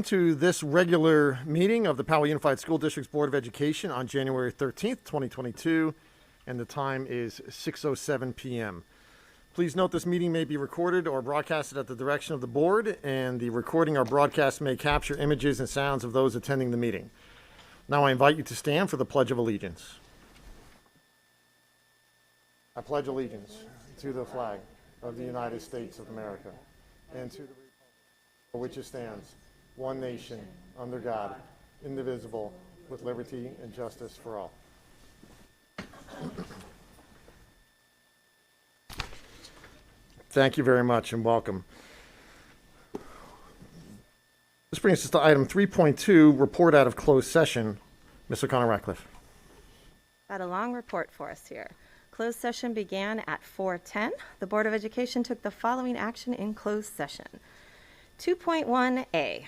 welcome to this regular meeting of the Powell Unified School District's Board of Education on January 13th, 2022, and the time is 6:07 p.m. Please note this meeting may be recorded or broadcasted at the direction of the board, and the recording or broadcast may capture images and sounds of those attending the meeting. Now I invite you to stand for the Pledge of Allegiance. I pledge allegiance to the flag of the United States of America and to the republic for which it stands, one nation, under God, indivisible, with liberty and justice for all. Thank you very much and welcome. This brings us to item 3.2, report out of closed session. Ms. O'Connor-Ratcliffe. Got a long report for us here. Closed session began at 4:10. The Board of Education took the following action in closed session. 2.1A,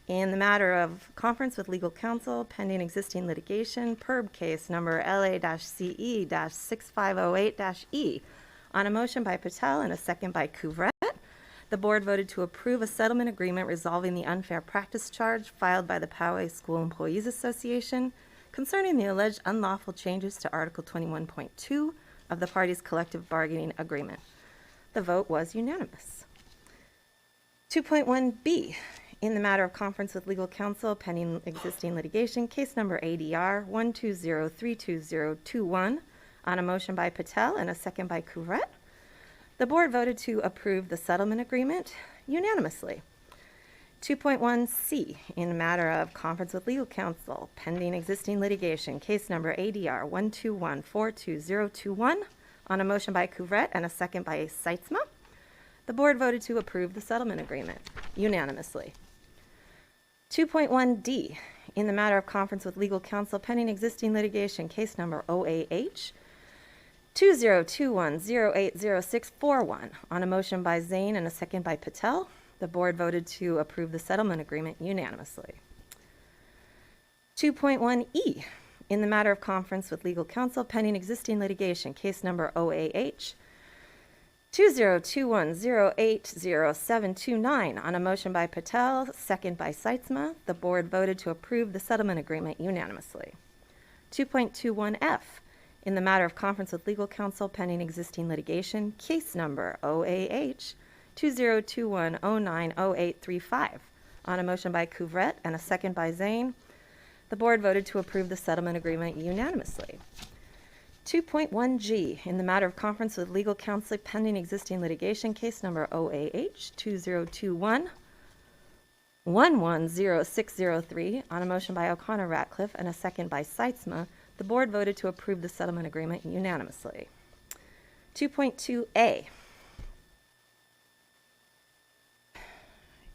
in the matter of conference with legal counsel pending existing litigation, PERB case number LA-CE-6508-E, on a motion by Patel and a second by Couvret, the board voted to approve a settlement agreement resolving the unfair practice charge filed by the Powell School Employees Association concerning the alleged unlawful changes to Article 21.2 of the parties' collective bargaining agreement. The vote was unanimous. 2.1B, in the matter of conference with legal counsel pending existing litigation, case number ADR 120322021, on a motion by Patel and a second by Couvret, the board voted to approve the settlement agreement unanimously. 2.1C, in the matter of conference with legal counsel pending existing litigation, case number ADR 121422021, on a motion by Couvret and a second by Seitzma, the board voted to approve the settlement agreement unanimously. 2.1D, in the matter of conference with legal counsel pending existing litigation, case number OAH 2021080641, on a motion by Zane and a second by Patel, the board voted to approve the settlement agreement unanimously. 2.1E, in the matter of conference with legal counsel pending existing litigation, case number OAH 2021080729, on a motion by Patel, second by Seitzma, the board voted to approve the settlement agreement unanimously. 2.21F, in the matter of conference with legal counsel pending existing litigation, case number OAH 2021090835, on a motion by Couvret and a second by Zane, the board voted to approve the settlement agreement unanimously. 2.1G, in the matter of conference with legal counsel pending existing litigation, case number OAH 2021110603, on a motion by O'Connor-Ratcliffe and a second by Seitzma, the board voted to approve the settlement agreement unanimously. 2.2A,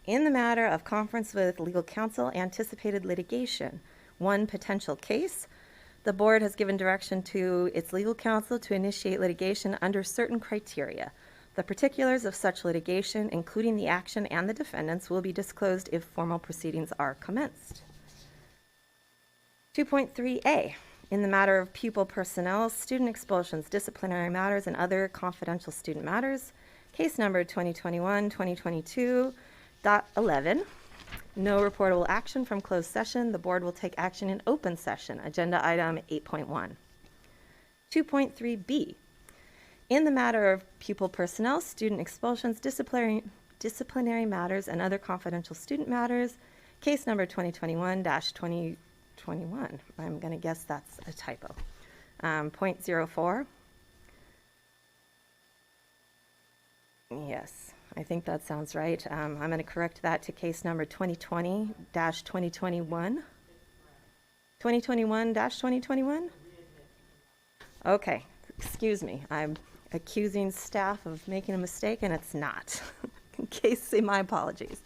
in the matter of conference with legal counsel anticipated litigation, one potential case, the board has given direction to its legal counsel to initiate litigation under certain criteria. The particulars of such litigation, including the action and the defendants, will be disclosed if formal proceedings are commenced. 2.3A, in the matter of pupil personnel, student expulsions, disciplinary matters, and other confidential student matters, case number 2021-2022.11. No reportable action from closed session. The board will take action in open session. Agenda item 8.1. 2.3B. In the matter of pupil personnel, student expulsions, disciplinary matters, and other confidential student matters, case number 2021-2021. I'm going to guess that's a typo. 0.04. Yes. I think that sounds right. I'm going to correct that to case number 2020-2021. 2021-2021? Okay, excuse me. I'm accusing staff of making a mistake, and it's not. In case, my apologies.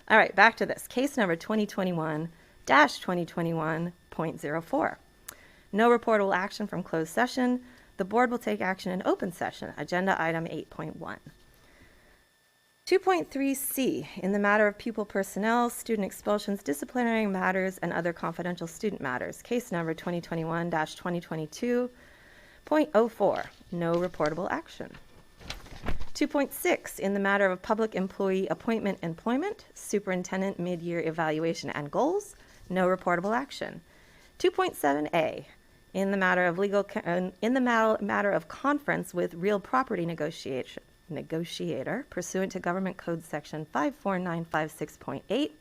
All right, back to this. Case number 2021-2021.04. No reportable action from closed session. The board will take action in open session. Agenda item 8.1. 2.3C, in the matter of pupil personnel, student expulsions, disciplinary matters, and other confidential student matters, case number 2021-2022.04, no reportable action. 2.6, in the matter of public employee appointment employment, superintendent mid-year evaluation and goals, no reportable action. 2.7A, in the matter of matter of conference with real property negotiator pursuant to Government Code Section 54956.8,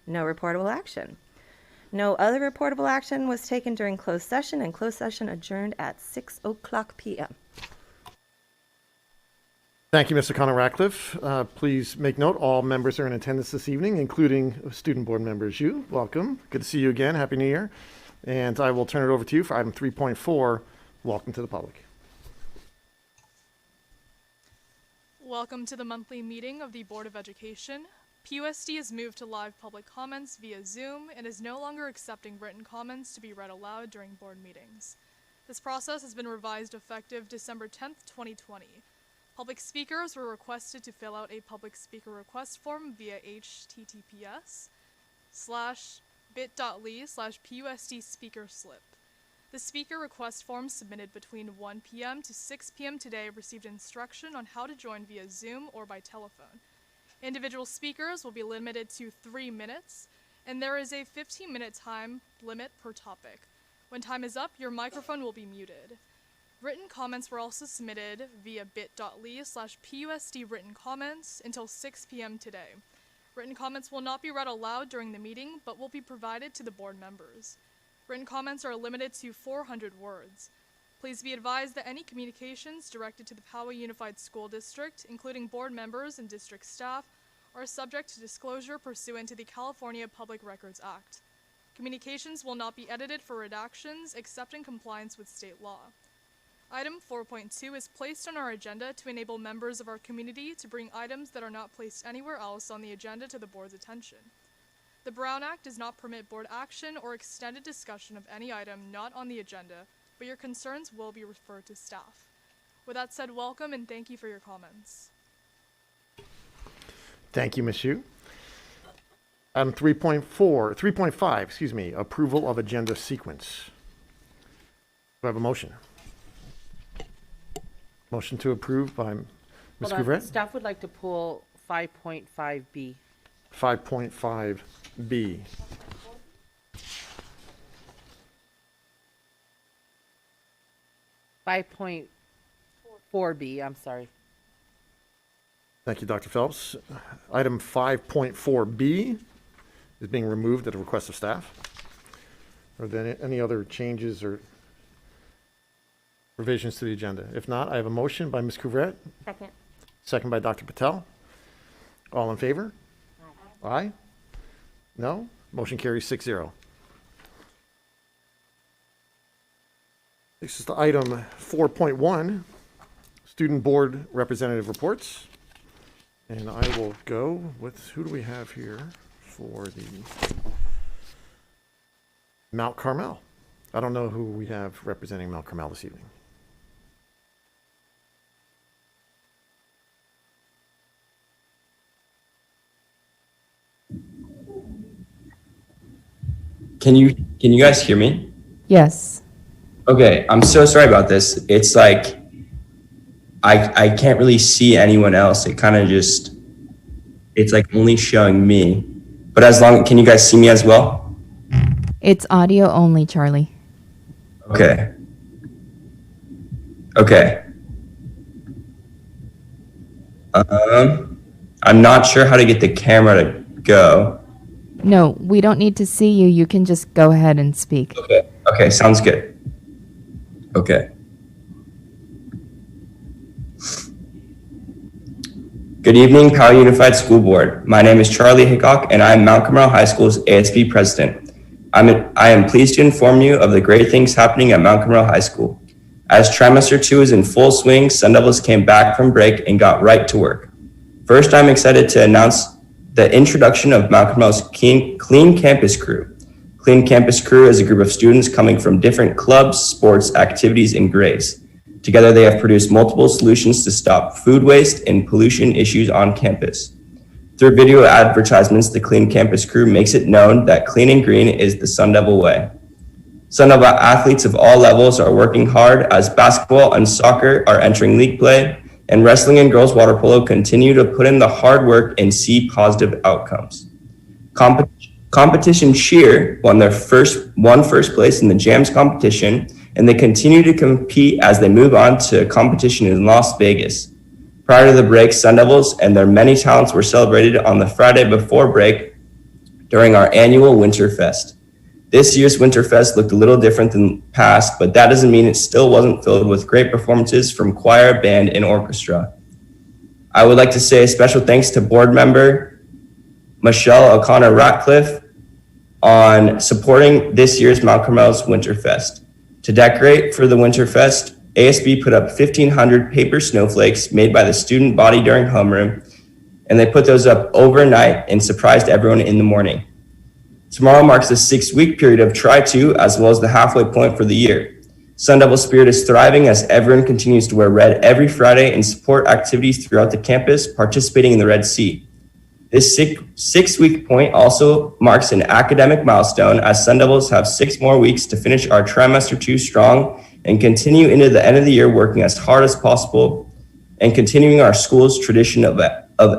no reportable action. No other reportable action was taken during closed session, and closed session adjourned at 6:00 p.m. Thank you, Mr. Connor Ratcliffe. Please make note, all members are in attendance this evening, including student board members. You, welcome. Good to see you again. Happy New Year. And I will turn it over to you for item 3.4, welcome to the public. Welcome to the monthly meeting of the Board of Education. PUSD has moved to live public comments via Zoom and is no longer accepting written comments to be read aloud during board meetings. This process has been revised effective December 10th, 2020. Public speakers were requested to fill out a public speaker request form via https:/bit.ly/PUSD speaker slip. The speaker request form submitted between 1 p.m. to 6 p.m. today received instruction on how to join via Zoom or by telephone. Individual speakers will be limited to 3 minutes, and there is a 15-minute time limit per topic. When time is up, your microphone will be muted. Written comments were also submitted via bit.ly/PUSD written comments until 6 p.m. today. Written comments will not be read aloud during the meeting, but will be provided to the board members. Written comments are limited to 400 words. Please be advised that any communications directed to the Powell Unified School District, including board members and district staff, are subject to disclosure pursuant to the California Public Records Act. Communications will not be edited for redactions except in compliance with state law. Item 4.2 is placed on our agenda to enable members of our community to bring items that are not placed anywhere else on the agenda to the board's attention. The Brown Act does not permit board action or extended discussion of any item not on the agenda, but your concerns will be referred to staff. With that said, welcome and thank you for your comments. Thank you, Ms. Yu. Item 3.5, approval of agenda sequence. Do I have a motion? Motion to approve by Ms. Couvret. Staff would like to pull 5.5B. 5.5B. .4B, I'm sorry. Thank you, Dr. Phelps. Item 5.4B is being removed at the request of staff. Are there any other changes or revisions to the agenda? If not, I have a motion by Ms. Couvret. Second. Second by Dr. Patel. All in favor? Aye. No? Motion carries 6-0. This is the item 4.1, student board representative reports. And I will go with, who do we have here for the Mount Carmel? I don't know who we have representing Mount Carmel this evening. Can you guys hear me? Yes. Okay, I'm so sorry about this. It's like I can't really see anyone else. It kind of just, it's like only showing me. But can you guys see me as well? It's audio only, Charlie. Okay. I'm not sure how to get the camera to go. No, we don't need to see you. You can just go ahead and speak. Okay, sounds good. Okay. Good evening, Powell Unified School Board. My name is Charlie Hickok, and I am Mount Carmel High School's ASB president. I am pleased to inform you of the great things happening at Mount Carmel High School. As trimester 2 is in full swing, Sun Devils came back from break and got right to work. First, I'm excited to announce the introduction of Mount Carmel's Clean Campus Crew. Clean Campus Crew is a group of students coming from different clubs, sports, activities, and grades. Together, they have produced multiple solutions to stop food waste and pollution issues on campus. Through video advertisements, the Clean Campus Crew makes it known that clean and green is the Sun Devil way. Sun Devil athletes of all levels are working hard as basketball and soccer are entering league play, and wrestling and girls water polo continue to put in the hard work and see positive outcomes. Competition cheer won first place in the jams competition, and they continue to compete as they move on to competition in Las Vegas. Prior to the break, Sun Devils and their many talents were celebrated on the Friday before break during our annual Winter Fest. This year's Winter Fest looked a little different than past, but that doesn't mean it still wasn't filled with great performances from choir, band, and orchestra. I would like to say a special thanks to board member Michelle O'Connor Ratcliffe on supporting this year's Mount Carmel's Winter Fest. To decorate for the Winter Fest, ASB put up 1,500 paper snowflakes made by the student body during homeroom, and they put those up overnight and surprised everyone in the morning. Tomorrow marks the 6-week period of Try-To, as well as the halfway point for the year. Sun Devil spirit is thriving as everyone continues to wear red every Friday and support activities throughout the campus, participating in the Red Sea. This 6-week point also marks an academic milestone, as Sun Devils have 6 more weeks to finish our trimester 2 strong and continue into the end of the year working as hard as possible and continuing our school's tradition of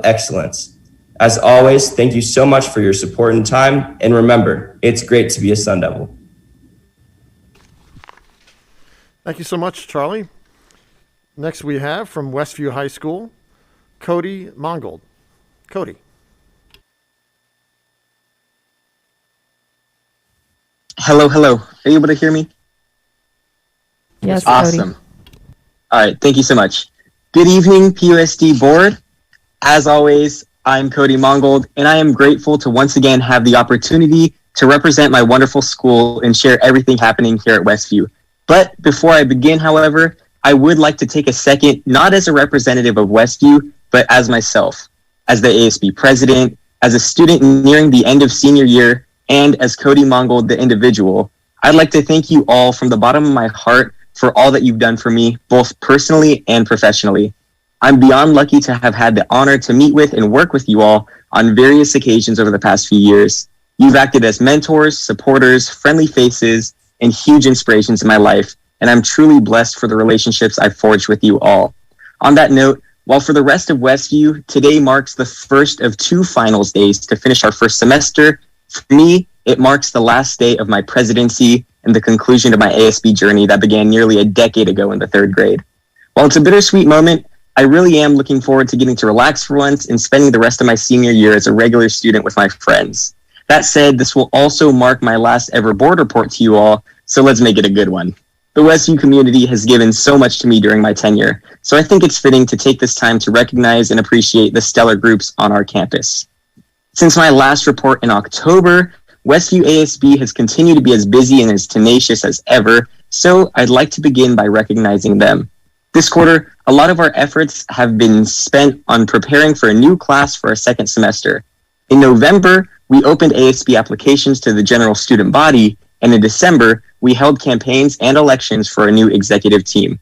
excellence. As always, thank you so much for your support and time, and remember, it's great to be a Sun Devil. Thank you so much, Charlie. Next we have from Westview High School, Cody Mongold. Cody. Hello. Are you able to hear me? Yes, Awesome. Cody. All right, thank you so much. Good evening, PUSD board. As always, I'm Cody Mongold, and I am grateful to once again have the opportunity to represent my wonderful school and share everything happening here at Westview. But before I begin, however, I would like to take a second, not as a representative of Westview, but as myself, as the ASB president, as a student nearing the end of senior year, and as Cody Mongold, the individual. I'd like to thank you all from the bottom of my heart for all that you've done for me, both personally and professionally. I'm beyond lucky to have had the honor to meet with and work with you all on various occasions over the past few years. You've acted as mentors, supporters, friendly faces, and huge inspirations in my life, and I'm truly blessed for the relationships I've forged with you all. On that note, while for the rest of Westview, today marks the first of 2 finals days to finish our first semester, for me, it marks the last day of my presidency and the conclusion of my ASB journey that began nearly a decade ago in the 3rd grade. While it's a bittersweet moment, I really am looking forward to getting to relax for once and spending the rest of my senior year as a regular student with my friends. That said, this will also mark my last ever board report to you all, so let's make it a good one. The Westview community has given so much to me during my tenure, so I think it's fitting to take this time to recognize and appreciate the stellar groups on our campus. Since my last report in October, Westview ASB has continued to be as busy and as tenacious as ever, so I'd like to begin by recognizing them. This quarter, a lot of our efforts have been spent on preparing for a new class for our 2nd semester. In November, we opened ASB applications to the general student body, and in December, we held campaigns and elections for a new executive team.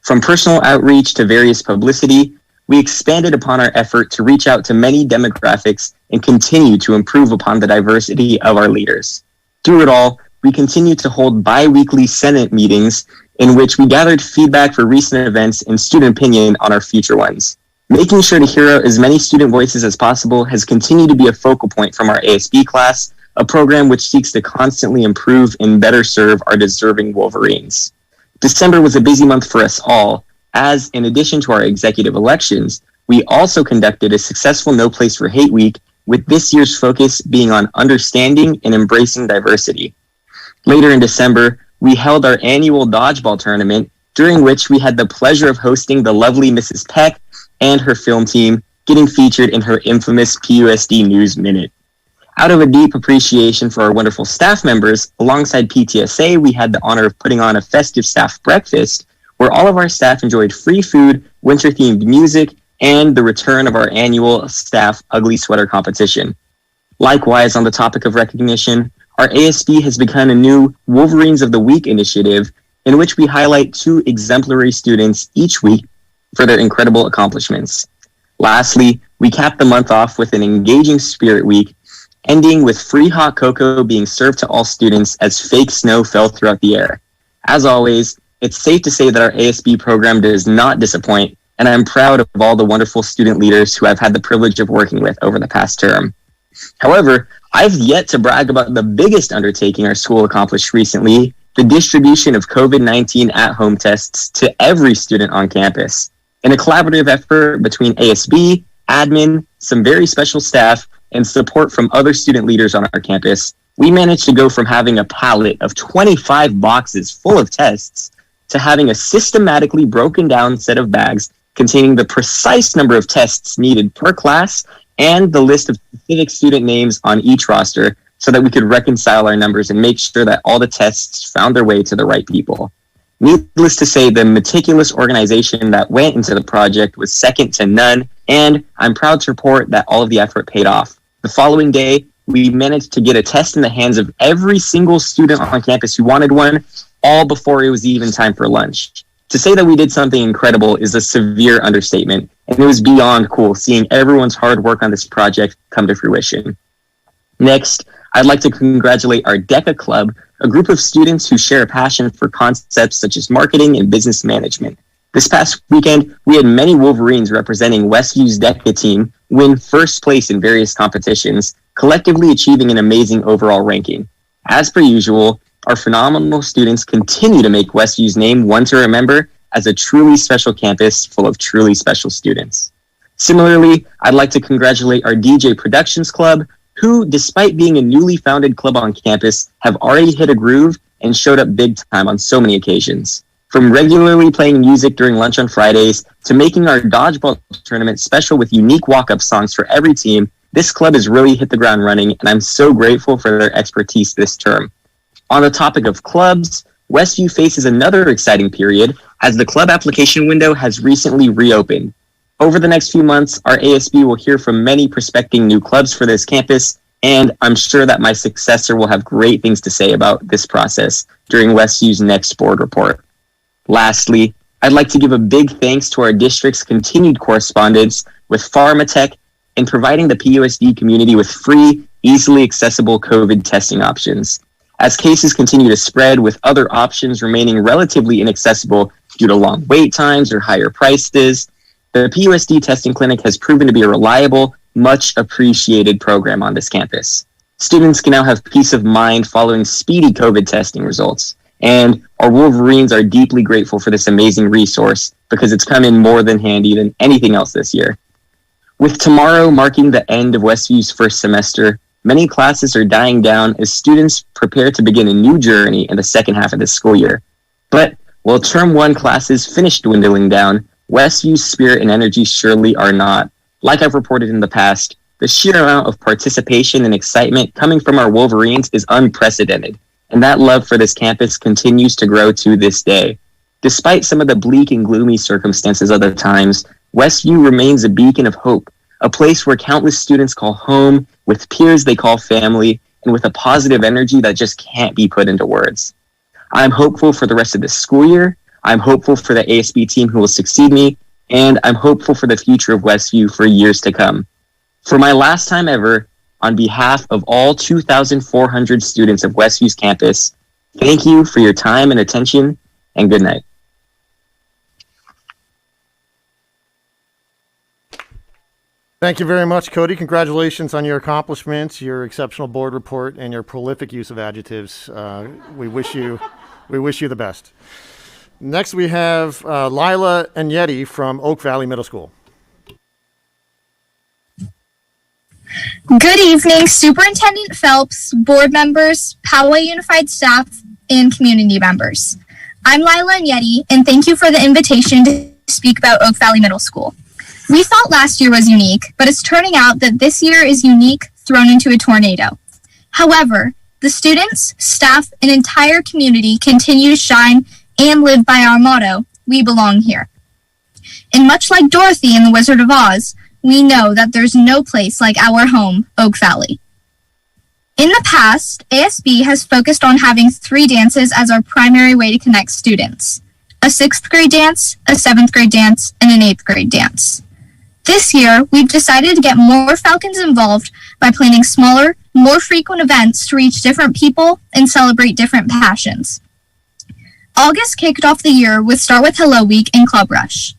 From personal outreach to various publicity, we expanded upon our effort to reach out to many demographics and continue to improve upon the diversity of our leaders. Through it all, we continue to hold bi-weekly Senate meetings in which we gathered feedback for recent events and student opinion on our future ones. Making sure to hear out as many student voices as possible has continued to be a focal point from our ASB class, a program which seeks to constantly improve and better serve our deserving Wolverines. December was a busy month for us all, as in addition to our executive elections, we also conducted a successful No Place for Hate Week, with this year's focus being on understanding and embracing diversity. Later in December, we held our annual dodgeball tournament, during which we had the pleasure of hosting the lovely Mrs. Peck and her film team, getting featured in her infamous PUSD News Minute. Out of a deep appreciation for our wonderful staff members, alongside PTSA, we had the honor of putting on a festive staff breakfast, where all of our staff enjoyed free food, winter-themed music, and the return of our annual staff ugly sweater competition. Likewise, on the topic of recognition, our ASB has begun a new Wolverines of the Week initiative in which we highlight 2 exemplary students each week for their incredible accomplishments. Lastly, we cap the month off with an engaging Spirit Week, ending with free hot cocoa being served to all students as fake snow fell throughout the air. As always, it's safe to say that our ASB program does not disappoint, and I'm proud of all the wonderful student leaders who I've had the privilege of working with over the past term. However, I've yet to brag about the biggest undertaking our school accomplished recently, the distribution of COVID-19 at-home tests to every student on campus. In a collaborative effort between ASB, admin, some very special staff, and support from other student leaders on our campus, we managed to go from having a pallet of 25 boxes full of tests to having a systematically broken down set of bags containing the precise number of tests needed per class and the list of specific student names on each roster so that we could reconcile our numbers and make sure that all the tests found their way to the right people. Needless to say, the meticulous organization that went into the project was second to none, and I'm proud to report that all of the effort paid off. The following day, we managed to get a test in the hands of every single student on campus who wanted one, all before it was even time for lunch. To say that we did something incredible is a severe understatement, and it was beyond cool seeing everyone's hard work on this project come to fruition. Next, I'd like to congratulate our DECA Club, a group of students who share a passion for concepts such as marketing and business management. This past weekend, we had many Wolverines representing Westview's DECA team win first place in various competitions, collectively achieving an amazing overall ranking. As per usual, our phenomenal students continue to make Westview's name one to remember as a truly special campus full of truly special students. Similarly, I'd like to congratulate our DJ Productions Club, who, despite being a newly founded club on campus, have already hit a groove and showed up big time on so many occasions. From regularly playing music during lunch on Fridays to making our dodgeball tournament special with unique walk-up songs for every team, this club has really hit the ground running, and I'm so grateful for their expertise this term. On the topic of clubs, Westview faces another exciting period as the club application window has recently reopened. Over the next few months, our ASB will hear from many prospecting new clubs for this campus, and I'm sure that my successor will have great things to say about this process during Westview's next board report. Lastly, I'd like to give a big thanks to our district's continued correspondence with Pharmatech in providing the PUSD community with free, easily accessible COVID testing options. As cases continue to spread, with other options remaining relatively inaccessible due to long wait times or higher prices, the PUSD testing clinic has proven to be a reliable, much appreciated program on this campus. Students can now have peace of mind following speedy COVID testing results, and our Wolverines are deeply grateful for this amazing resource because it's come in more than handy than anything else this year. With tomorrow marking the end of Westview's first semester, many classes are dying down as students prepare to begin a new journey in the second half of this school year. But while Term 1 classes finish dwindling down, Westview's spirit and energy surely are not. Like I've reported in the past, the sheer amount of participation and excitement coming from our Wolverines is unprecedented, and that love for this campus continues to grow to this day. Despite some of the bleak and gloomy circumstances of the times, Westview remains a beacon of hope, a place where countless students call home, with peers they call family, and with a positive energy that just can't be put into words. I'm hopeful for the rest of this school year. I'm hopeful for the ASB team who will succeed me, and I'm hopeful for the future of Westview for years to come. For my last time ever, on behalf of all 2,400 students of Westview's campus, thank you for your time and attention, and good night. Thank you very much, Cody. Congratulations on your accomplishments, your exceptional board report, and your prolific use of adjectives. We wish you the best. Next, we have Lila and Yeti from Oak Valley Middle School. Good evening, Superintendent Phelps, board members, Powell Unified staff, and community members. I'm Lila and Yeti, and thank you for the invitation to speak about Oak Valley Middle School. We thought last year was unique, but it's turning out that this year is unique thrown into a tornado. However, the students, staff, and entire community continue to shine and live by our motto, we belong here. And much like Dorothy in The Wizard of Oz, we know that there's no place like our home, Oak Valley. In the past, ASB has focused on having 3 dances as our primary way to connect students: a 6th grade dance, a 7th grade dance, and an 8th grade dance. This year, we've decided to get more Falcons involved by planning smaller, more frequent events to reach different people and celebrate different passions. August kicked off the year with Start With Hello Week and Club Rush.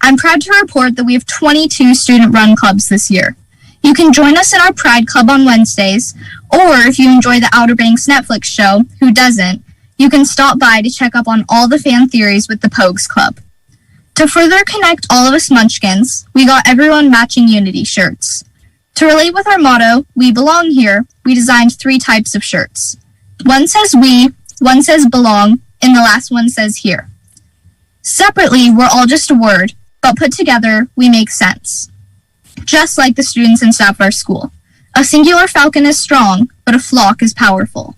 I'm proud to report that we have 22 student-run clubs this year. You can join us in our Pride Club on Wednesdays, or if you enjoy the Outer Banks Netflix show, who doesn't, you can stop by to check up on all the fan theories with the Pogues Club. To further connect all of us munchkins, we got everyone matching Unity shirts. To relate with our motto, "We belong here," we designed 3 types of shirts. One says we, one says belong, and the last one says here. Separately, we're all just a word, but put together, we make sense. Just like the students and staff of our school. A singular falcon is strong, but a flock is powerful.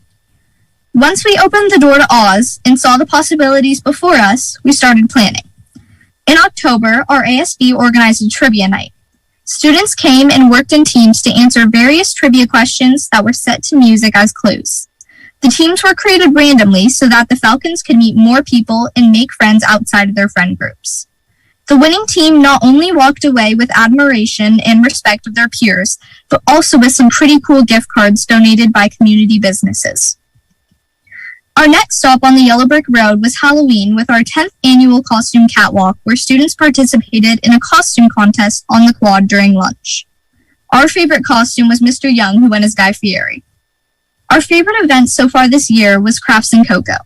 Once we opened the door to Oz and saw the possibilities before us, we started planning. In October, our ASB organized a trivia night. Students came and worked in teams to answer various trivia questions that were set to music as clues. The teams were created randomly so that the Falcons could meet more people and make friends outside of their friend groups. The winning team not only walked away with admiration and respect of their peers, but also with some pretty cool gift cards donated by community businesses. Our next stop on the Yellow Brick Road was Halloween with our 10th annual costume catwalk, where students participated in a costume contest on the quad during lunch. Our favorite costume was Mr. Young, who went as Guy Fieri. Our favorite event so far this year was Crafts and Cocoa.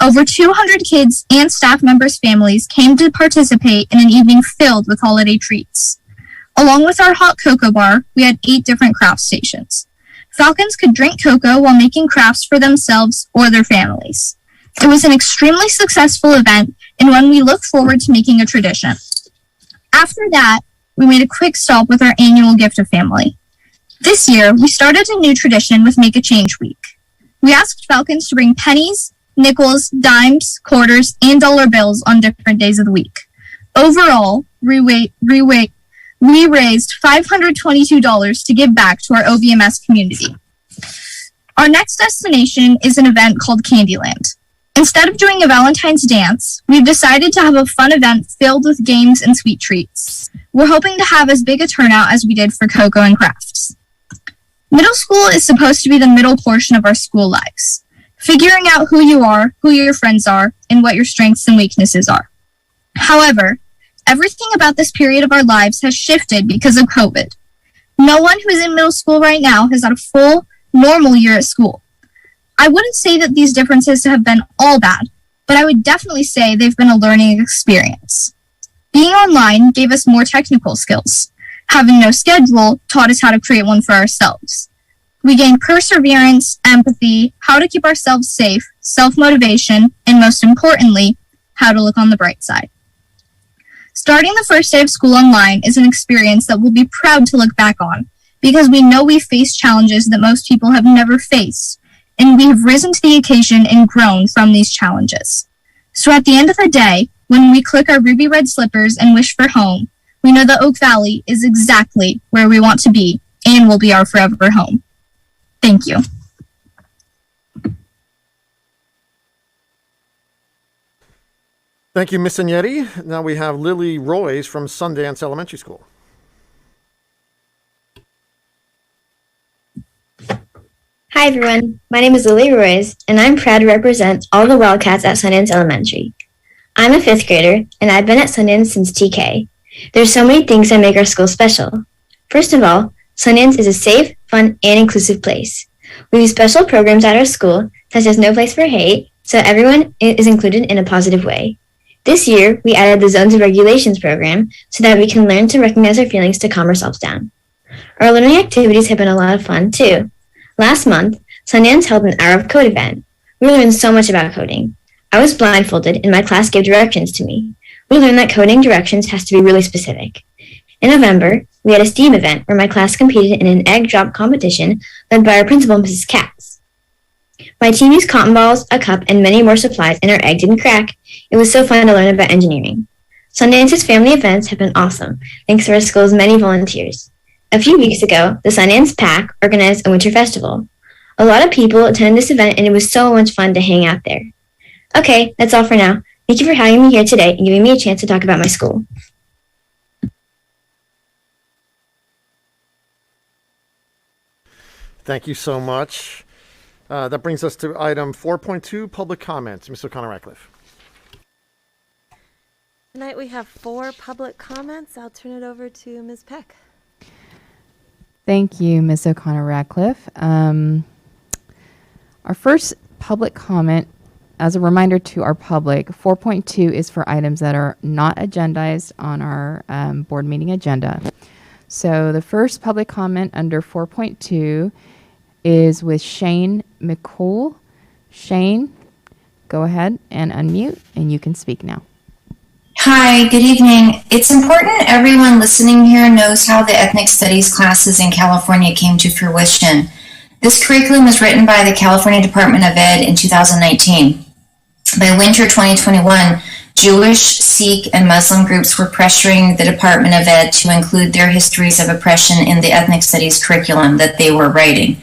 Over 200 kids and staff members' families came to participate in an evening filled with holiday treats. Along with our hot cocoa bar, we had 8 different craft stations. Falcons could drink cocoa while making crafts for themselves or their families. It was an extremely successful event and one we look forward to making a tradition. After that, we made a quick stop with our annual gift of family. This year, we started a new tradition with Make a Change Week. We asked Falcons to bring pennies, nickels, dimes, quarters, and dollar bills on different days of the week. Overall, we raised $522 to give back to our OVMS community. Our next destination is an event called Candyland. Instead of doing a Valentine's dance, we've decided to have a fun event filled with games and sweet treats. We're hoping to have as big a turnout as we did for Cocoa and Crafts. Middle school is supposed to be the middle portion of our school lives. Figuring out who you are, who your friends are, and what your strengths and weaknesses are. However, everything about this period of our lives has shifted because of COVID. No one who is in middle school right now has had a full, normal year at school. I wouldn't say that these differences have been all bad, but I would definitely say they've been a learning experience. Being online gave us more technical skills. Having no schedule taught us how to create one for ourselves. We gained perseverance, empathy, how to keep ourselves safe, self-motivation, and most importantly, how to look on the bright side. Starting the first day of school online is an experience that we'll be proud to look back on because we know we faced challenges that most people have never faced, and we have risen to the occasion and grown from these challenges. So at the end of the day, when we click our ruby red slippers and wish for home, we know that Oak Valley is exactly where we want to be and will be our forever home. Thank you. Thank you, Ms. Agnetti. Now we have Lily Royce from Sundance Elementary School. Hi everyone, my name is Lily Royce, and I'm proud to represent all the Wildcats at Sundance Elementary. I'm a 5th grader, and I've been at Sundance since TK. There's so many things that make our school special. First of all, Sundance is a safe, fun, and inclusive place. We do special programs at our school, such as No Place for Hate, so everyone is included in a positive way. This year, we added the Zones of Regulations program so that we can learn to recognize our feelings to calm ourselves down. Our learning activities have been a lot of fun, too. Last month, Sundance held an Hour of Code event. We learned so much about coding. I was blindfolded, and my class gave directions to me. We learned that coding directions has to be really specific. In November, we had a STEAM event where my class competed in an egg drop competition led by our principal, Mrs. Katz. My team used cotton balls, a cup, and many more supplies, and our egg didn't crack. It was so fun to learn about engineering. Sundance's family events have been awesome, thanks to our school's many volunteers. A few weeks ago, the Sundance PAC organized a winter festival. A lot of people attended this event, and it was so much fun to hang out there. Okay, that's all for now. Thank you for having me here today and giving me a chance to talk about my school. Thank you so much. That brings us to item 4.2, public comments. Ms. O'Connor-Ratcliffe. Tonight we have 4 public comments. I'll turn it over to Ms. Peck. Thank you, Ms. O'Connor-Radcliffe. Our first public comment, as a reminder to our public, 4.2 is for items that are not agendized on our board meeting agenda. So the first public comment under 4.2 is with Shane McCool. Shane, go ahead and unmute, and you can speak now. Hi, good evening. It's important everyone listening here knows how the ethnic studies classes in California came to fruition. This curriculum was written by the California Department of Ed in 2019. By winter 2021, Jewish, Sikh, and Muslim groups were pressuring the Department of Ed to include their histories of oppression in the ethnic studies curriculum that they were writing.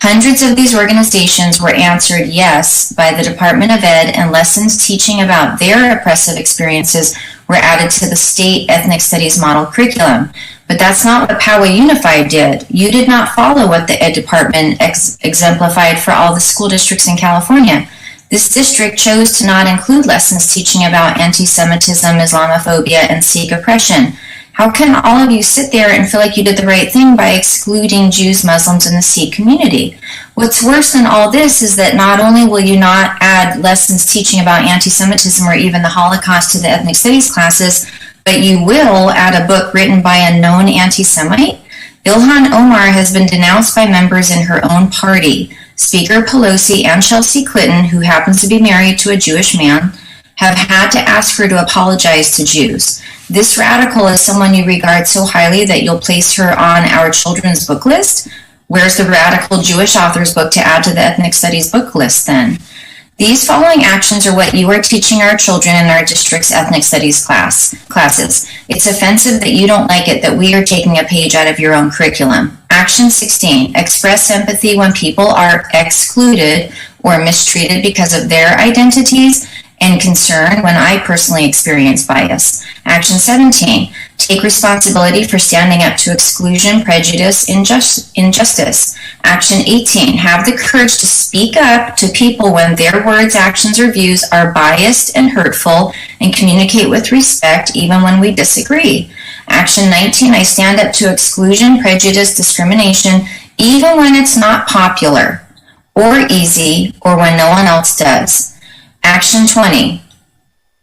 Hundreds of these organizations were answered yes by the Department of Ed, and lessons teaching about their oppressive experiences were added to the state ethnic studies model curriculum. But that's not what Powell Unified did. You did not follow what the Ed Department exemplified for all the school districts in California. This district chose to not include lessons teaching about anti-Semitism, Islamophobia, and Sikh oppression. How can all of you sit there and feel like you did the right thing by excluding Jews, Muslims, and the Sikh community? What's worse than all this is that not only will you not add lessons teaching about anti-Semitism or even the Holocaust to the ethnic studies classes, but you will add a book written by a known anti-Semite. Ilhan Omar has been denounced by members in her own party. Speaker Pelosi and Chelsea Clinton, who happens to be married to a Jewish man, have had to ask her to apologize to Jews. This radical is someone you regard so highly that you'll place her on our children's book list? Where's the radical Jewish author's book to add to the ethnic studies book list then? These following actions are what you are teaching our children in our district's ethnic studies classes. It's offensive that you don't like it that we are taking a page out of your own curriculum. Action 16, express empathy when people are excluded or mistreated because of their identities, and concern when I personally experience bias. Action 17, take responsibility for standing up to exclusion, prejudice, injustice. Action 18, have the courage to speak up to people when their words, actions, or views are biased and hurtful, and communicate with respect even when we disagree. Action 19, I stand up to exclusion, prejudice, discrimination, even when it's not popular or easy or when no one else does. Action 20,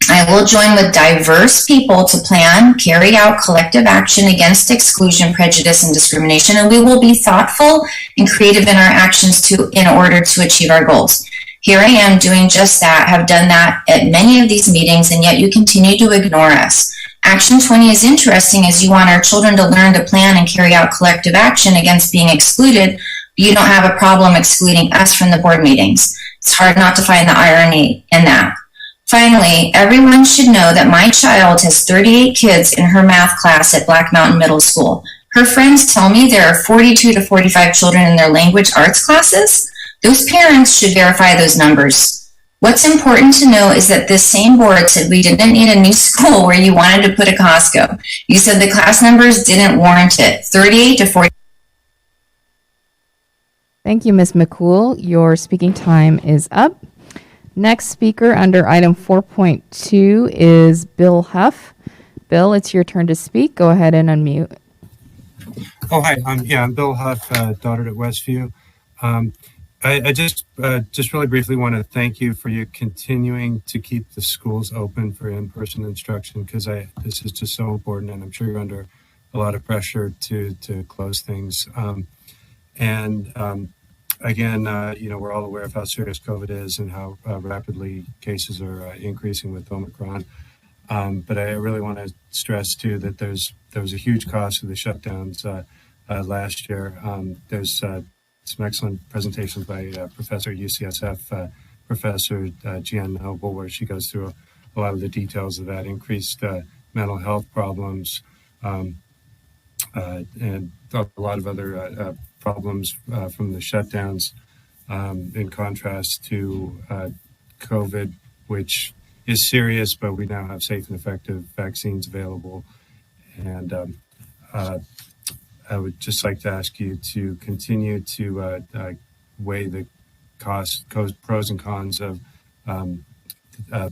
I will join with diverse people to plan, carry out collective action against exclusion, prejudice, and discrimination, and we will be thoughtful and creative in our actions in order to achieve our goals. Here I am doing just that, have done that at many of these meetings, and yet you continue to ignore us. Action 20 is interesting as you want our children to learn to plan and carry out collective action against being excluded, but you don't have a problem excluding us from the board meetings. It's hard not to find the irony in that. Finally, everyone should know that my child has 38 kids in her math class at Black Mountain Middle School. Her friends tell me there are 42 to 45 children in their language arts classes. Those parents should verify those numbers. What's important to know is that this same board said we didn't need a new school where you wanted to put a Costco. You said the class numbers didn't warrant it. 38 to 40. Thank you, Ms. McCool. Your speaking time is up. Next speaker under item 4.2 is Bill Huff. Bill, it's your turn to speak. Go ahead and unmute. Oh, hi. I'm Bill Huff, daughter at Westview. I just really briefly want to thank you for you continuing to keep the schools open for in-person instruction, because this is just so important, and I'm sure you're under a lot of pressure to close things. Again, we're all aware of how serious COVID is and how rapidly cases are increasing with Omicron. But I really want to stress too that there was a huge cost to the shutdowns last year. There's some excellent presentations by Professor at UCSF, Professor Gian Noble, where she goes through a lot of the details of that, increased mental health problems, and a lot of other problems from the shutdowns, in contrast to COVID, which is serious, but we now have safe and effective vaccines available. And I would just like to ask you to continue to weigh the pros and cons of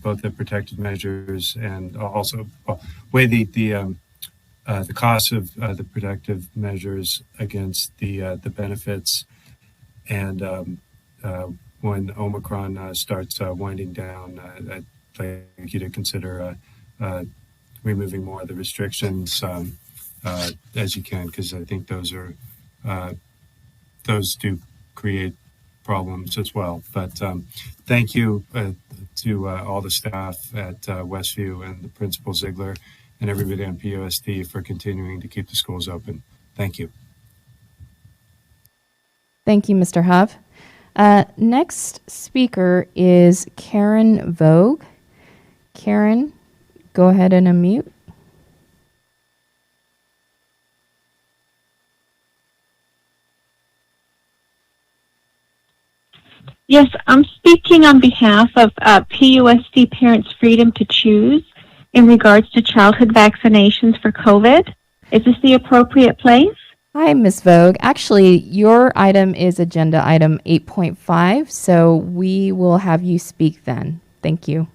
both the protective measures and also weigh the cost of the protective measures against the benefits. And when Omicron starts winding down, I'd like you to consider removing more of the restrictions as you can, because I think those do create problems as well. But thank you to all the staff at Westview and the Principal Ziegler and everybody on PUSD for continuing to keep the schools open. Thank you. Thank you, Mr. Huff. Next speaker is Karen Vogue. Karen, go ahead and unmute. Yes, I'm speaking on behalf of PUSD Parents' Freedom to Choose in regards to childhood vaccinations for COVID. Is this the appropriate place? Hi, Ms. Vogue. Actually, your item is agenda item 8.5, so we will have you speak then. Thank you.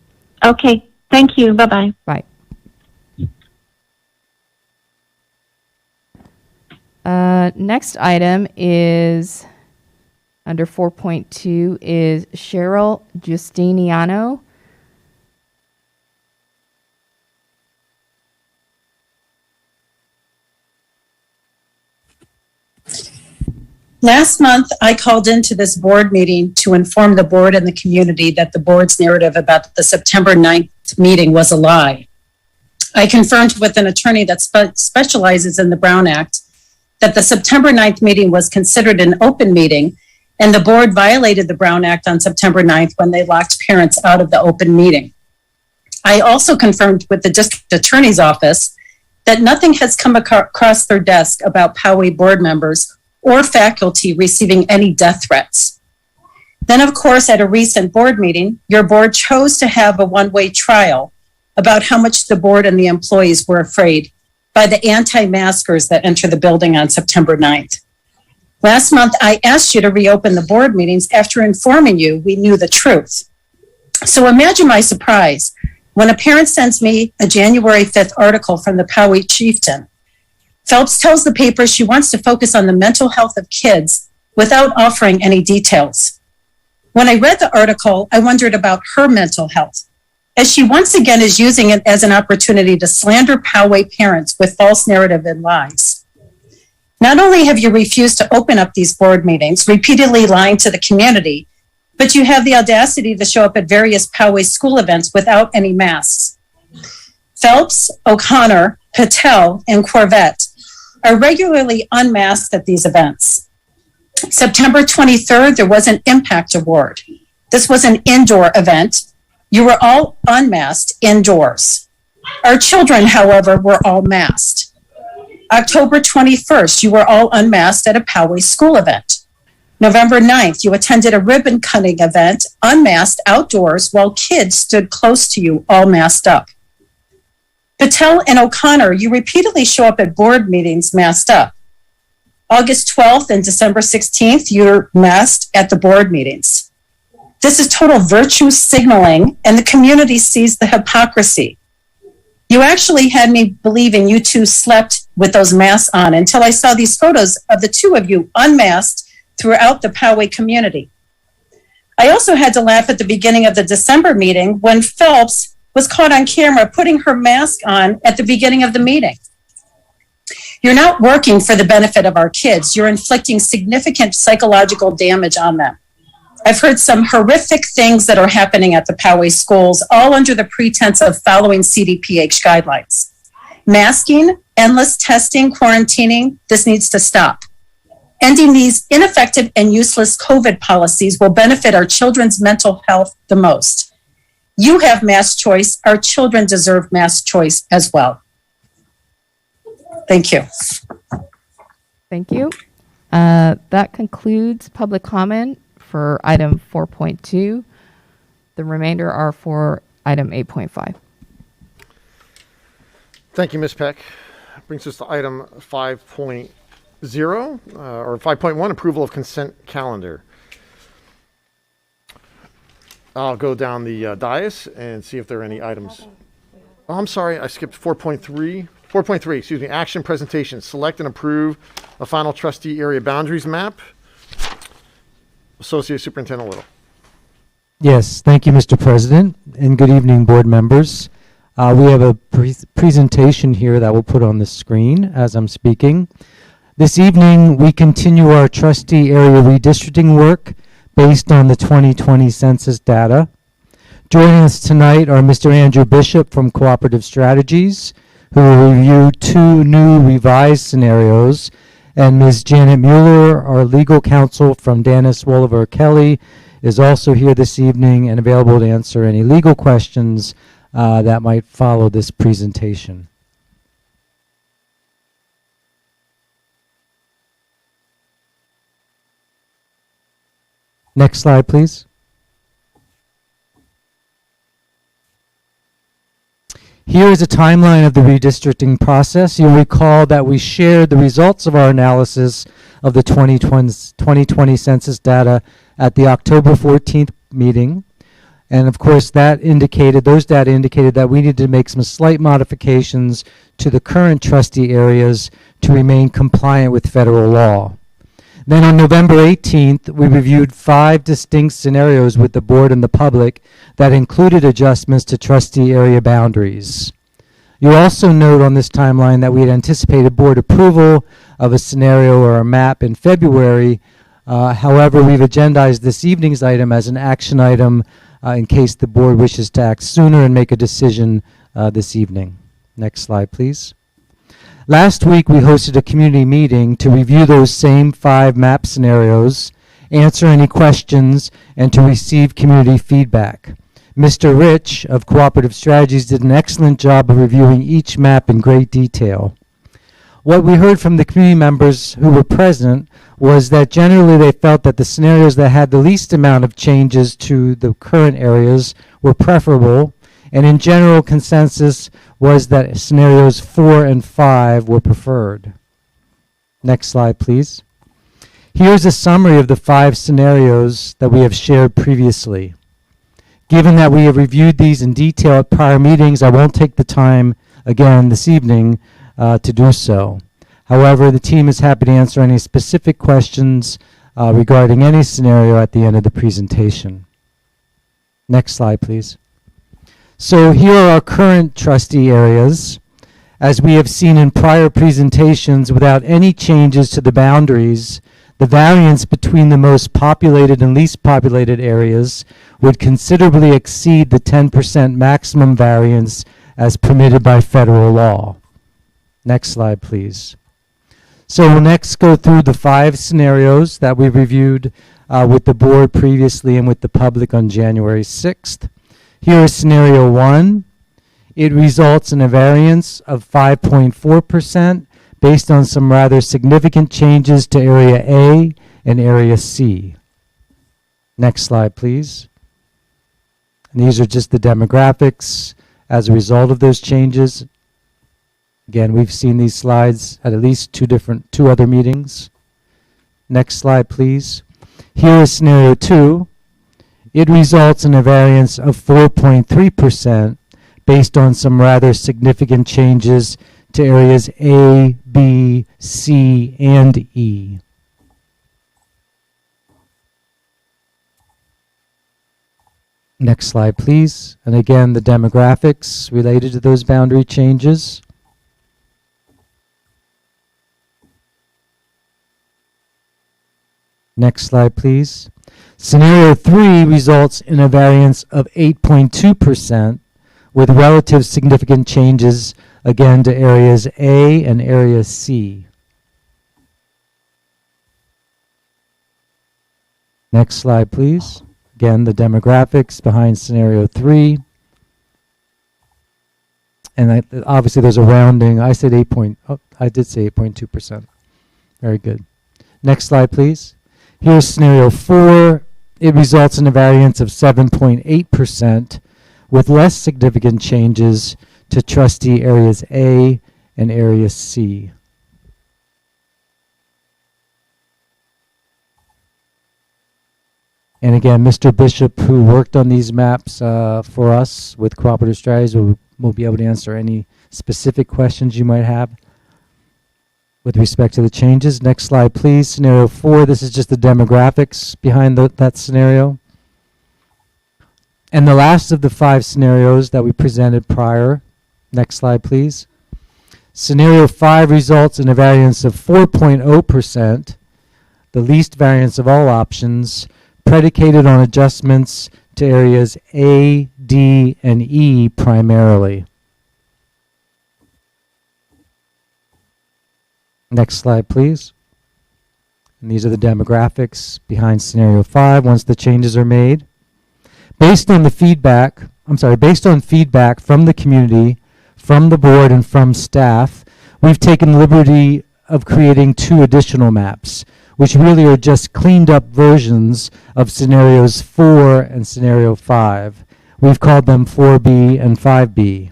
Okay, thank you. Bye-bye. Bye. Next item is under 4.2 is Cheryl Justiniano. Last month, I called into this board meeting to inform the board and the community that the board's narrative about the September 9th meeting was a lie. I confirmed with an attorney that specializes in the Brown Act that the September 9th meeting was considered an open meeting, and the board violated the Brown Act on September 9th when they locked parents out of the open meeting. I also confirmed with the district attorney's office that nothing has come across their desk about Poway board members or faculty receiving any death threats. Then, of course, at a recent board meeting, your board chose to have a one-way trial about how much the board and the employees were afraid by the anti-maskers that enter the building on September 9th. Last month, I asked you to reopen the board meetings after informing you we knew the truth. So imagine my surprise when a parent sends me a January 5th article from the Poway Chieftain. Phelps tells the paper she wants to focus on the mental health of kids without offering any details. When I read the article, I wondered about her mental health, as she once again is using it as an opportunity to slander Poway parents with false narrative and lies. Not only have you refused to open up these board meetings, repeatedly lying to the community, but you have the audacity to show up at various Poway school events without any masks. Phelps, O'Connor, Patel, and Corvette are regularly unmasked at these events. September 23rd, there was an impact award. This was an indoor event. You were all unmasked indoors. Our children, however, were all masked. October 21st, you were all unmasked at a Poway school event. November 9th, you attended a ribbon cutting event, unmasked outdoors while kids stood close to you, all masked up. Patel and O'Connor, you repeatedly show up at board meetings masked up. August 12th and December 16th, you're masked at the board meetings. This is total virtue signaling, and the community sees the hypocrisy. You actually had me believing you two slept with those masks on until I saw these photos of the two of you unmasked throughout the Poway community. I also had to laugh at the beginning of the December meeting when Phelps was caught on camera putting her mask on at the beginning of the meeting. You're not working for the benefit of our kids. You're inflicting significant psychological damage on them. I've heard some horrific things that are happening at the Poway schools, all under the pretense of following CDPH guidelines. Masking, endless testing, quarantining, this needs to stop. Ending these ineffective and useless COVID policies will benefit our children's mental health the most. You have mask choice. Our children deserve mask choice as well. Thank you. Thank you. That concludes public comment for item 4.2. The remainder are for item 8.5. Thank you, Ms. Peck. Brings us to item 5.0, or 5.1, approval of consent calendar. I'll go down the dais and see if there are any items. Oh, I'm sorry, I skipped 4.3. 4.3, excuse me, action presentation. Select and approve a final trustee area boundaries map. Associate Superintendent Little. Yes, thank you, Mr. President, and good evening, board members. We have a presentation here that we'll put on the screen as I'm speaking. This evening, we continue our trustee area redistricting work based on the 2020 census data. Joining us tonight are Mr. Andrew Bishop from Cooperative Strategies, who will review 2 new revised scenarios, and Ms. Janet Mueller, our legal counsel from Dennis Wolliver Kelly, is also here this evening and available to answer any legal questions that might follow this presentation. Next slide, please. Here is a timeline of the redistricting process. You'll recall that we shared the results of our analysis of the 2020 census data at the October 14th meeting. And of course, those data indicated that we needed to make some slight modifications to the current trustee areas to remain compliant with federal law. Then on November 18th, we reviewed 5 distinct scenarios with the board and the public that included adjustments to trustee area boundaries. You'll also note on this timeline that we had anticipated board approval of a scenario or a map in February. However, we've agendized this evening's item as an action item in case the board wishes to act sooner and make a decision this evening. Next slide, please. Last week, we hosted a community meeting to review those same 5 map scenarios, answer any questions, and to receive community feedback. Mr. Rich of Cooperative Strategies did an excellent job of reviewing each map in great detail. What we heard from the community members who were present was that generally they felt that the scenarios that had the least amount of changes to the current areas were preferable, and in general consensus was that scenarios 4 and 5 were preferred. Next slide, please. Here's a summary of the 5 scenarios that we have shared previously. Given that we have reviewed these in detail at prior meetings, I won't take the time again this evening to do so. However, the team is happy to answer any specific questions regarding any scenario at the end of the presentation. Next slide, please. So here are our current trustee areas. As we have seen in prior presentations, without any changes to the boundaries, the variance between the most populated and least populated areas would considerably exceed the 10% maximum variance as permitted by federal law. Next slide, please. So we'll next go through the 5 scenarios that we reviewed with the board previously and with the public on January 6th. Here is scenario 1. It results in a variance of 5.4% based on some rather significant changes to Area A and Area C. Next slide, please. And these are just the demographics as a result of those changes. Again, we've seen these slides at least 2 other meetings. Next slide, please. Here is scenario 2. It results in a variance of 4.3% based on some rather significant changes to areas A, B, C, and E. Next slide, please. And again, the demographics related to those boundary changes. Next slide, please. Scenario 3 results in a variance of 8.2% with relative significant changes again to areas A and area C. Next slide, please. Again, the demographics behind scenario 3. And obviously there's a rounding. I said I did say 8.2%. Very good. Next slide, please. Here's scenario 4. It results in a variance of 7.8% with less significant changes to trustee areas A and area C. And again, Mr. Bishop, who worked on these maps for us with cooperative strategies, will be able to answer any specific questions you might have with respect to the changes. Next slide, please. Scenario 4, this is just the demographics behind that scenario. And the last of the 5 scenarios that we presented prior. Next slide, please. Scenario 5 results in a variance of 4.0%, the least variance of all options, predicated on adjustments to areas A, D, and E primarily. Next slide, please. And these are the demographics behind scenario 5 once the changes are made. Based on feedback from the community, from the board, and from staff, we've taken the liberty of creating 2 additional maps, which really are just cleaned up versions of scenarios 4 and scenario 5. We've called them 4B and 5B.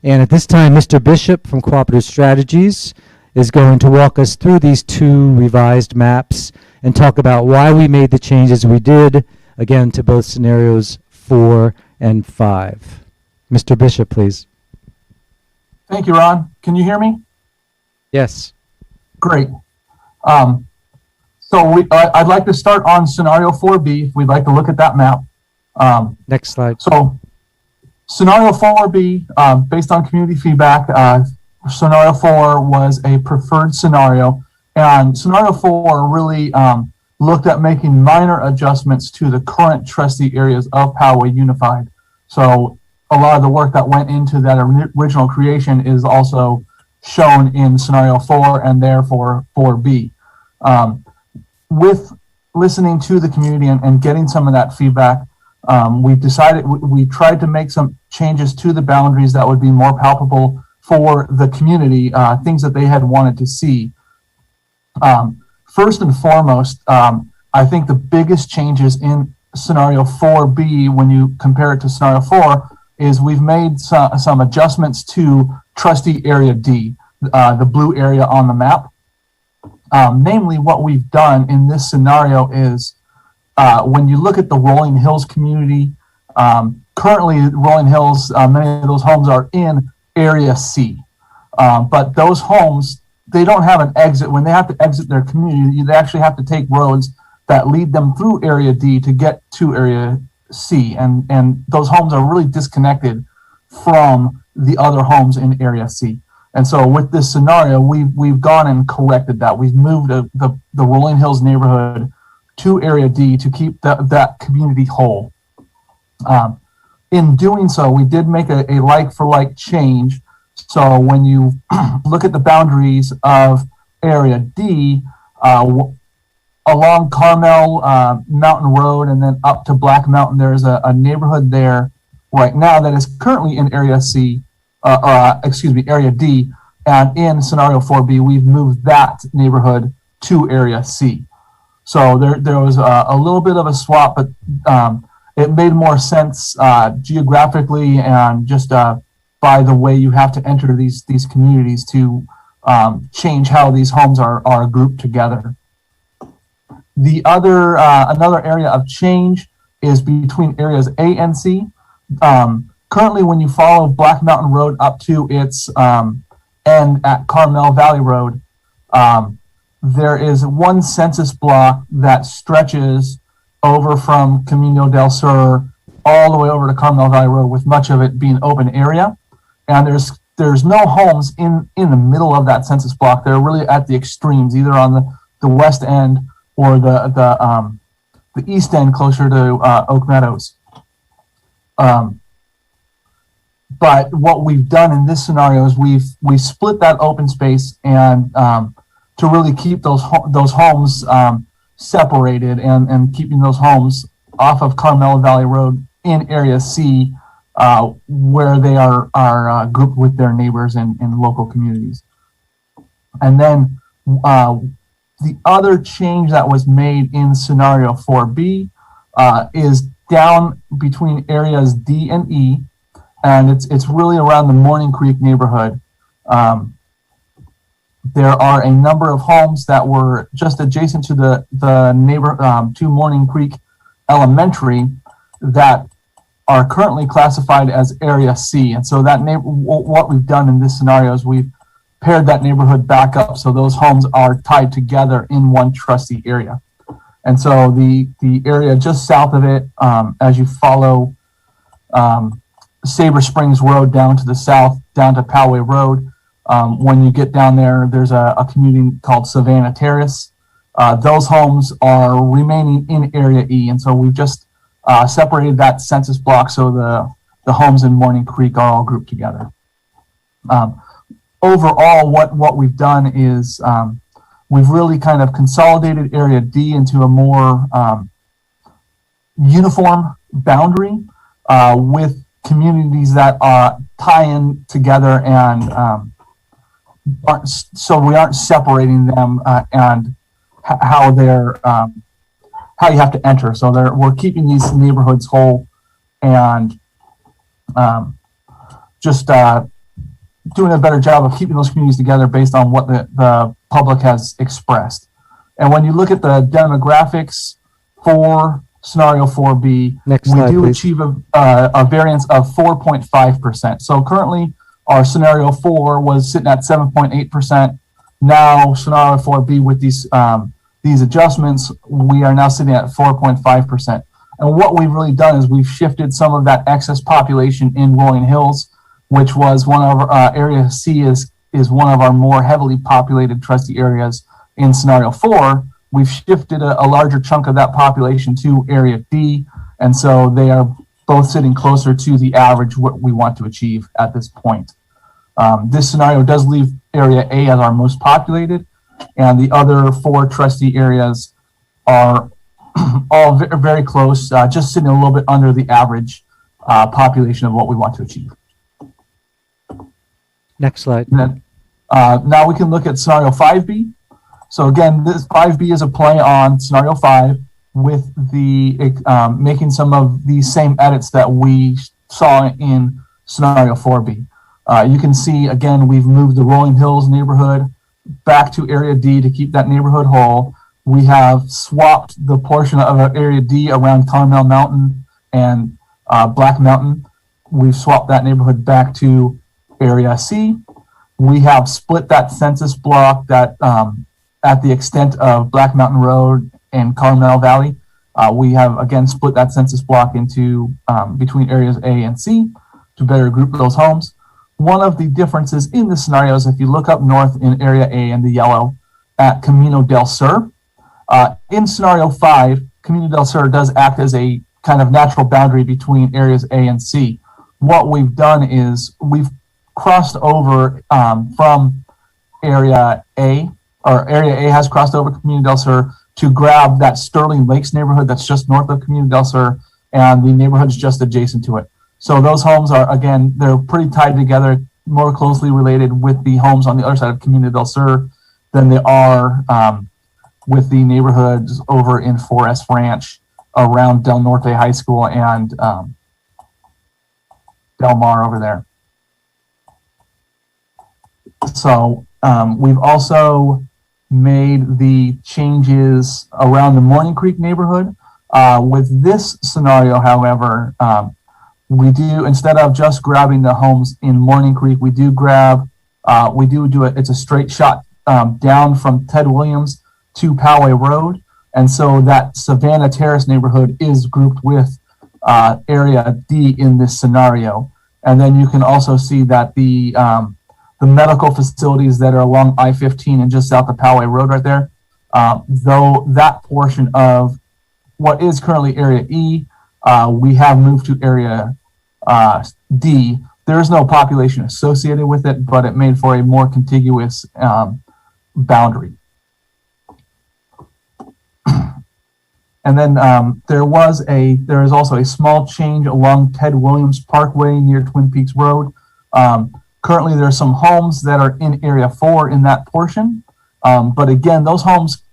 And at this time, Mr. Bishop from Cooperative Strategies is going to walk us through these 2 revised maps and talk about why we made the changes we did, again, to both scenarios 4 and 5. Mr. Bishop, please. Thank you, Ron. Can you hear me? Yes. Great. So I'd like to start on scenario 4B, if we'd like to look at that map. Next slide. So scenario 4B, based on community feedback, scenario 4 was a preferred scenario. And scenario 4 really looked at making minor adjustments to the current trustee areas of Powell Unified. So a lot of the work that went into that original creation is also shown in scenario 4 and therefore 4B. With listening to the community and getting some of that feedback, we tried to make some changes to the boundaries that would be more palpable for the community, things that they had wanted to see. First and foremost, I think the biggest changes in scenario 4B when you compare it to scenario 4 is we've made some adjustments to trustee area D, the blue area on the map. Namely, what we've done in this scenario is when you look at the Rolling Hills community, currently Rolling Hills, many of those homes are in area C. But those homes, they don't have an exit. When they have to exit their community, they actually have to take roads that lead them through area D to get to area C. And those homes are really disconnected from the other homes in area C. And so with this scenario, we've gone and corrected that. We've moved the Rolling Hills neighborhood to area D to keep that community whole. In doing so, we did make a like-for-like change. So when you look at the boundaries of area D, along Carmel Mountain Road and then up to Black Mountain, there's a neighborhood there right now that is currently in area C, area D, and in scenario 4B, we've moved that neighborhood to area C. So there was a little bit of a swap, but it made more sense geographically and just by the way you have to enter these communities to change how these homes are grouped together. The other another area of change is between areas A and C. Currently, when you follow Black Mountain Road up to its end at Carmel Valley Road, there is one census block that stretches over from Camino del Sur all the way over to Carmel Valley Road, with much of it being open area. And there's no homes in the middle of that census block. They're really at the extremes, either on the west end or the east end closer to Oak Meadows. But what we've done in this scenario is we split that open space and to really keep those homes separated and keeping those homes off of Carmel Valley Road in area C, where they are grouped with their neighbors in local communities. And then the other change that was made in scenario 4B is down between areas D and E, and it's really around the Morning Creek neighborhood. There are a number of homes that were just adjacent to the neighbor to Morning Creek elementary that are currently classified as Area C. And so that what we've done in this scenario is we've paired that neighborhood back up so those homes are tied together in one trustee area. And so the area just south of it, as you follow Sabre Springs Road down to the south, down to Poway Road, when you get down there, there's a community called Savannah Terrace. Those homes are remaining in Area E. And so we've just separated that census block so the homes in Morning Creek are all grouped together. Overall, what we've done is we've really kind of consolidated Area D into a more uniform boundary with communities that tie in together and so we aren't separating them and how they're how you have to enter. So we're keeping these neighborhoods whole and just doing a better job of keeping those communities together based on what the public has expressed. And when you look at the demographics for scenario 4B, we do achieve a variance of 4.5%. So currently our scenario 4 was sitting at 7.8%. Now scenario 4B with these adjustments, we are now sitting at 4.5%. And what we've really done is we've shifted some of that excess population in Rolling Hills, which was one of our Area C is one of our more heavily populated trustee areas in scenario 4. We've shifted a larger chunk of that population to Area D, and so they are both sitting closer to the average what we want to achieve at this point. This scenario does leave Area A as our most populated, and the other 4 trustee areas are all very close, just sitting a little bit under the average population of what we want to achieve. Next slide. And then, now we can look at scenario 5B. So again, this 5B is a play on scenario 5 with the making some of these same edits that we saw in scenario 4B. You can see, again, we've moved the Rolling Hills neighborhood back to Area D to keep that neighborhood whole. We have swapped the portion of Area D around Carmel Mountain and Black Mountain. We've swapped that neighborhood back to Area C. We have split that census block that at the extent of Black Mountain Road and Carmel Valley. We have, again, split that census block into between areas A and C to better group those homes. One of the differences in the scenarios, if you look up north in Area A in the yellow at Camino del Sur, in scenario 5, Camino del Sur does act as a kind of natural boundary between areas A and C. What we've done is we've crossed over from Area A, or Area A has crossed over Camino del Sur to grab that Sterling Lakes neighborhood that's just north of Camino del Sur, and the neighborhood's just adjacent to it. So those homes are, again, they're pretty tied together, more closely related with the homes on the other side of Camino del Sur than they are with the neighborhoods over in Forest Ranch around Del Norte High School and Del Mar over there. So we've also made the changes around the Morning Creek neighborhood. With this scenario, however, we do, instead of just grabbing the homes in Morning Creek, we do grab, it's a straight shot down from Ted Williams to Poway Road. And so that Savannah Terrace neighborhood is grouped with Area D in this scenario. And then you can also see that the medical facilities that are along I-15 and just south of Poway Road right there, though that portion of what is currently Area E, we have moved to Area D. There is no population associated with it, but it made for a more contiguous boundary. And then there is also a small change along Ted Williams Parkway near Twin Peaks Road. Currently, there are some homes that are in Area 4 in that portion. But again, those homes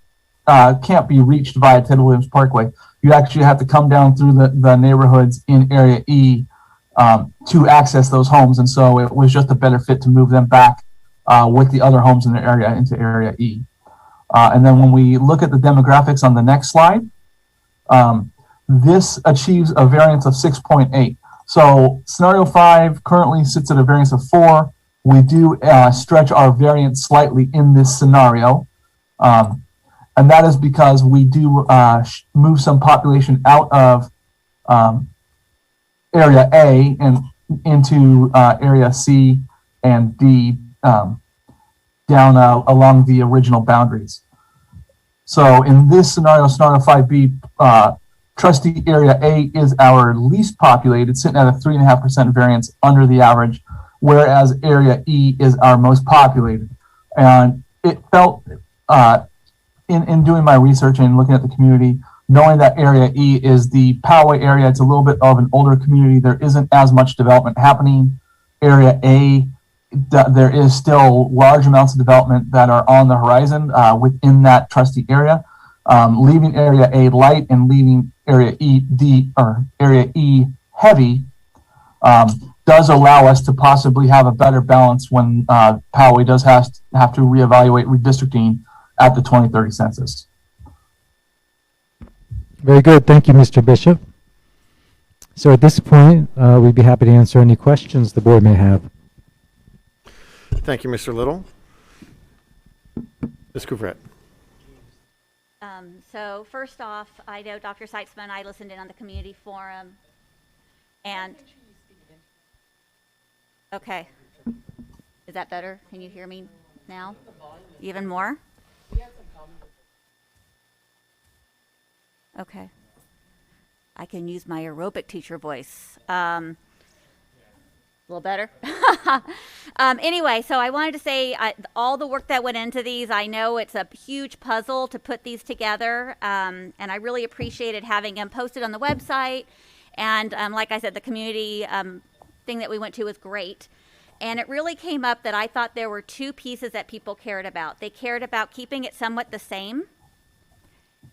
can't be reached via Ted Williams Parkway. You actually have to come down through the neighborhoods in Area E to access those homes. And so it was just a better fit to move them back with the other homes in the area into Area E. And then when we look at the demographics on the next slide, This achieves a variance of 6.8. So scenario 5 currently sits at a variance of 4. We do stretch our variance slightly in this scenario. And that is because we do move some population out of area A and into area C and D down along the original boundaries. So in this scenario, scenario 5B, trustee area A is our least populated, sitting at a 3.5% variance under the average, whereas area E is our most populated. And it felt, in doing my research and looking at the community, knowing that area E is the Powell area, it's a little bit of an older community, there isn't as much development happening. Area A, there is still large amounts of development that are on the horizon within that trustee area. Leaving area A light and leaving area area E heavy does allow us to possibly have a better balance when Powell does have to reevaluate redistricting at the 2030 census. Very good. Thank you, Mr. Bishop. So at this point, we'd be happy to answer any questions the board may have. Thank you, Mr. Little. Ms. Couvret. So first off, I know Dr. Seitzman, I listened in on the community forum, and okay, is that better? Can you hear me now? Even more? Okay. I can use my aerobic teacher voice. A little better. Anyway, so I wanted to say all the work that went into these, I know it's a huge puzzle to put these together, and I really appreciated having them posted on the website. And like I said, the community thing that we went to was great. And it really came up that I thought there were two pieces that people cared about. They cared about keeping it somewhat the same,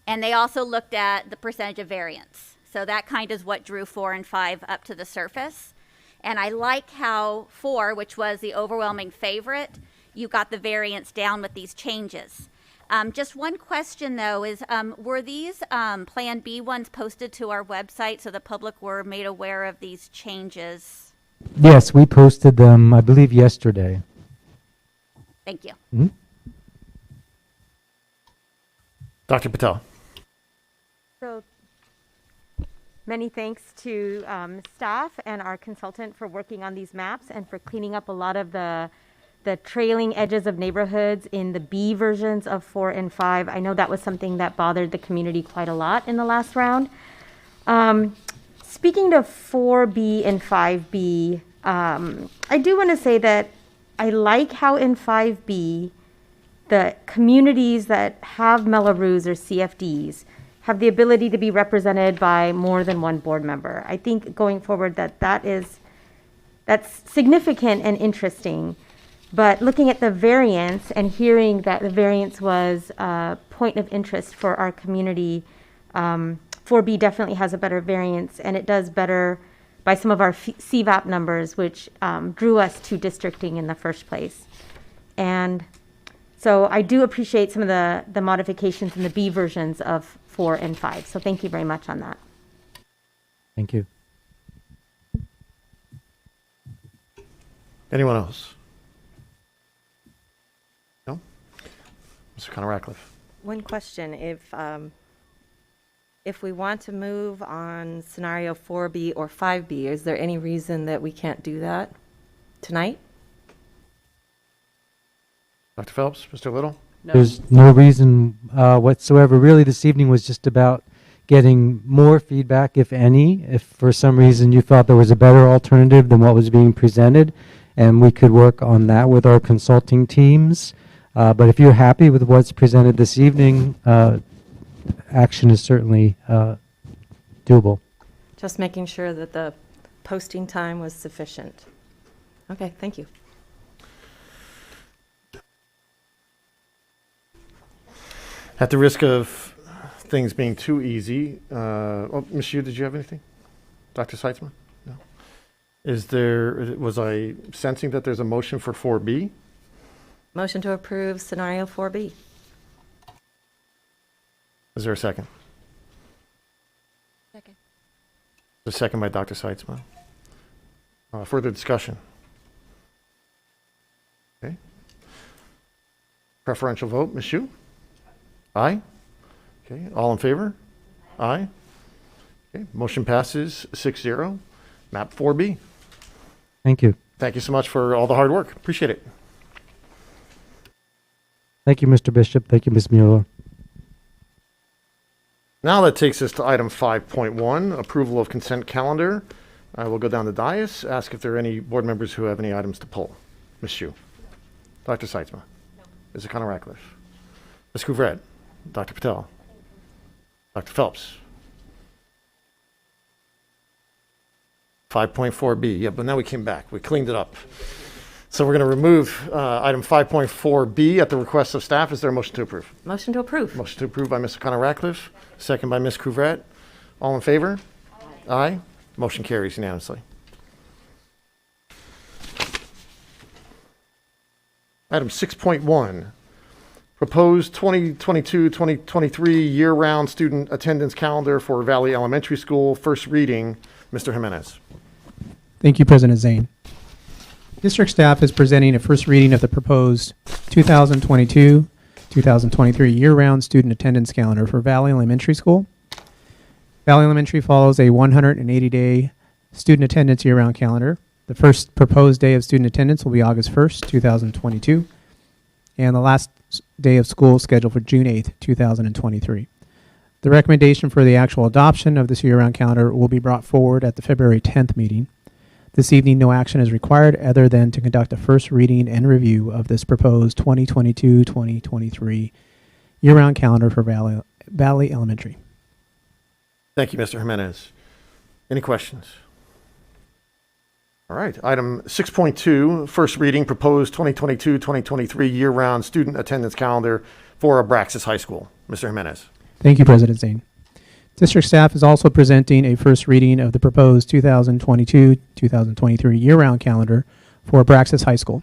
and they also looked at the percentage of variance. So that kind of is what drew 4 and 5 up to the surface. And I like how 4, which was the overwhelming favorite, you got the variance down with these changes. Just one question, though, is were these Plan B ones posted to our website so the public were made aware of these changes? Yes, we posted them, I believe, yesterday. Thank you. Mm-hmm. Dr. Patel. So many thanks to staff and our consultant for working on these maps and for cleaning up a lot of the trailing edges of neighborhoods in the B versions of 4 and 5. I know that was something that bothered the community quite a lot in the last round. Speaking to 4B and 5B, I do want to say that I like how in 5B, the communities that have Mello-Roos or CFDs have the ability to be represented by more than one board member. I think going forward that's significant and interesting. But looking at the variance and hearing that the variance was a point of interest for our community, 4B definitely has a better variance, and it does better by some of our CVAP numbers, which drew us to districting in the first place. And so I do appreciate some of the modifications in the B versions of 4 and 5. So thank you very much on that. Thank you. Anyone else? No? Mr. Connor Ratcliffe. One question, if we want to move on scenario 4B or 5B, is there any reason that we can't do that tonight? Dr. Phelps, Mr. Little? No. There's no reason whatsoever. Really, this evening was just about getting more feedback, if any. If for some reason you thought there was a better alternative than what was being presented, and we could work on that with our consulting teams. But if you're happy with what's presented this evening, action is certainly doable. Just making sure that the posting time was sufficient. Okay, thank you. At the risk of things being too easy, Ms. Yu, did you have anything? Dr. Seitzman? No. Was I sensing that there's a motion for 4B? Motion to approve scenario 4B. Is there a second? Second. A second by Dr. Seitzma. Further discussion? Okay. Preferential vote, Ms. Shu? Aye? Okay, all in favor? Aye? Okay, motion passes 6-0. Map 4B. Thank you. Thank you so much for all the hard work. Appreciate it. Thank you, Mr. Bishop. Thank you, Ms. Mueller. Now that takes us to item 5.1, approval of consent calendar. I will go down the dais, ask if there are any board members who have any items to pull. Ms. Shu. Dr. Seitzma. No. Ms. O'Connor-Ratcliffe. Ms. Couvret. Dr. Patel. Dr. Phelps. 5.4B. Yeah, but now we came back. We cleaned it up. So we're going to remove item 5.4B at the request of staff. Is there a motion to approve? Motion to approve. Motion to approve by Ms. O'Connor-Ratcliffe, second by Ms. Couvret. All in favor? Aye. Motion carries unanimously. Item 6.1, proposed 2022-2023 year-round student attendance calendar for Valley Elementary School. First reading, Mr. Jimenez. Thank you, President Zane. District staff is presenting a first reading of the proposed 2022-2023 year-round student attendance calendar for Valley Elementary School. Valley Elementary follows a 180-day student attendance year-round calendar. The first proposed day of student attendance will be August 1st, 2022, and the last day of school is scheduled for June 8th, 2023. The recommendation for the actual adoption of this year-round calendar will be brought forward at the February 10th meeting. This evening, no action is required other than to conduct a first reading and review of this proposed 2022-2023 year-round calendar for Valley Elementary. Thank you, Mr. Jimenez. Any questions? All right, item 6.2, first reading, proposed 2022-2023 year-round student attendance calendar for Abraxas High School. Mr. Jimenez. Thank you, President Zane. District staff is also presenting a first reading of the proposed 2022-2023 year-round calendar for Abraxas High School.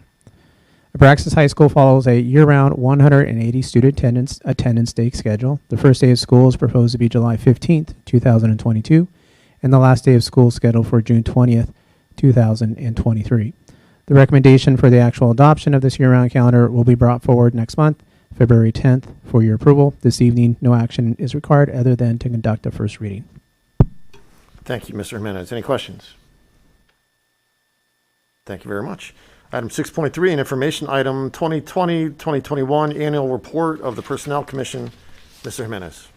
Abraxas High School follows a year-round 180 student attendance day schedule. The first day of school is proposed to be July 15th, 2022, and the last day of school is scheduled for June 20th, 2023. The recommendation for the actual adoption of this year-round calendar will be brought forward next month, February 10th, for your approval. This evening, no action is required other than to conduct a first reading. Thank you, Mr. Jimenez. Any questions? Thank you very much. Item 6.3, an information item, 2020-2021 annual report of the Personnel Commission. Mr. Jimenez.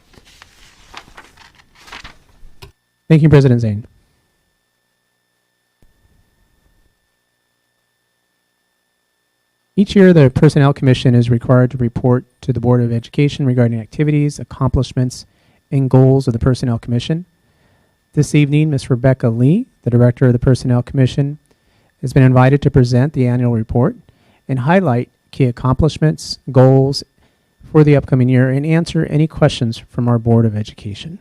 Thank you, President Zane. Each year, the Personnel Commission is required to report to the Board of Education regarding activities, accomplishments, and goals of the Personnel Commission. This evening, Ms. Rebecca Lee, the Director of the Personnel Commission, has been invited to present the annual report and highlight key accomplishments, goals for the upcoming year, and answer any questions from our Board of Education.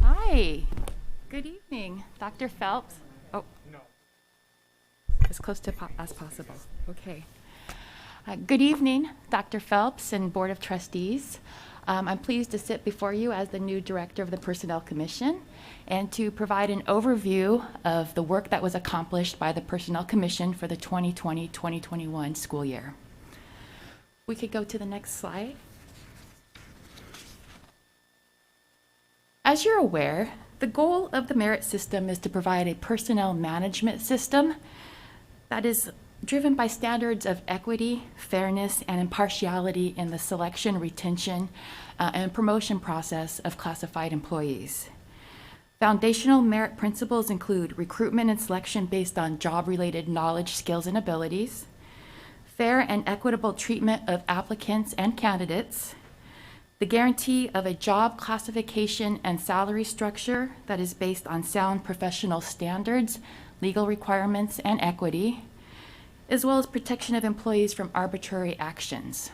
Hi, good evening, Dr. Phelps. Oh, no. As close to as possible. Okay. Good evening, Dr. Phelps and Board of Trustees. I'm pleased to sit before you as the new Director of the Personnel Commission and to provide an overview of the work that was accomplished by the Personnel Commission for the 2020-2021 school year. We could go to the next slide. As you're aware, the goal of the merit system is to provide a personnel management system that is driven by standards of equity, fairness, and impartiality in the selection, retention, and promotion process of classified employees. Foundational merit principles include recruitment and selection based on job-related knowledge, skills, and abilities, fair and equitable treatment of applicants and candidates, the guarantee of a job classification and salary structure that is based on sound professional standards, legal requirements, and equity, as well as protection of employees from arbitrary actions.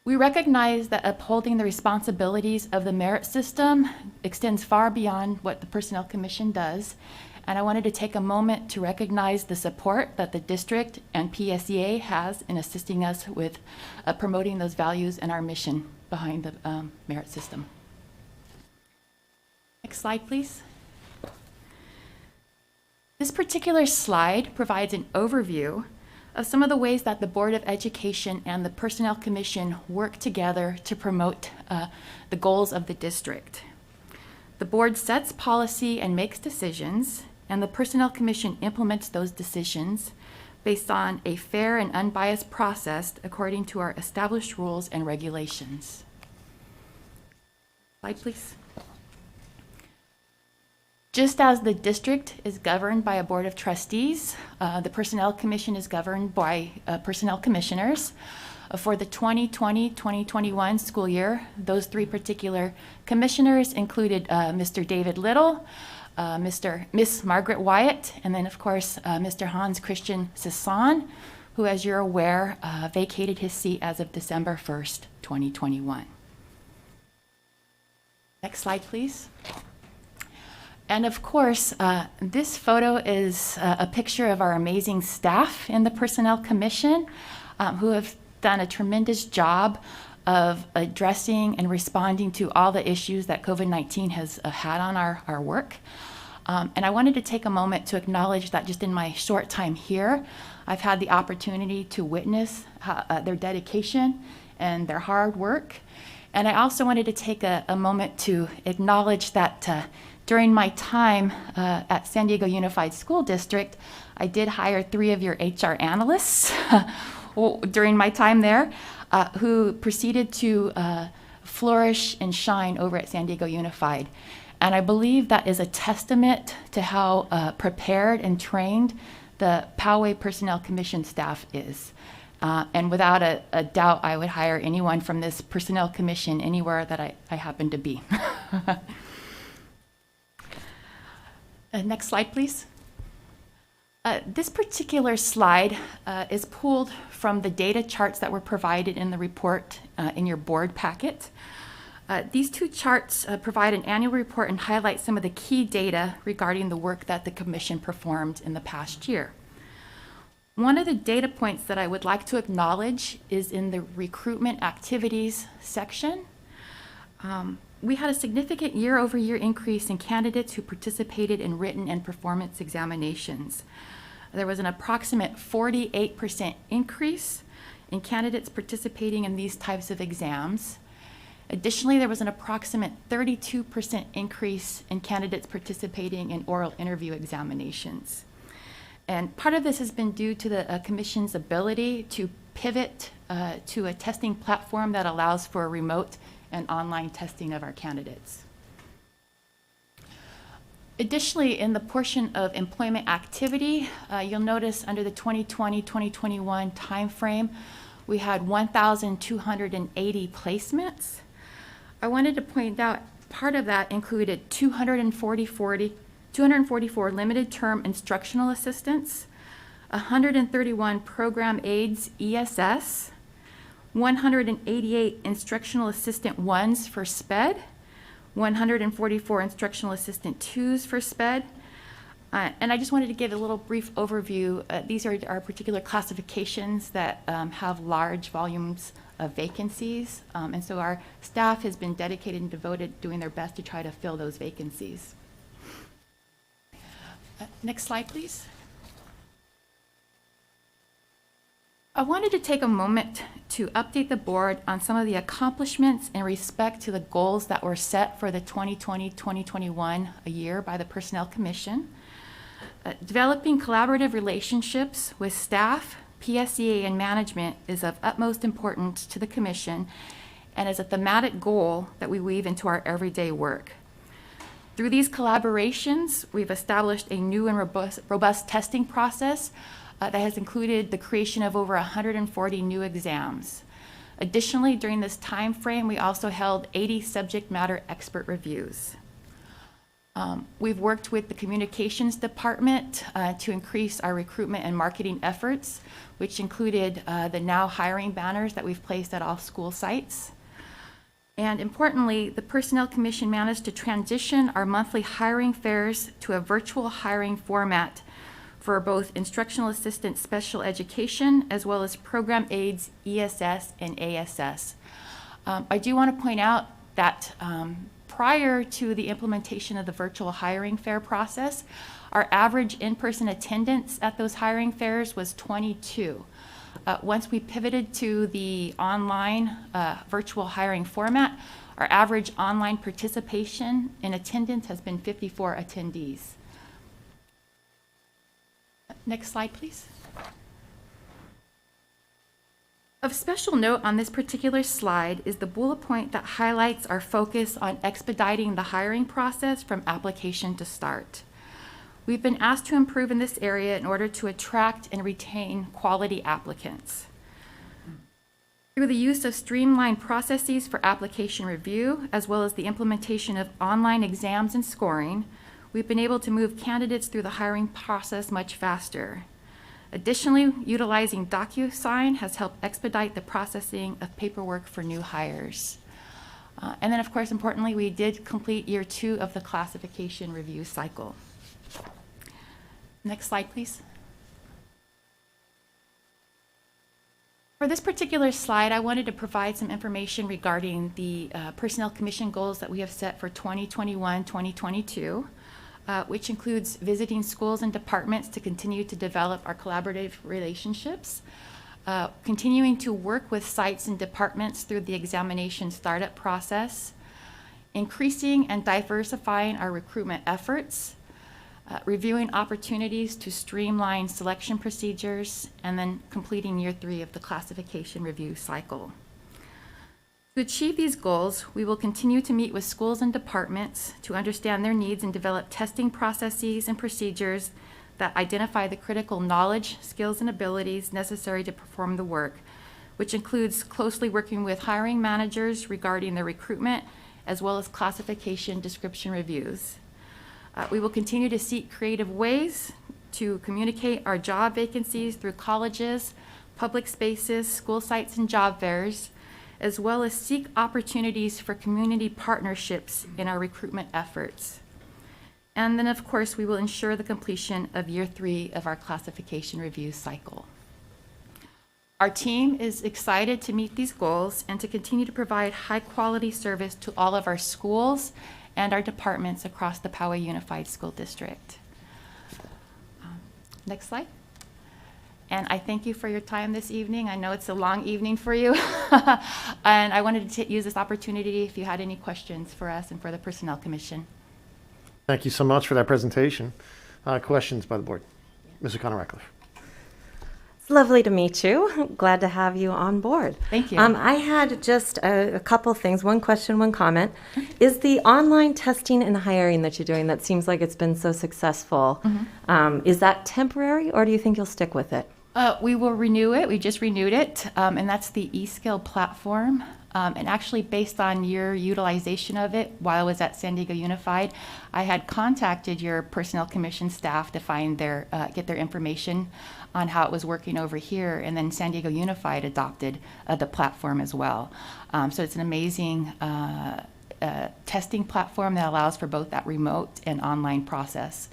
We recognize that upholding the responsibilities of the merit system extends far beyond what the Personnel Commission does, and I wanted to take a moment to recognize the support that the district and PSEA has in assisting us with promoting those values and our mission behind the merit system. Next slide, please. This particular slide provides an overview of some of the ways that the Board of Education and the Personnel Commission work together to promote the goals of the district. The board sets policy and makes decisions, and the Personnel Commission implements those decisions based on a fair and unbiased process according to our established rules and regulations. Slide, please. Just as the district is governed by a board of trustees, the Personnel Commission is governed by personnel commissioners. For the 2020-2021 school year, those three particular commissioners included Mr. David Little, Miss Margaret Wyatt, and then of course Mr. Hans Christian Sisson, who, as you're aware, vacated his seat as of December 1st, 2021. Next slide, please. And of course, this photo is a picture of our amazing staff in the Personnel Commission who have done a tremendous job of addressing and responding to all the issues that COVID-19 has had on our work. And I wanted to take a moment to acknowledge that just in my short time here, I've had the opportunity to witness their dedication and their hard work. And I also wanted to take a moment to acknowledge that during my time at San Diego Unified School District, I did hire 3 of your HR analysts during my time there, who proceeded to flourish and shine over at San Diego Unified. And I believe that is a testament to how prepared and trained the Powell Personnel Commission staff is. And without a doubt, I would hire anyone from this Personnel Commission anywhere that I happen to be. Next slide, please. This particular slide is pulled from the data charts that were provided in the report in your board packet. These 2 charts provide an annual report and highlight some of the key data regarding the work that the Commission performed in the past year. One of the data points that I would like to acknowledge is in the Recruitment Activities section. We had a significant year-over-year increase in candidates who participated in written and performance examinations. There was an approximate 48% increase in candidates participating in these types of exams. Additionally, there was an approximate 32% increase in candidates participating in oral interview examinations. And part of this has been due to the Commission's ability to pivot to a testing platform that allows for remote and online testing of our candidates. Additionally, in the portion of employment activity, you'll notice under the 2020-2021 timeframe, we had 1,280 placements. I wanted to point out part of that included 244 limited term instructional assistants, 131 program aides ESS, 188 instructional assistant 1s for SPED, 144 instructional assistant 2s for SPED. And I just wanted to give a little brief overview. These are our particular classifications that have large volumes of vacancies. And so our staff has been dedicated and devoted, doing their best to try to fill those vacancies. Next slide, please. I wanted to take a moment to update the board on some of the accomplishments in respect to the goals that were set for the 2020-2021 year by the Personnel Commission. Developing collaborative relationships with staff, PSEA, and management is of utmost importance to the Commission and is a thematic goal that we weave into our everyday work. Through these collaborations, we've established a new and robust testing process that has included the creation of over 140 new exams. Additionally, during this time frame, we also held 80 subject matter expert reviews. We've worked with the communications department to increase our recruitment and marketing efforts, which included the now hiring banners that we've placed at all school sites. And importantly, the Personnel Commission managed to transition our monthly hiring fairs to a virtual hiring format for both instructional assistant special education as well as program aides, ESS and ASS. I do want to point out that prior to the implementation of the virtual hiring fair process, our average in-person attendance at those hiring fairs was 22. Once we pivoted to the online virtual hiring format, our average online participation in attendance has been 54 attendees. Next slide, please. Of special note on this particular slide is the bullet point that highlights our focus on expediting the hiring process from application to start. We've been asked to improve in this area in order to attract and retain quality applicants. Through the use of streamlined processes for application review, as well as the implementation of online exams and scoring, we've been able to move candidates through the hiring process much faster. Additionally, utilizing DocuSign has helped expedite the processing of paperwork for new hires. And then, of course, importantly, we did complete year 2 of the classification review cycle. Next slide, please. For this particular slide, I wanted to provide some information regarding the Personnel Commission goals that we have set for 2021-2022, which includes visiting schools and departments to continue to develop our collaborative relationships, continuing to work with sites and departments through the examination startup process, increasing and diversifying our recruitment efforts, reviewing opportunities to streamline selection procedures, and then completing year 3 of the classification review cycle. To achieve these goals, we will continue to meet with schools and departments to understand their needs and develop testing processes and procedures that identify the critical knowledge, skills, and abilities necessary to perform the work, which includes closely working with hiring managers regarding their recruitment, as well as classification description reviews. We will continue to seek creative ways to communicate our job vacancies through colleges, public spaces, school sites, and job fairs, as well as seek opportunities for community partnerships in our recruitment efforts. And then, of course, we will ensure the completion of year 3 of our classification review cycle. Our team is excited to meet these goals and to continue to provide high-quality service to all of our schools and our departments across the Powell Unified School District. Next slide. And I thank you for your time this evening. I know it's a long evening for you. And I wanted to use this opportunity if you had any questions for us and for the Personnel Commission. Thank you so much for that presentation. Questions by the board? Ms. O'Connor-Ratcliffe. It's lovely to meet you. Glad to have you on board. Thank you. I had just a couple things, one question, one comment. Is the online testing and hiring that you're doing, that seems like it's been so successful, is that temporary, or do you think you'll stick with it? We will renew it. We just renewed it, and that's the eSkill platform. And actually, based on your utilization of it while I was at San Diego Unified, I had contacted your Personnel Commission staff to find their get their information on how it was working over here, and then San Diego Unified adopted the platform as well. So it's an amazing testing platform that allows for both that remote and online process.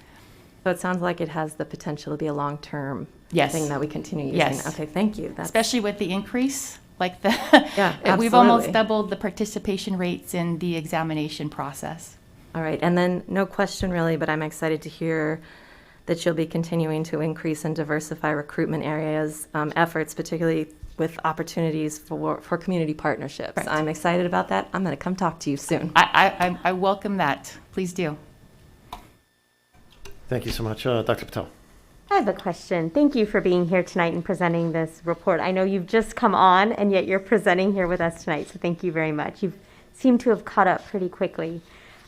So it sounds like it has the potential to be a long-term Yes. thing that we continue using. Yes. Okay, thank you. Especially with the increase, like the Yeah, we've almost absolutely. doubled the participation rates in the examination process. All right, and then no question really, but I'm excited to hear that you'll be continuing to increase and diversify recruitment areas, efforts, particularly with opportunities for community partnerships. Right. I'm excited about that. I'm going to come talk to you soon. I welcome that. Please do. Thank you so much. Dr. Patel. I have a question. Thank you for being here tonight and presenting this report. I know you've just come on, and yet you're presenting here with us tonight, so thank you very much. You seem to have caught up pretty quickly.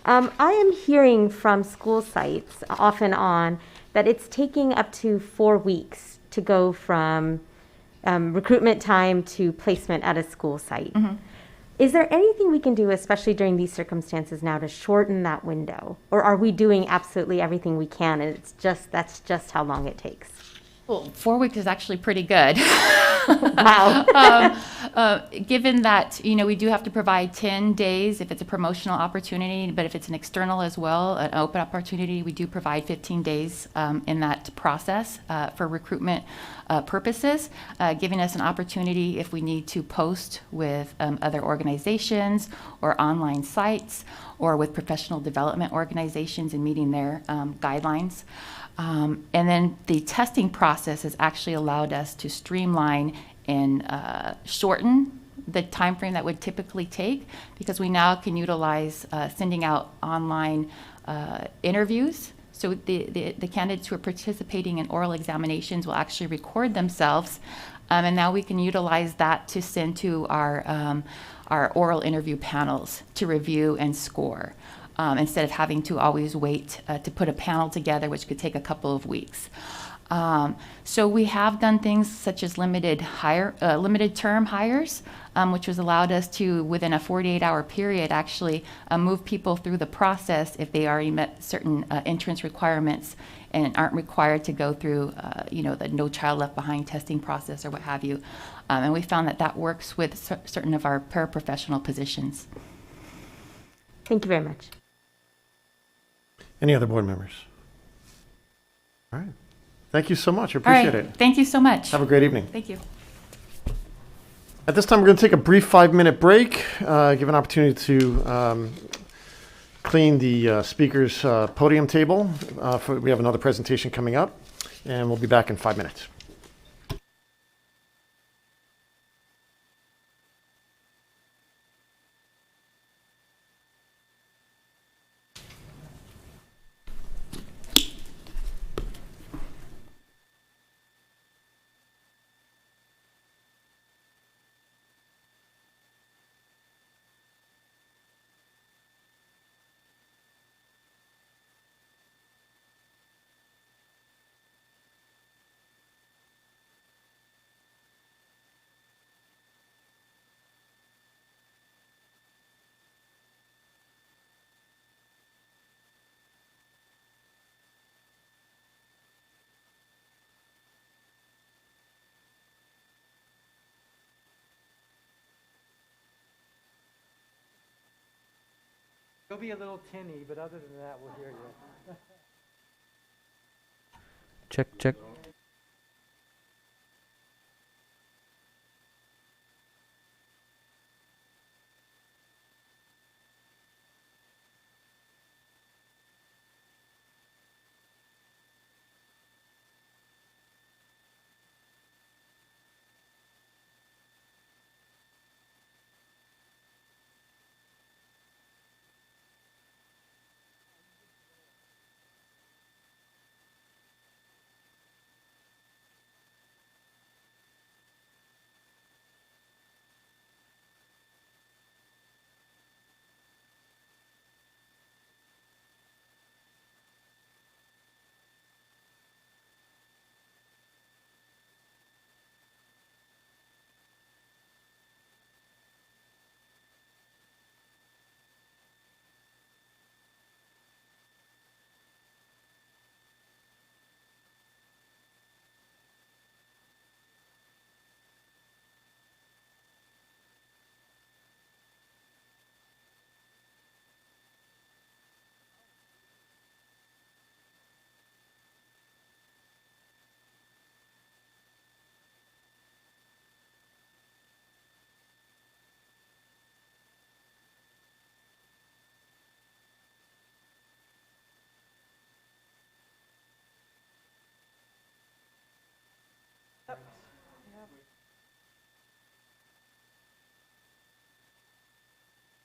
I am hearing from school sites off and on that it's taking up to 4 weeks to go from recruitment time to placement at a school site. Is there anything we can do, especially during these circumstances now, to shorten that window? Or are we doing absolutely everything we can and that's just how long it takes? Well, 4 weeks is actually pretty good. Wow. Given that, we do have to provide 10 days if it's a promotional opportunity, but if it's an external as well, an open opportunity, we do provide 15 days in that process for recruitment purposes, giving us an opportunity if we need to post with other organizations or online sites or with professional development organizations and meeting their guidelines. And then the testing process has actually allowed us to streamline and shorten the time frame that would typically take, because we now can utilize sending out online interviews. So the candidates who are participating in oral examinations will actually record themselves, and now we can utilize that to send to our oral interview panels to review and score. Instead of having to always wait to put a panel together, which could take a couple of weeks. So we have done things such as limited term hires, which has allowed us to, within a 48-hour period, actually move people through the process if they already met certain entrance requirements and aren't required to go through, the No Child Left Behind testing process or what have you. And we found that works with certain of our paraprofessional positions. Thank you very much. Any other board members? All right. Thank you so much. I appreciate it. Thank you so much. Have a great evening. Thank you. At this time, we're going to take a brief 5-minute break, give an opportunity to clean the speaker's podium table. We have another presentation coming up, and we'll be back in 5 minutes. You'll be a little tinny, but other than that, we'll hear you. Check.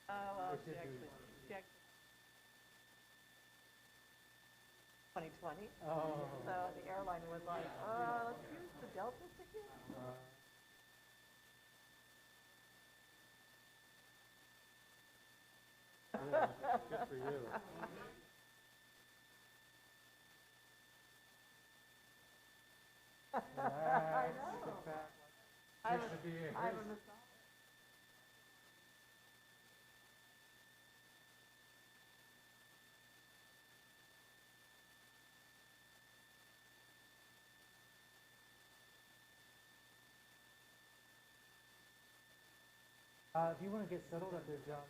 Well, she actually 2020. Oh. So the airline was like, let's use the Delta ticket. Yeah, good for you. I know. If you want to get settled up there, John.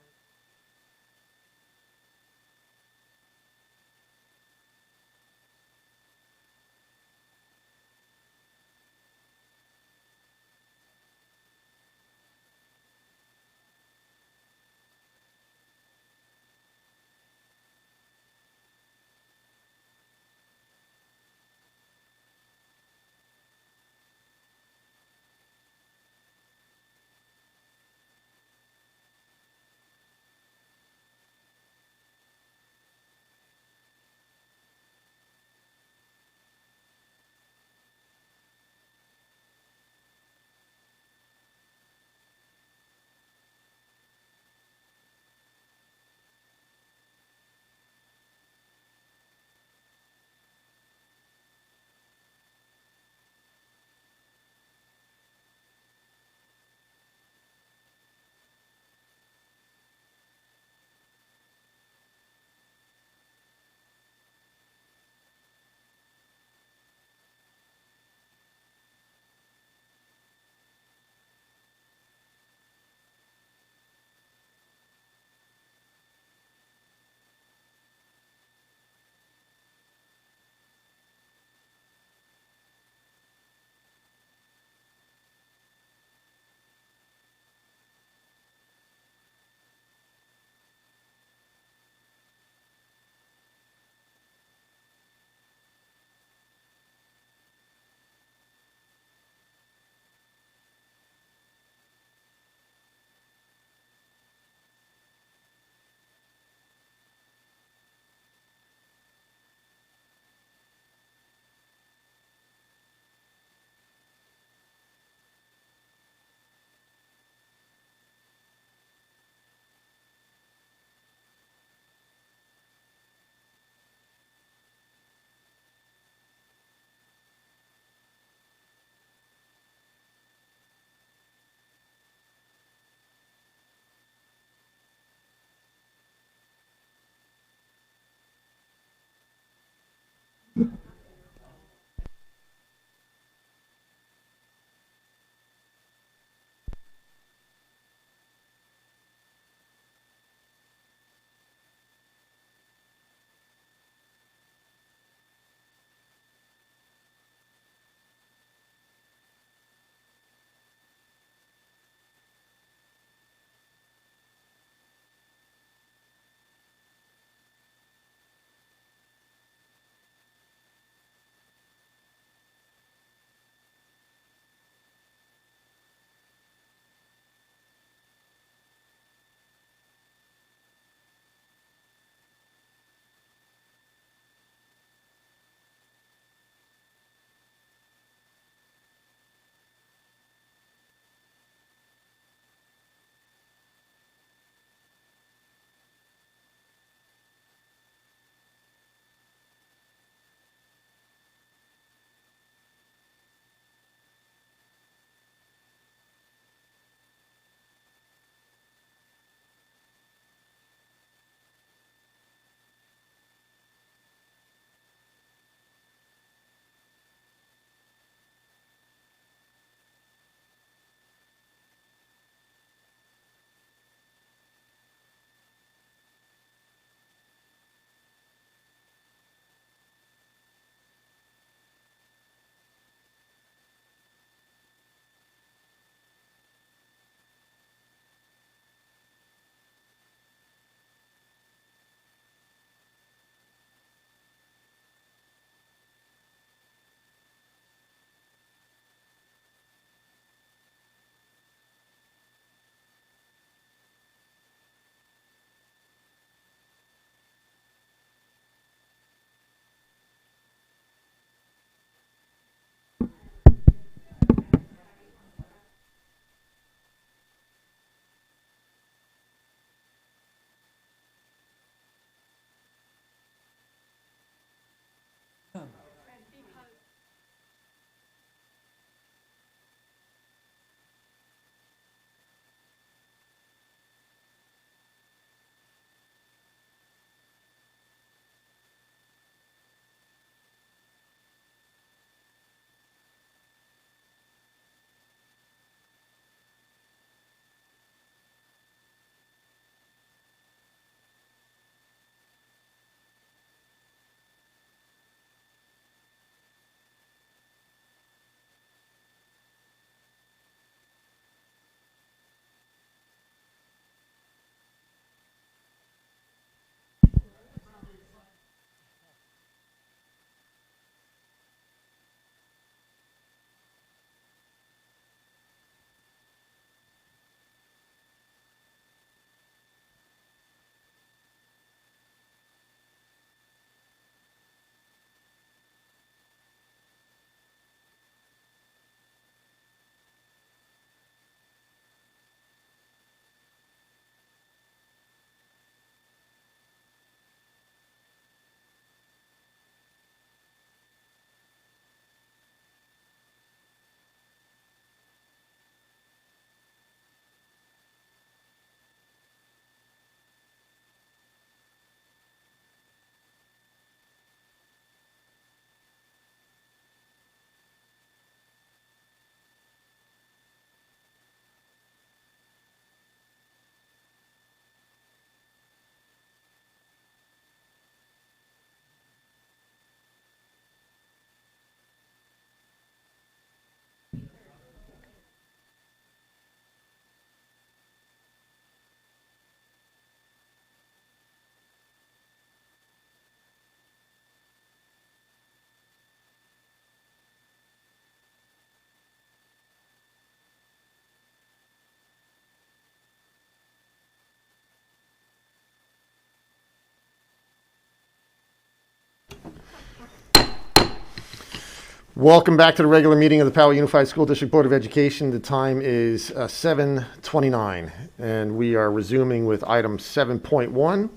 Welcome back to the regular meeting of the Powell Unified School District Board of Education. The time is 7:29, and we are resuming with item 7.1,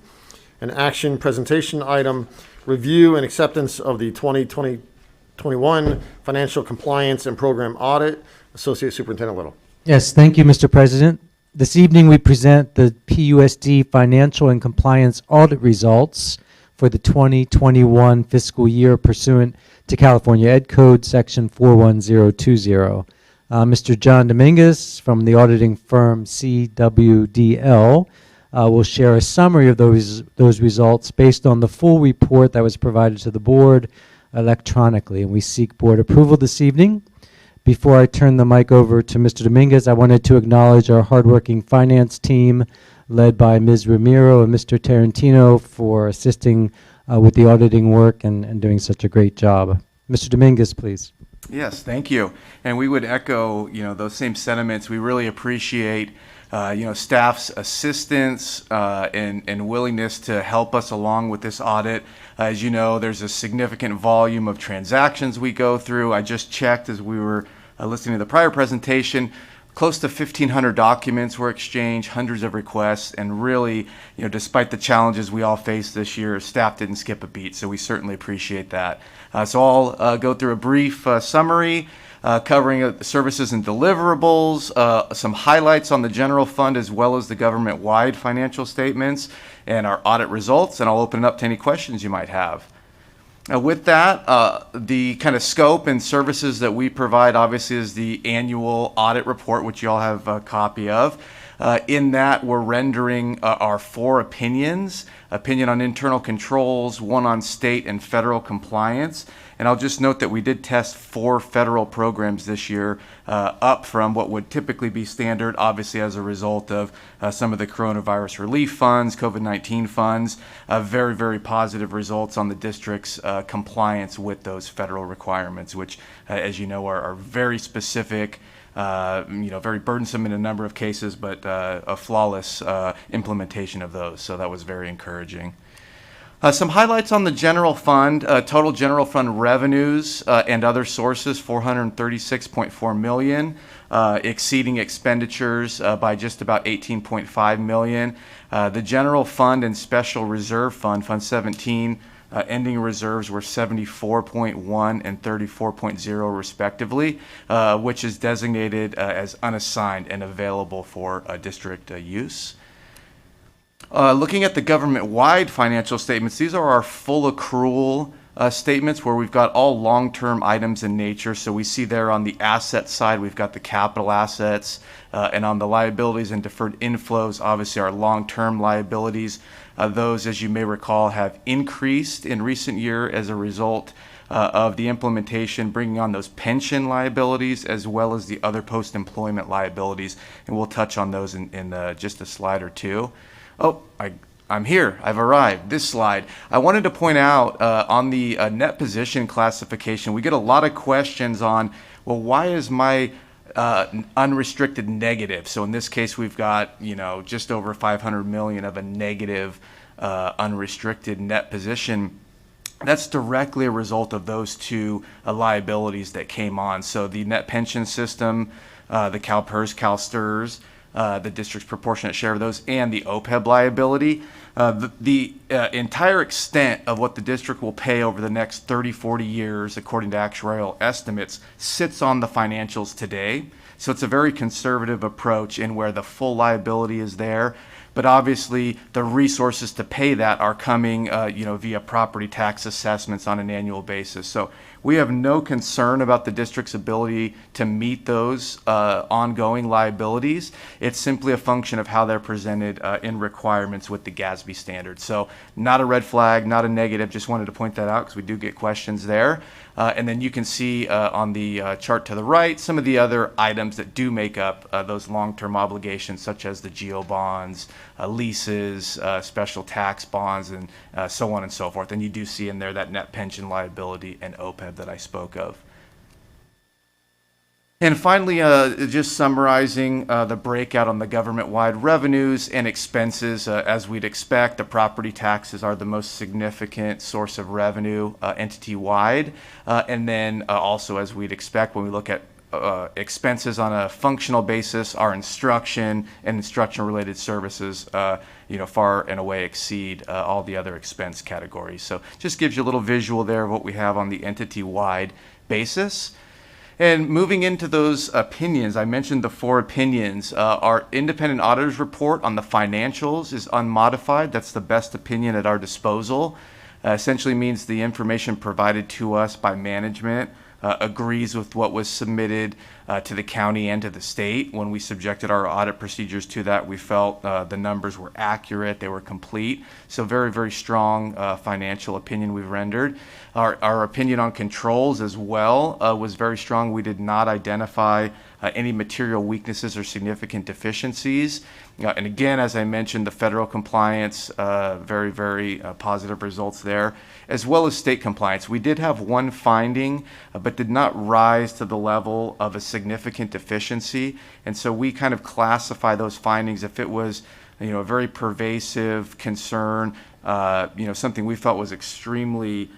an action presentation item, review and acceptance of the 2020-21 financial compliance and program audit. Associate Superintendent Little. Yes, thank you, Mr. President. This evening we present the PUSD financial and compliance audit results for the 2021 fiscal year pursuant to California Ed Code Section 41020. Mr. John Dominguez from the auditing firm CWDL will share a summary of those results based on the full report that was provided to the board electronically, and we seek board approval this evening. Before I turn the mic over to Mr. Dominguez, I wanted to acknowledge our hardworking finance team led by Ms. Ramiro and Mr. Tarantino for assisting with the auditing work and doing such a great job. Mr. Dominguez, please. Yes, thank you. And we would echo, those same sentiments. We really appreciate, staff's assistance and willingness to help us along with this audit. As you know, there's a significant volume of transactions we go through. I just checked as we were listening to the prior presentation. Close to 1,500 documents were exchanged, hundreds of requests, and really, despite the challenges we all faced this year, staff didn't skip a beat, so we certainly appreciate that. So I'll go through a brief summary covering services and deliverables, some highlights on the general fund as well as the government-wide financial statements, and our audit results, and I'll open it up to any questions you might have. With that, the kind of scope and services that we provide obviously is the annual audit report, which you all have a copy of. In that, we're rendering our 4 opinions: opinion on internal controls, 1 on state and federal compliance. And I'll just note that we did test 4 federal programs this year, up from what would typically be standard, obviously as a result of some of the coronavirus relief funds, COVID-19 funds. Very, very positive results on the district's compliance with those federal requirements, which, as you know, are very specific, very burdensome in a number of cases, but a flawless implementation of those. So that was very encouraging. Some highlights on the general fund: total general fund revenues and other sources, $436.4 million, exceeding expenditures by just about $18.5 million. The general fund and special reserve fund, Fund 17, ending reserves were 74.1 and 34.0 respectively, which is designated as unassigned and available for district use. Looking at the government-wide financial statements, these are our full accrual statements where we've got all long-term items in nature. So we see there on the asset side, we've got the capital assets, and on the liabilities and deferred inflows, obviously our long-term liabilities. Those, as you may recall, have increased in recent year as a result of the implementation, bringing on those pension liabilities as well as the other post-employment liabilities. And we'll touch on those in just a slide or two. Oh, I'm here. I've arrived. This slide. I wanted to point out on the net position classification, we get a lot of questions on, well, why is my unrestricted negative? So in this case, we've got, just over 500 million of a negative unrestricted net position. That's directly a result of those 2 liabilities that came on. So the net pension system, the CalPERS, CalSTRS, the district's proportionate share of those, and the OPEB liability. The entire extent of what the district will pay over the next 30, 40 years, according to actuarial estimates, sits on the financials today. So it's a very conservative approach in where the full liability is there. But obviously, the resources to pay that are coming, via property tax assessments on an annual basis. So we have no concern about the district's ability to meet those ongoing liabilities. It's simply a function of how they're presented in requirements with the GASB standards. So not a red flag, not a negative. Just wanted to point that out because we do get questions there. And then you can see on the chart to the right some of the other items that do make up those long-term obligations, such as the GO bonds, leases, special tax bonds, and so on and so forth. And you do see in there that net pension liability and OPEB that I spoke of. And finally, just summarizing the breakout on the government-wide revenues and expenses. As we'd expect, the property taxes are the most significant source of revenue entity-wide. And then also, as we'd expect, when we look at expenses on a functional basis, our instruction and instruction-related services, far and away exceed all the other expense categories. So just gives you a little visual there of what we have on the entity-wide basis. And moving into those opinions, I mentioned the 4 opinions. Our independent auditor's report on the financials is unmodified. That's the best opinion at our disposal. Essentially means the information provided to us by management agrees with what was submitted to the county and to the state. When we subjected our audit procedures to that, we felt the numbers were accurate, they were complete. So very, very strong financial opinion we've rendered. Our opinion on controls as well was very strong. We did not identify any material weaknesses or significant deficiencies. And again, as I mentioned, the federal compliance, very, very positive results there, as well as state compliance. We did have one finding, but did not rise to the level of a significant deficiency. And so we kind of classify those findings if it was, a very pervasive concern, something we felt was extremely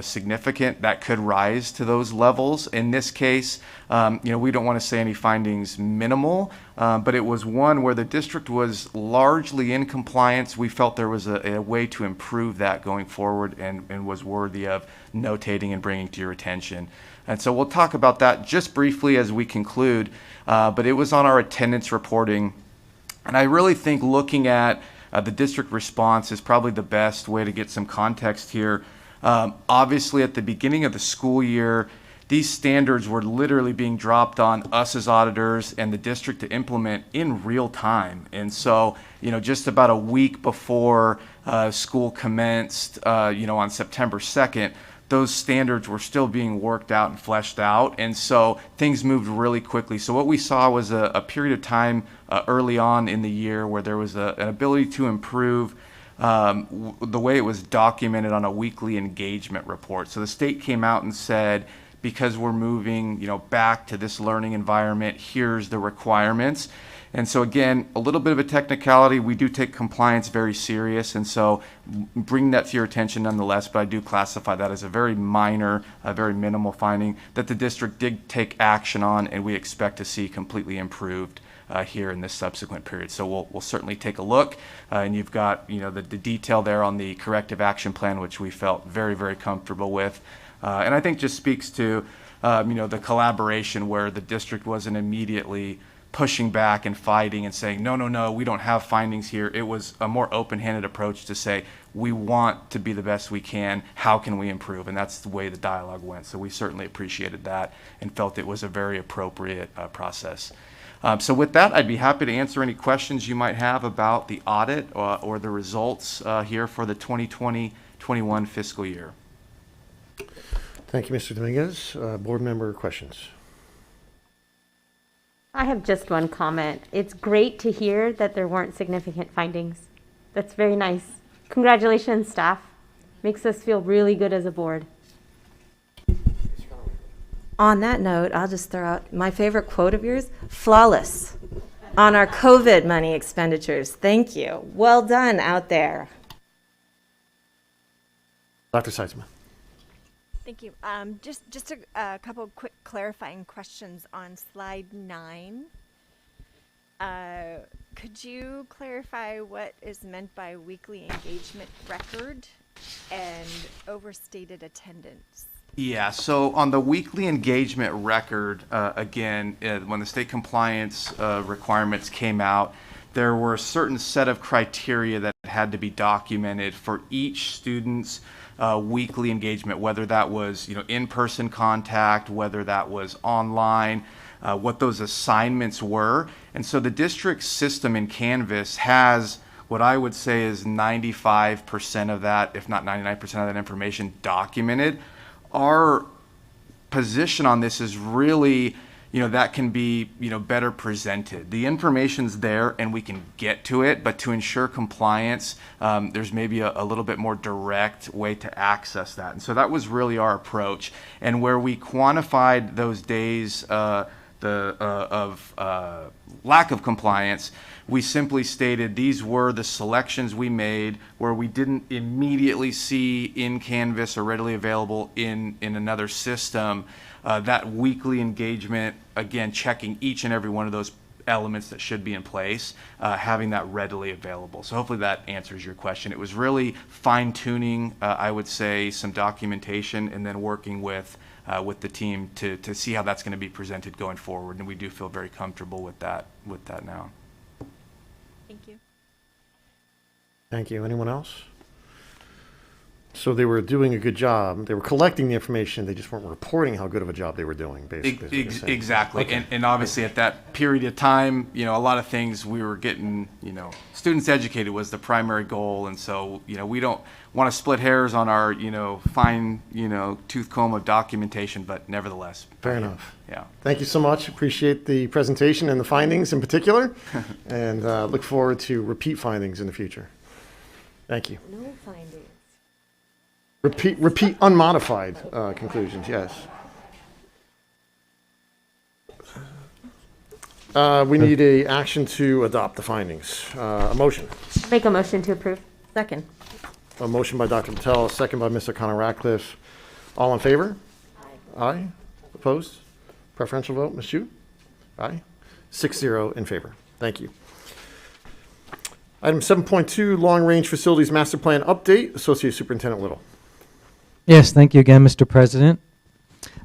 significant, that could rise to those levels. In this case, we don't want to say any findings minimal, but it was one where the district was largely in compliance. We felt there was a way to improve that going forward and was worthy of notating and bringing to your attention. And so we'll talk about that just briefly as we conclude, but it was on our attendance reporting. And I really think looking at the district response is probably the best way to get some context here. Obviously, at the beginning of the school year, these standards were literally being dropped on us as auditors and the district to implement in real time. And so, just about a week before school commenced, on September 2nd, those standards were still being worked out and fleshed out. And so things moved really quickly. So what we saw was a period of time early on in the year where there was an ability to improve the way it was documented on a weekly engagement report. So the state came out and said, because we're moving, back to this learning environment, here's the requirements. And so again, a little bit of a technicality. We do take compliance very serious, and so bring that to your attention nonetheless, but I do classify that as a very minor, a very minimal finding that the district did take action on, and we expect to see completely improved here in this subsequent period. So we'll certainly take a look, and you've got the detail there on the corrective action plan, which we felt very, very comfortable with, and I think just speaks to the collaboration where the district wasn't immediately pushing back and fighting and saying, no, we don't have findings here. It was a more open-handed approach to say, we want to be the best we can. How can we improve? And that's the way the dialogue went. So we certainly appreciated that and felt it was a very appropriate process. So with that, I'd be happy to answer any questions you might have about the audit or the results here for the 2020-21 fiscal year. Thank you, Mr. Dominguez. Board member questions? I have just one comment. It's great to hear that there weren't significant findings. That's very nice. Congratulations, staff. Makes us feel really good as a board. On that note, I'll just throw out my favorite quote of yours, flawless on our COVID money expenditures. Thank you. Well done out there. Dr. Seitzman. Thank you. Just a couple quick clarifying questions on slide 9. Could you clarify what is meant by weekly engagement record and overstated attendance? Yeah, so on the weekly engagement record, again, when the state compliance requirements came out, there were a certain set of criteria that had to be documented for each student's weekly engagement, whether that was in-person contact, whether that was online, what those assignments were. And so the district system in Canvas has what I would say is 95% of that, if not 99% of that information documented. Our position on this is really, that can be, better presented. The information's there and we can get to it, but to ensure compliance, there's maybe a little bit more direct way to access that. And so that was really our approach. And where we quantified those days, lack of compliance. We simply stated these were the selections we made where we didn't immediately see in Canvas or readily available in another system. That weekly engagement, again, checking each and every one of those elements that should be in place, having that readily available. So hopefully that answers your question. It was really fine-tuning, I would say, some documentation, and then working with the team to see how that's going to be presented going forward. And we do feel very comfortable with that now. Thank you. Thank you. Anyone else? So they were doing a good job. They were collecting the information. They just weren't reporting how good of a job they were doing, basically. Exactly. Okay. And obviously at that period of time, a lot of things we were getting, students educated was the primary goal. And so, we don't want to split hairs on our, fine, tooth comb of documentation, but nevertheless. Fair enough. Yeah. Thank you so much. Appreciate the presentation and the findings in particular, and look forward to repeat findings in the future. Thank you. No findings. Repeat unmodified conclusions, yes. We need a action to adopt the findings. A motion. Make a motion to approve. Second. A motion by Dr. Patel, a second by Mr. Connor-Ratcliffe. All in favor? Aye. Opposed? Preferential vote, Ms. Chu? Aye. 6-0 in favor. Thank you. Item 7.2, Long Range Facilities Master Plan Update. Associate Superintendent Little. Yes, thank you again, Mr. President.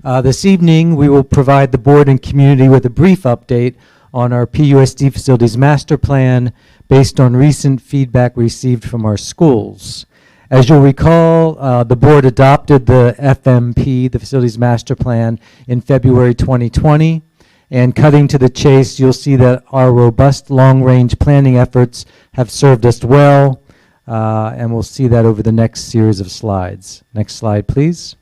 This evening, we will provide the board and community with a brief update on our PUSD Facilities Master Plan based on recent feedback received from our schools. As you'll recall, the board adopted the FMP, the Facilities Master Plan, in February 2020. And cutting to the chase, you'll see that our robust long-range planning efforts have served us well. And we'll see that over the next series of slides. Next slide, please.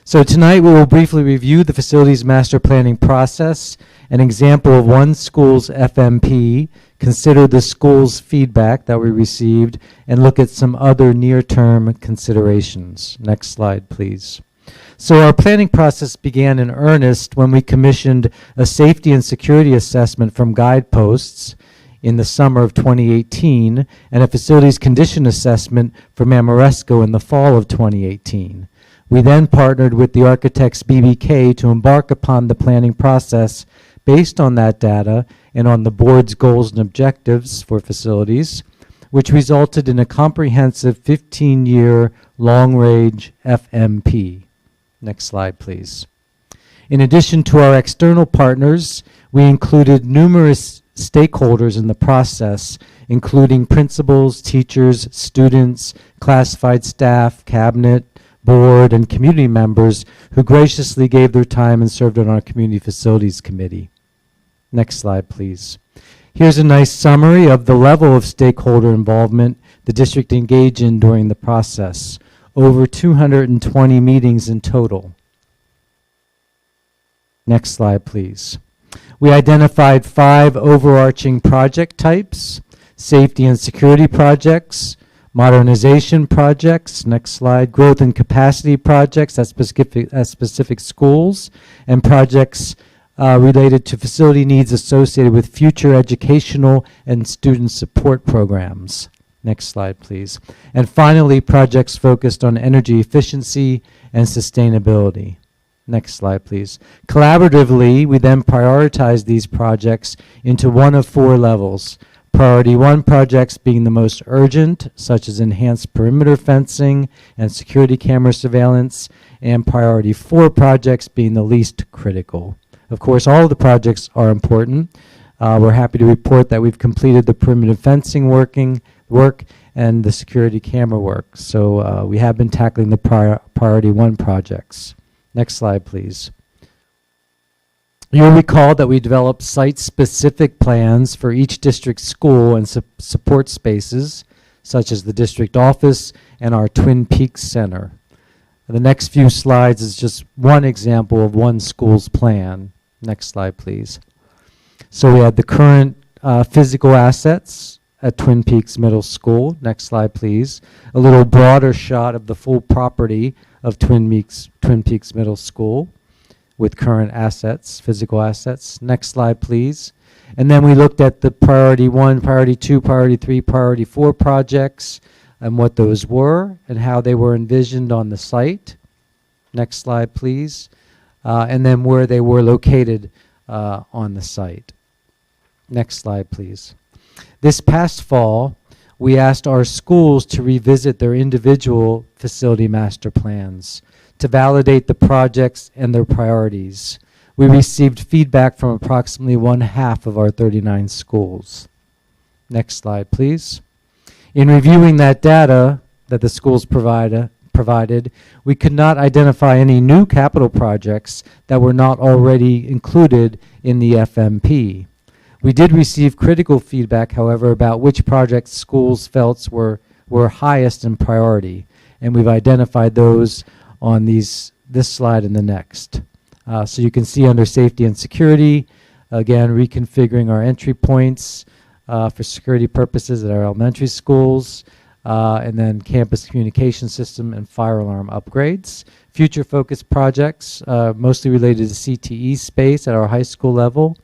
So tonight we will briefly review the facilities master planning process, an example of one school's FMP, consider the school's feedback that we received, and look at some other near-term considerations. Next slide, please. So our planning process began in earnest when we commissioned a safety and security assessment from Guideposts in the summer of 2018, and a facilities condition assessment from Amoresco in the fall of 2018. We then partnered with the architects BBK to embark upon the planning process based on that data and on the board's goals and objectives for facilities, which resulted in a comprehensive 15-year long-range FMP. Next slide, please. In addition to our external partners, we included numerous stakeholders in the process, including principals, teachers, students, classified staff, cabinet, board, and community members who graciously gave their time and served on our Community Facilities Committee. Next slide, please. Here's a nice summary of the level of stakeholder involvement the district engaged in during the process. Over 220 meetings in total. Next slide, please. We identified 5 overarching project types: safety and security projects, modernization projects, next slide, growth and capacity projects at specific schools, and projects related to facility needs associated with future educational and student support programs. Next slide, please. And finally, projects focused on energy efficiency and sustainability. Next slide, please. Collaboratively, we then prioritized these projects into one of 4 levels. Priority 1 projects being the most urgent, such as enhanced perimeter fencing and security camera surveillance, and priority 4 projects being the least critical. Of course, all of the projects are important. We're happy to report that we've completed the perimeter fencing work and the security camera work. So we have been tackling the priority 1 projects. Next slide, please. You'll recall that we developed site-specific plans for each district school and support spaces, such as the district office and our Twin Peaks Center. The next few slides is just one example of one school's plan. Next slide, please. So we had the current physical assets at Twin Peaks Middle School. Next slide, please. A little broader shot of the full property of Twin Peaks Middle School. with current assets, physical assets. Next slide, please. And then we looked at the priority 1, priority 2, priority 3, priority 4 projects and what those were and how they were envisioned on the site. Next slide, please. And then where they were located on the site. Next slide, please. This past fall, we asked our schools to revisit their individual facility master plans to validate the projects and their priorities. We received feedback from approximately 1/2 of our 39 schools. Next slide, please. In reviewing that data that the schools provided, we could not identify any new capital projects that were not already included in the FMP. We did receive critical feedback, however, about which projects schools felt were highest in priority, and we've identified those on this slide and the next. So you can see under safety and security, again, reconfiguring our entry points for security purposes at our elementary schools, and then campus communication system and fire alarm upgrades. Future focused projects, mostly related to CTE space at our high school level,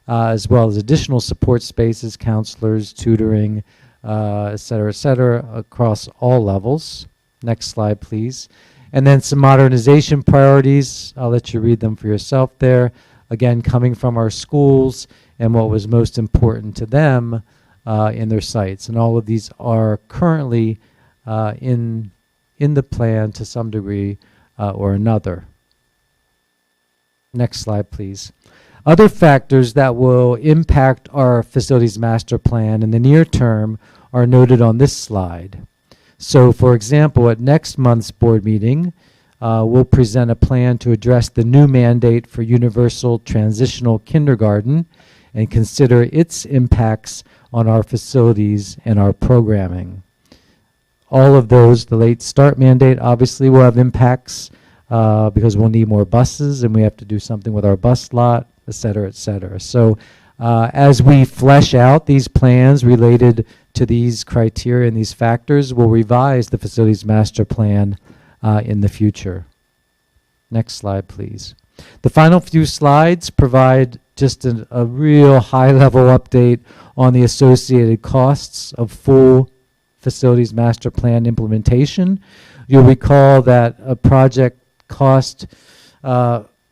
as well as additional support spaces, counselors, tutoring, et cetera, across all levels. Next slide, please. And then some modernization priorities. I'll let you read them for yourself there. Again, coming from our schools and what was most important to them in their sites. And all of these are currently in the plan to some degree or another. Next slide, please. Other factors that will impact our facilities master plan in the near term are noted on this slide. So, for example, at next month's board meeting, we'll present a plan to address the new mandate for universal transitional kindergarten and consider its impacts on our facilities and our programming. All of those, the late start mandate obviously will have impacts because we'll need more buses and we have to do something with our bus lot, et cetera, et cetera. So as we flesh out these plans related to these criteria and these factors, we'll revise the facilities master plan in the future. Next slide, please. The final few slides provide just a real high-level update on the associated costs of full facilities master plan implementation. You'll recall that a project cost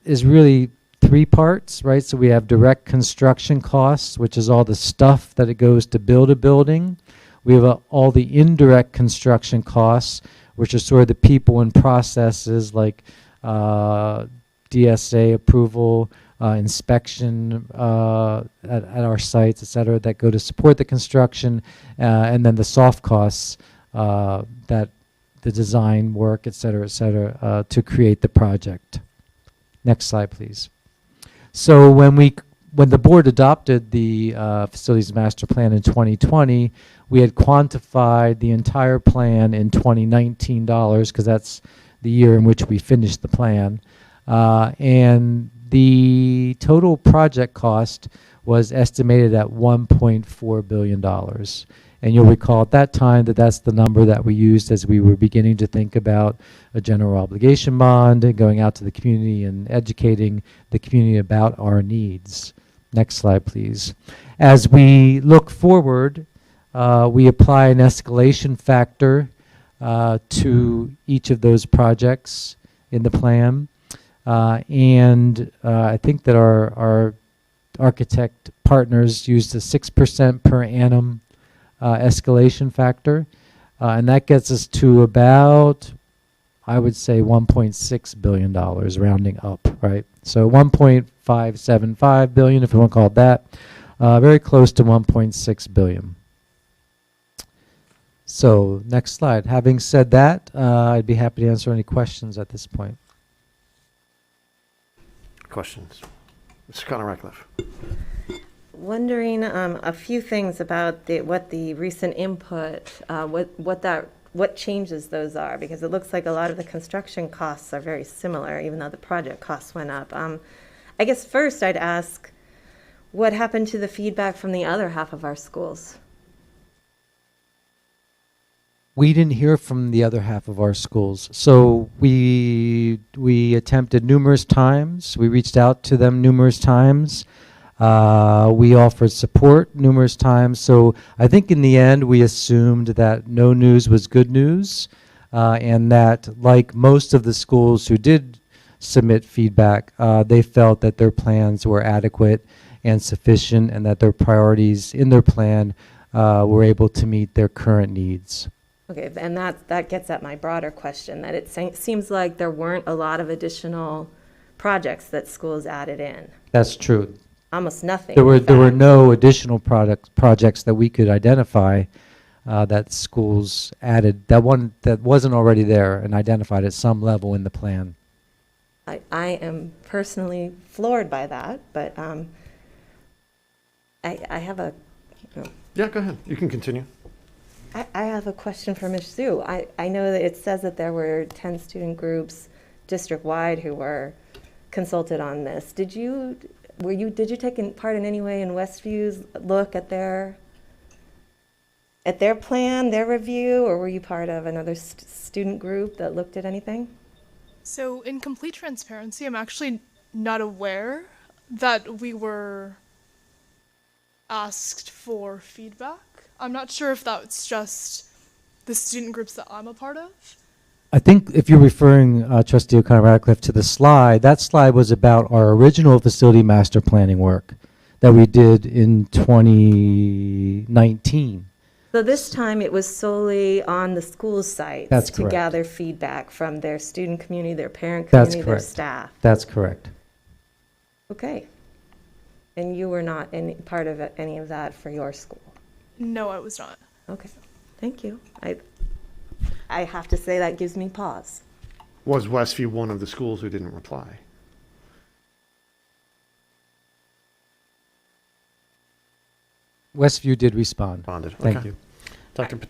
is really 3 parts, right? So we have direct construction costs, which is all the stuff that it goes to build a building. We have all the indirect construction costs, which are sort of the people and processes like DSA approval, inspection at our sites, et cetera, that go to support the construction, and then the soft costs that the design work, et cetera, to create the project. Next slide, please. So when the board adopted the facilities master plan in 2020, we had quantified the entire plan in 2019 dollars because that's the year in which we finished the plan, and the total project cost was estimated at $1.4 billion. And you'll recall at that time that that's the number that we used as we were beginning to think about a general obligation bond and going out to the community and educating the community about our needs. Next slide, please. As we look forward, we apply an escalation factor to each of those projects in the plan. And I think that our architect partners used a 6% per annum escalation factor, and that gets us to about, I would say, $1.6 billion, rounding up, right? So 1.575 billion, if you want to call it that, very close to 1.6 billion. So next slide. Having said that, I'd be happy to answer any questions at this point. Questions? Mr. Connor Ratcliffe. Wondering a few things about what the recent input, what changes those are, because it looks like a lot of the construction costs are very similar, even though the project costs went up. I guess first I'd ask, what happened to the feedback from the other half of our schools? We didn't hear from the other half of our schools. So we attempted numerous times. We reached out to them numerous times. We offered support numerous times. So I think in the end, we assumed that no news was good news, and that, like most of the schools who did submit feedback, they felt that their plans were adequate and sufficient, and that their priorities in their plan were able to meet their current needs. Okay, and that gets at my broader question, that it seems like there weren't a lot of additional projects that schools added in. That's true. Almost nothing. There were no additional projects that we could identify that schools added, that wasn't already there and identified at some level in the plan. I am personally floored by that, but I have a... Yeah, go ahead. You can continue. I have a question for Ms. Sue. I know that it says that there were 10 student groups district-wide who were consulted on this. Did you take part in any way in Westview's look at their plan, their review, or were you part of another student group that looked at anything? So in complete transparency, I'm actually not aware that we were asked for feedback. I'm not sure if that's just the student groups that I'm a part of. I think if you're referring, Trustee O'Connor-Radcliffe, to the slide, that slide was about our original facility master planning work that we did in 2019. So this time it was solely on the school sites That's to correct. gather feedback from their student community, their parent community, their staff. That's correct. Okay. And you were not part of any of that for your school? No, I was not. Okay, thank you. I have to say that gives me pause. Was Westview one of the schools who didn't reply? Westview did respond. Thank you.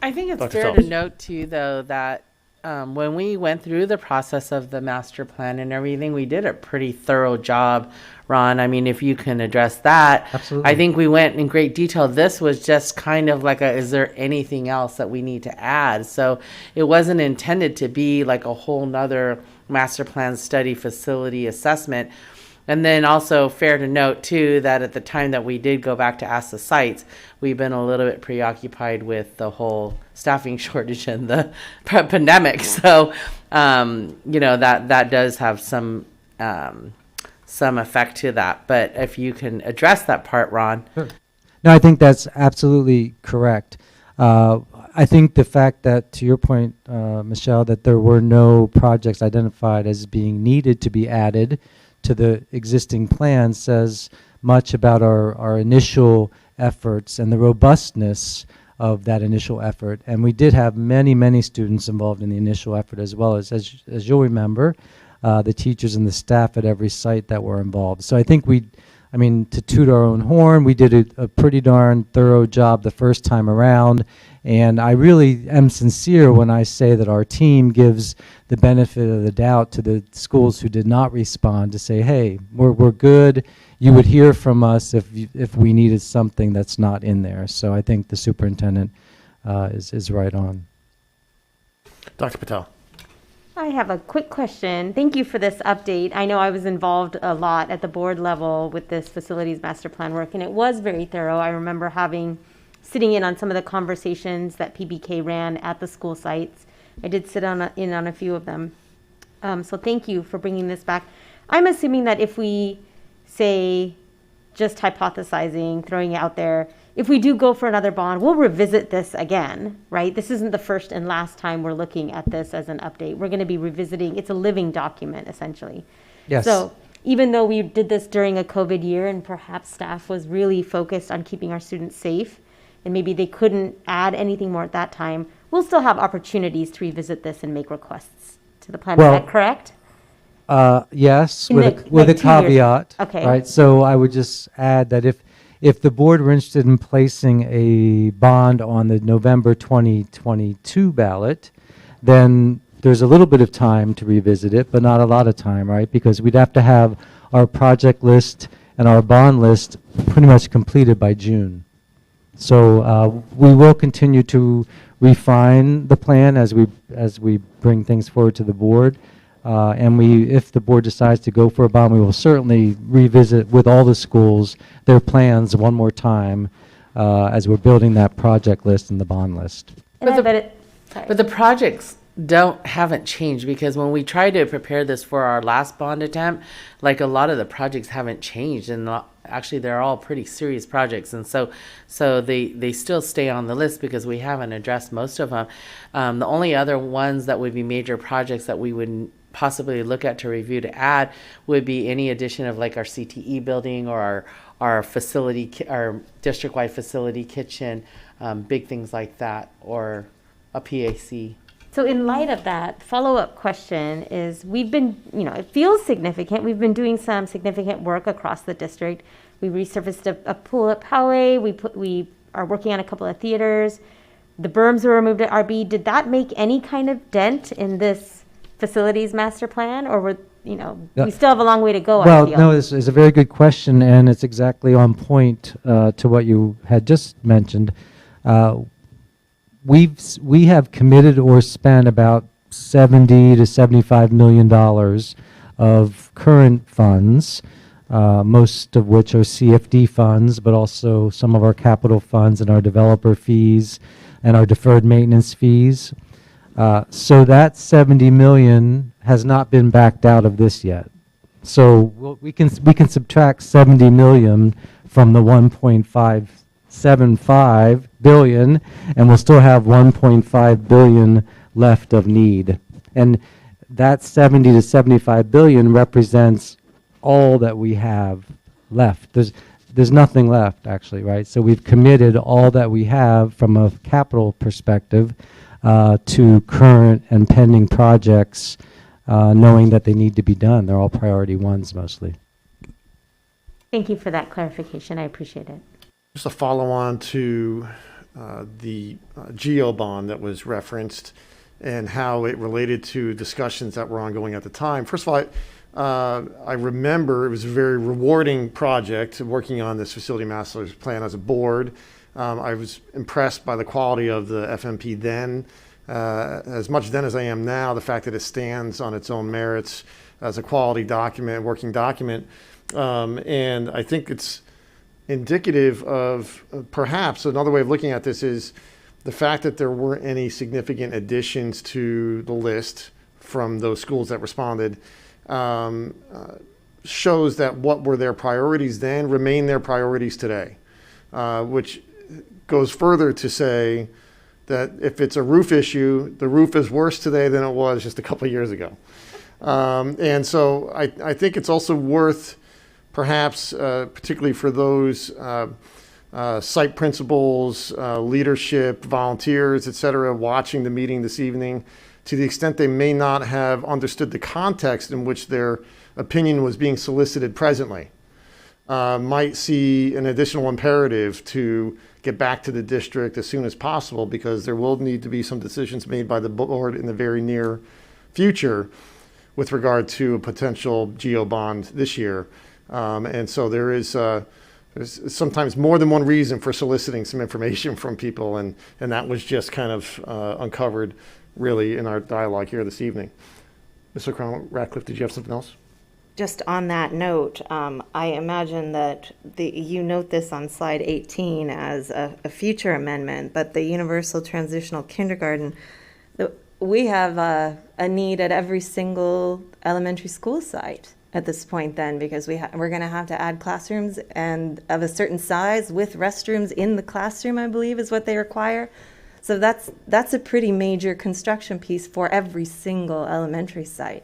I think it's Dr. fair Phelps. to note too, though, that when we went through the process of the master plan and everything, we did a pretty thorough job, Ron. I mean, if you can address that. Absolutely. I think we went in great detail. This was just kind of like is there anything else that we need to add? So it wasn't intended to be like a whole nother master plan study facility assessment. And then also fair to note too that at the time that we did go back to ask the sites, we've been a little bit preoccupied with the whole staffing shortage and the pandemic. So that does have some effect to that. But if you can address that part, Ron. Sure. No, I think that's absolutely correct. I think the fact that, to your point, Michelle, that there were no projects identified as being needed to be added to the existing plan says much about our initial efforts and the robustness of that initial effort. And we did have many, many students involved in the initial effort, as well as you'll remember, the teachers and the staff at every site that were involved. So I think to toot our own horn, we did a pretty darn thorough job the first time around. And I really am sincere when I say that our team gives the benefit of the doubt to the schools who did not respond to say, hey, we're good. You would hear from us if we needed something that's not in there. So I think the superintendent is right on. Dr. Patel. I have a quick question. Thank you for this update. I know I was involved a lot at the board level with this facilities master plan work, and it was very thorough. I remember sitting in on some of the conversations that PBK ran at the school sites. I did sit in on a few of them. So thank you for bringing this back. I'm assuming that if we say, just hypothesizing, throwing it out there, if we do go for another bond, we'll revisit this again, right? This isn't the first and last time we're looking at this as an update. We're going to be revisiting. It's a living document, essentially. Yes. So even though we did this during a COVID year and perhaps staff was really focused on keeping our students safe, and maybe they couldn't add anything more at that time, we'll still have opportunities to revisit this and make requests to the plan. Is that correct? Yes, In with like a 2 years. caveat. Okay. Right. So I would just add that if the board were interested in placing a bond on the November 2022 ballot, then there's a little bit of time to revisit it, but not a lot of time, right? Because we'd have to have our project list and our bond list pretty much completed by June. So we will continue to refine the plan as we bring things forward to the board. And if the board decides to go for a bond, we will certainly revisit with all the schools their plans one more time as we're building that project list and the bond list. But the projects haven't changed, because when we tried to prepare this for our last bond attempt, like a lot of the projects haven't changed, and actually they're all pretty serious projects, and so they still stay on the list because we haven't addressed most of them. The only other ones that would be major projects that we would possibly look at to review to add would be any addition of like our CTE building or our facility, our district-wide facility kitchen, big things like that, or a PAC. So in light of that, follow-up question is, we've been, it feels significant. We've been doing some significant work across the district. We resurfaced a pool at Powell. We are working on a couple of theaters. The berms were removed at RB. Did that make any kind of dent in this facilities master plan, or we still have a long way to go? Well, no, this is a very good question, and it's exactly on point to what you had just mentioned. We have committed or spent about $70 to $75 million of current funds, most of which are CFD funds, but also some of our capital funds and our developer fees and our deferred maintenance fees. So that $70 million has not been backed out of this yet. So we can subtract $70 million from the 1.575 billion, and we'll still have 1.5 billion left of need. And that 70 to 75 billion represents all that we have left. There's nothing left, actually, right? So we've committed all that we have from a capital perspective to current and pending projects, knowing that they need to be done. They're all priority ones mostly. Thank you for that clarification. I appreciate it. Just a follow-on to the GEO bond that was referenced and how it related to discussions that were ongoing at the time. First of all, I remember it was a very rewarding project working on this facility master plan as a board. I was impressed by the quality of the FMP then, as much then as I am now, the fact that it stands on its own merits as a quality document, working document. And I think it's indicative of perhaps another way of looking at this is the fact that there weren't any significant additions to the list from those schools that responded shows that what were their priorities then remain their priorities today, which goes further to say that if it's a roof issue, the roof is worse today than it was just a couple of years ago. And so I think it's also worth perhaps, particularly for those site principals, leadership, volunteers, et cetera, watching the meeting this evening, to the extent they may not have understood the context in which their opinion was being solicited presently, might see an additional imperative to get back to the district as soon as possible, because there will need to be some decisions made by the board in the very near future with regard to a potential GEO bond this year. And so there's sometimes more than one reason for soliciting some information from people, and that was just kind of uncovered really in our dialogue here this evening. Mr. Crown-Ratcliffe, did you have something else? Just on that note, I imagine that you note this on slide 18 as a future amendment, but the Universal Transitional Kindergarten, we have a need at every single elementary school site at this point then, because we're going to have to add classrooms and of a certain size with restrooms in the classroom, I believe is what they require. So that's a pretty major construction piece for every single elementary site.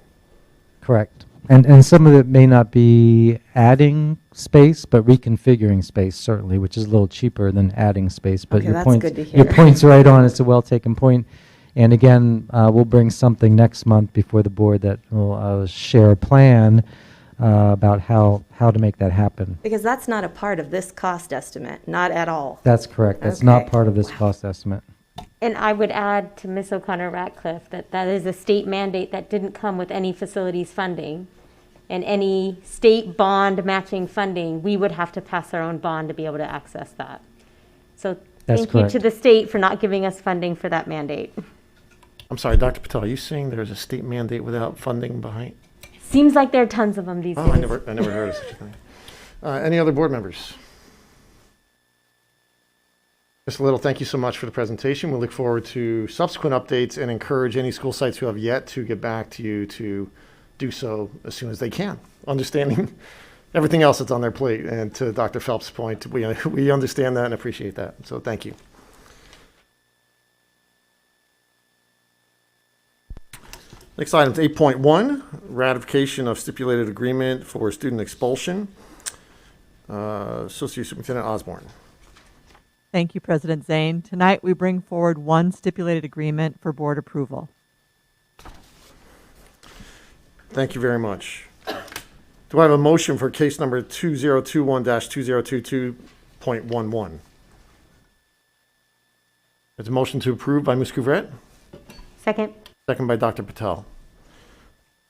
Correct. And some of it may not be adding space, but reconfiguring space, certainly, which is a little cheaper than adding space. But Okay, that's good to hear. Your point's right on. It's a well-taken point. And again, we'll bring something next month before the board that will share a plan about how to make that happen. Because that's not a part of this cost estimate, not at all. That's correct. That's not part of this cost estimate. And I would add to Ms. O'Connor-Ratcliffe that is a state mandate that didn't come with any facilities funding. And any state bond matching funding, we would have to pass our own bond to be able to access that. So That's Thank correct. you to the state for not giving us funding for that mandate. I'm sorry, Dr. Patel, are you saying there's a state mandate without funding behind? Seems like there are tons of them these Oh, days. I never heard of such a thing. Any other board members? Mr. Little, thank you so much for the presentation. We look forward to subsequent updates and encourage any school sites who have yet to get back to you to do so as soon as they can, understanding everything else that's on their plate. And to Dr. Phelps' point, we understand that and appreciate that. So thank you. Next item is 8.1, ratification of stipulated agreement for student expulsion. Associate Superintendent Osborne. Thank you, President Zane. Tonight, we bring forward one stipulated agreement for board approval. Thank you very much. Do I have a motion for case number 2021-2022.11? There's a motion to approve by Ms. Couvrette, Second. second by Dr. Patel.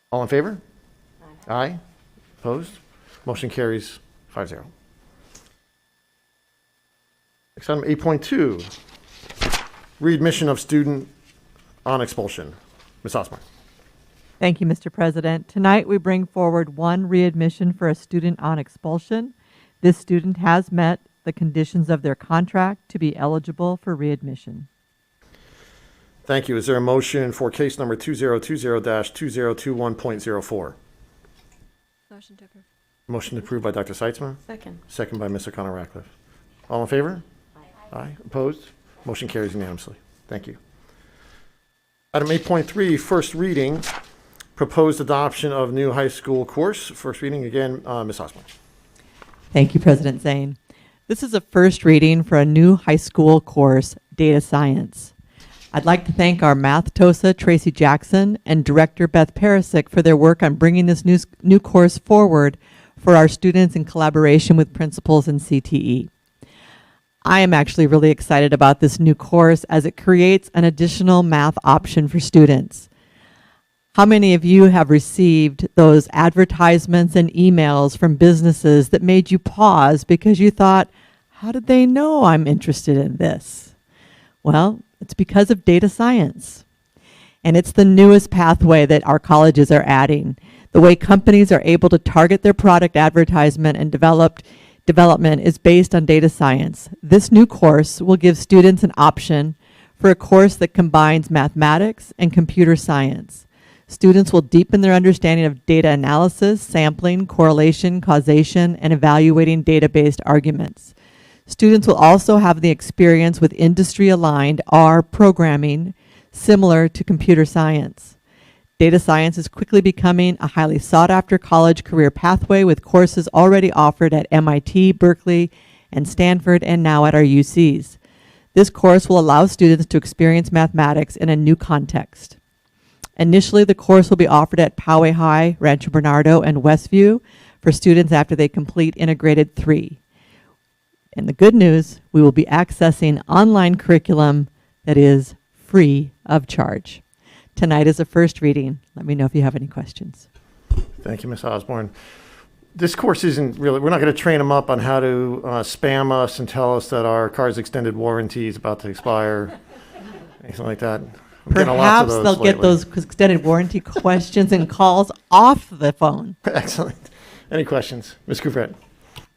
All in favor? Aye. Opposed? Motion carries 5-0. Next item, 8.2, readmission of student on expulsion. Ms. Osborne. Thank you, Mr. President. Tonight, we bring forward one readmission for a student on expulsion. This student has met the conditions of their contract to be eligible for readmission. Thank you. Is there a motion for case number 2020-2021.04? Motion to approve. Motion approved by Dr. Seitzman. Second. Second by Ms. O'Connor-Ratcliffe. All in favor? Aye. Opposed? Motion carries unanimously. Thank you. Item 8.3, first reading, proposed adoption of new high school course. First reading, again, Ms. Osborne. Thank you, President Zane. This is a first reading for a new high school course, Data Science. I'd like to thank our math TOSA, Tracy Jackson, and Director Beth Perisic for their work on bringing this new course forward for our students in collaboration with principals and CTE. I am actually really excited about this new course as it creates an additional math option for students. How many of you have received those advertisements and emails from businesses that made you pause because you thought, how did they know I'm interested in this? Well, it's because of data science. And it's the newest pathway that our colleges are adding. The way companies are able to target their product advertisement and development is based on data science. This new course will give students an option for a course that combines mathematics and computer science. Students will deepen their understanding of data analysis, sampling, correlation, causation, and evaluating data-based arguments. Students will also have the experience with industry-aligned R programming similar to computer science. Data science is quickly becoming a highly sought-after college career pathway with courses already offered at MIT, Berkeley, and Stanford, and now at our UCs. This course will allow students to experience mathematics in a new context. Initially, the course will be offered at Poway High, Rancho Bernardo, and Westview for students after they complete Integrated 3. And the good news, we will be accessing online curriculum that is free of charge. Tonight is a first reading. Let me know if you have any questions. Thank you, Ms. Osborne. This course isn't really, we're not going to train them up on how to spam us and tell us that our car's extended warranty is about to expire, anything like that. I'm getting a lot of Perhaps those they'll get lately. those extended warranty questions and calls off the phone. Excellent. Any questions? Ms. Couvrette.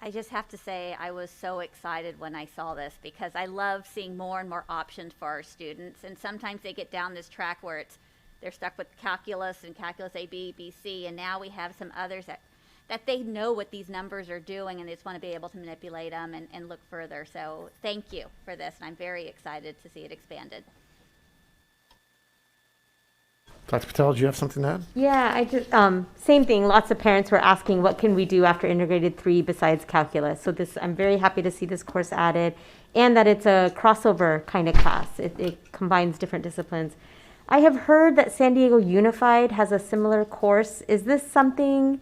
I just have to say I was so excited when I saw this because I love seeing more and more options for our students. And sometimes they get down this track where they're stuck with calculus and calculus A, B, B, C, and now we have some others that they know what these numbers are doing and they just want to be able to manipulate them and look further. So thank you for this, and I'm very excited to see it expanded. Dr. Patel, do you have something to add? Yeah, I just, same thing. Lots of parents were asking, what can we do after Integrated 3 besides calculus? So this, I'm very happy to see this course added and that it's a crossover kind of class. It combines different disciplines. I have heard that San Diego Unified has a similar course. Is this something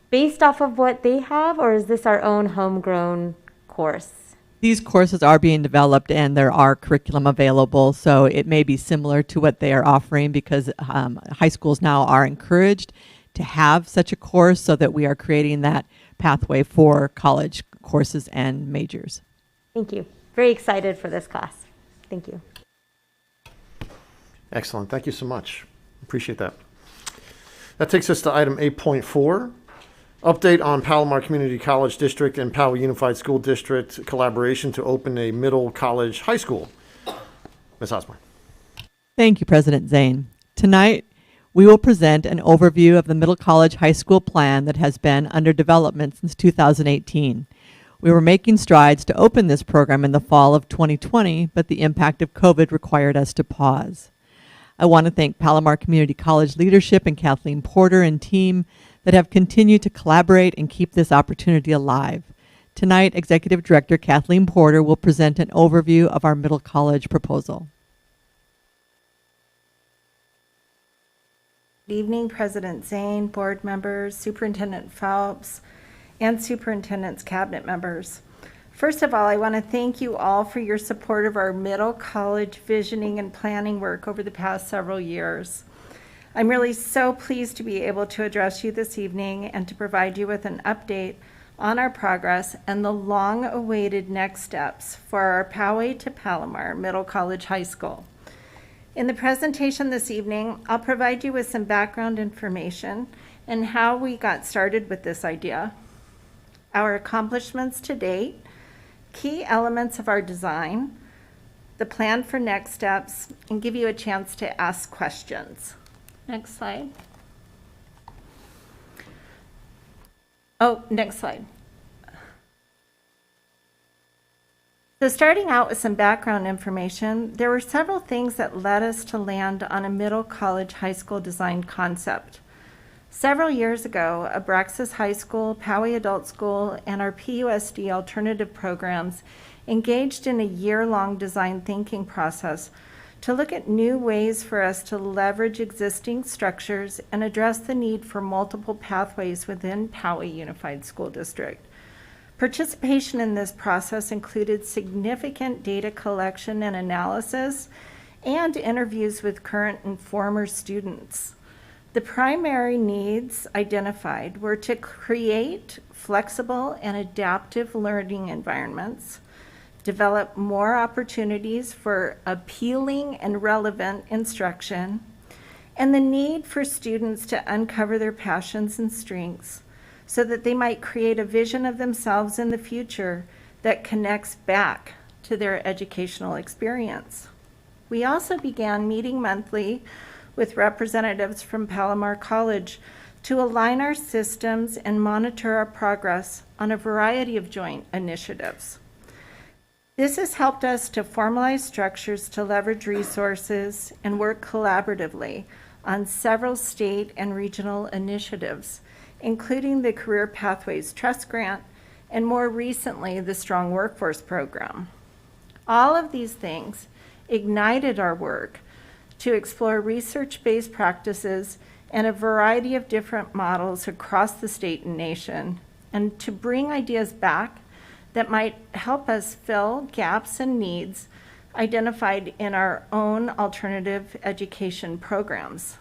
based off of what they have, or is this our own homegrown course? These courses are being developed and there are curriculum available, so it may be similar to what they are offering because high schools now are encouraged to have such a course so that we are creating that pathway for college courses and majors. Thank you. very excited for this class. Thank you. Excellent. Thank you so much. Appreciate that. That takes us to item 8.4, update on Palomar Community College District and Powell Unified School District collaboration to open a middle college high school. Ms. Osborne. Thank you, President Zane. Tonight, we will present an overview of the middle college high school plan that has been under development since 2018. We were making strides to open this program in the fall of 2020, but the impact of COVID required us to pause. I want to thank Palomar Community College leadership and Kathleen Porter and team that have continued to collaborate and keep this opportunity alive. Tonight, Executive Director Kathleen Porter will present an overview of our middle college proposal. Good evening, President Zane, board members, Superintendent Phelps, and Superintendent's cabinet members. First of all, I want to thank you all for your support of our middle college visioning and planning work over the past several years. I'm really so pleased to be able to address you this evening and to provide you with an update on our progress and the long-awaited next steps for our Poway to Palomar Middle College High School. In the presentation this evening, I'll provide you with some background information and how we got started with this idea, our accomplishments to date, key elements of our design, the plan for next steps, and give you a chance to ask questions. Next slide. Oh, next slide. So starting out with some background information, there were several things that led us to land on a middle college high school design concept. Several years ago, Abraxas High School, Poway Adult School, and our PUSD alternative programs engaged in a year-long design thinking process to look at new ways for us to leverage existing structures and address the need for multiple pathways within Poway Unified School District. Participation in this process included significant data collection and analysis and interviews with current and former students. The primary needs identified were to create flexible and adaptive learning environments, develop more opportunities for appealing and relevant instruction, and the need for students to uncover their passions and strengths so that they might create a vision of themselves in the future that connects back to their educational experience. We also began meeting monthly with representatives from Palomar College to align our systems and monitor our progress on a variety of joint initiatives. This has helped us to formalize structures to leverage resources and work collaboratively on several state and regional initiatives, including the Career Pathways Trust Grant and more recently the Strong Workforce Program. All of these things ignited our work to explore research-based practices and a variety of different models across the state and nation, and to bring ideas back that might help us fill gaps and needs identified in our own alternative education programs.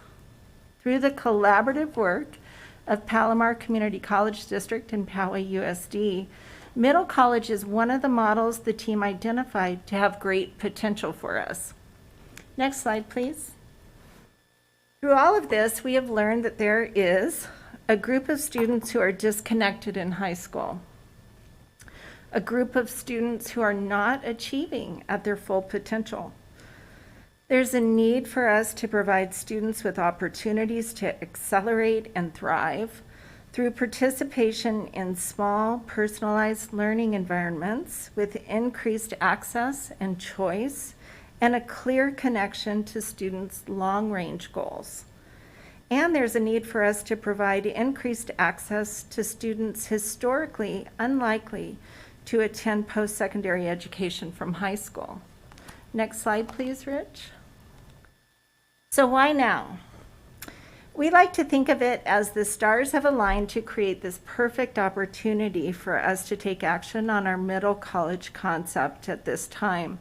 Through the collaborative work of Palomar Community College District and Poway USD, middle college is one of the models the team identified to have great potential for us. Next slide, please. Through all of this, we have learned that there is a group of students who are disconnected in high school, a group of students who are not achieving at their full potential. There's a need for us to provide students with opportunities to accelerate and thrive through participation in small, personalized learning environments with increased access and choice and a clear connection to students' long-range goals. And there's a need for us to provide increased access to students historically unlikely to attend post-secondary education from high school. Next slide, please, Rich. So why now? We like to think of it as the stars have aligned to create this perfect opportunity for us to take action on our middle college concept at this time.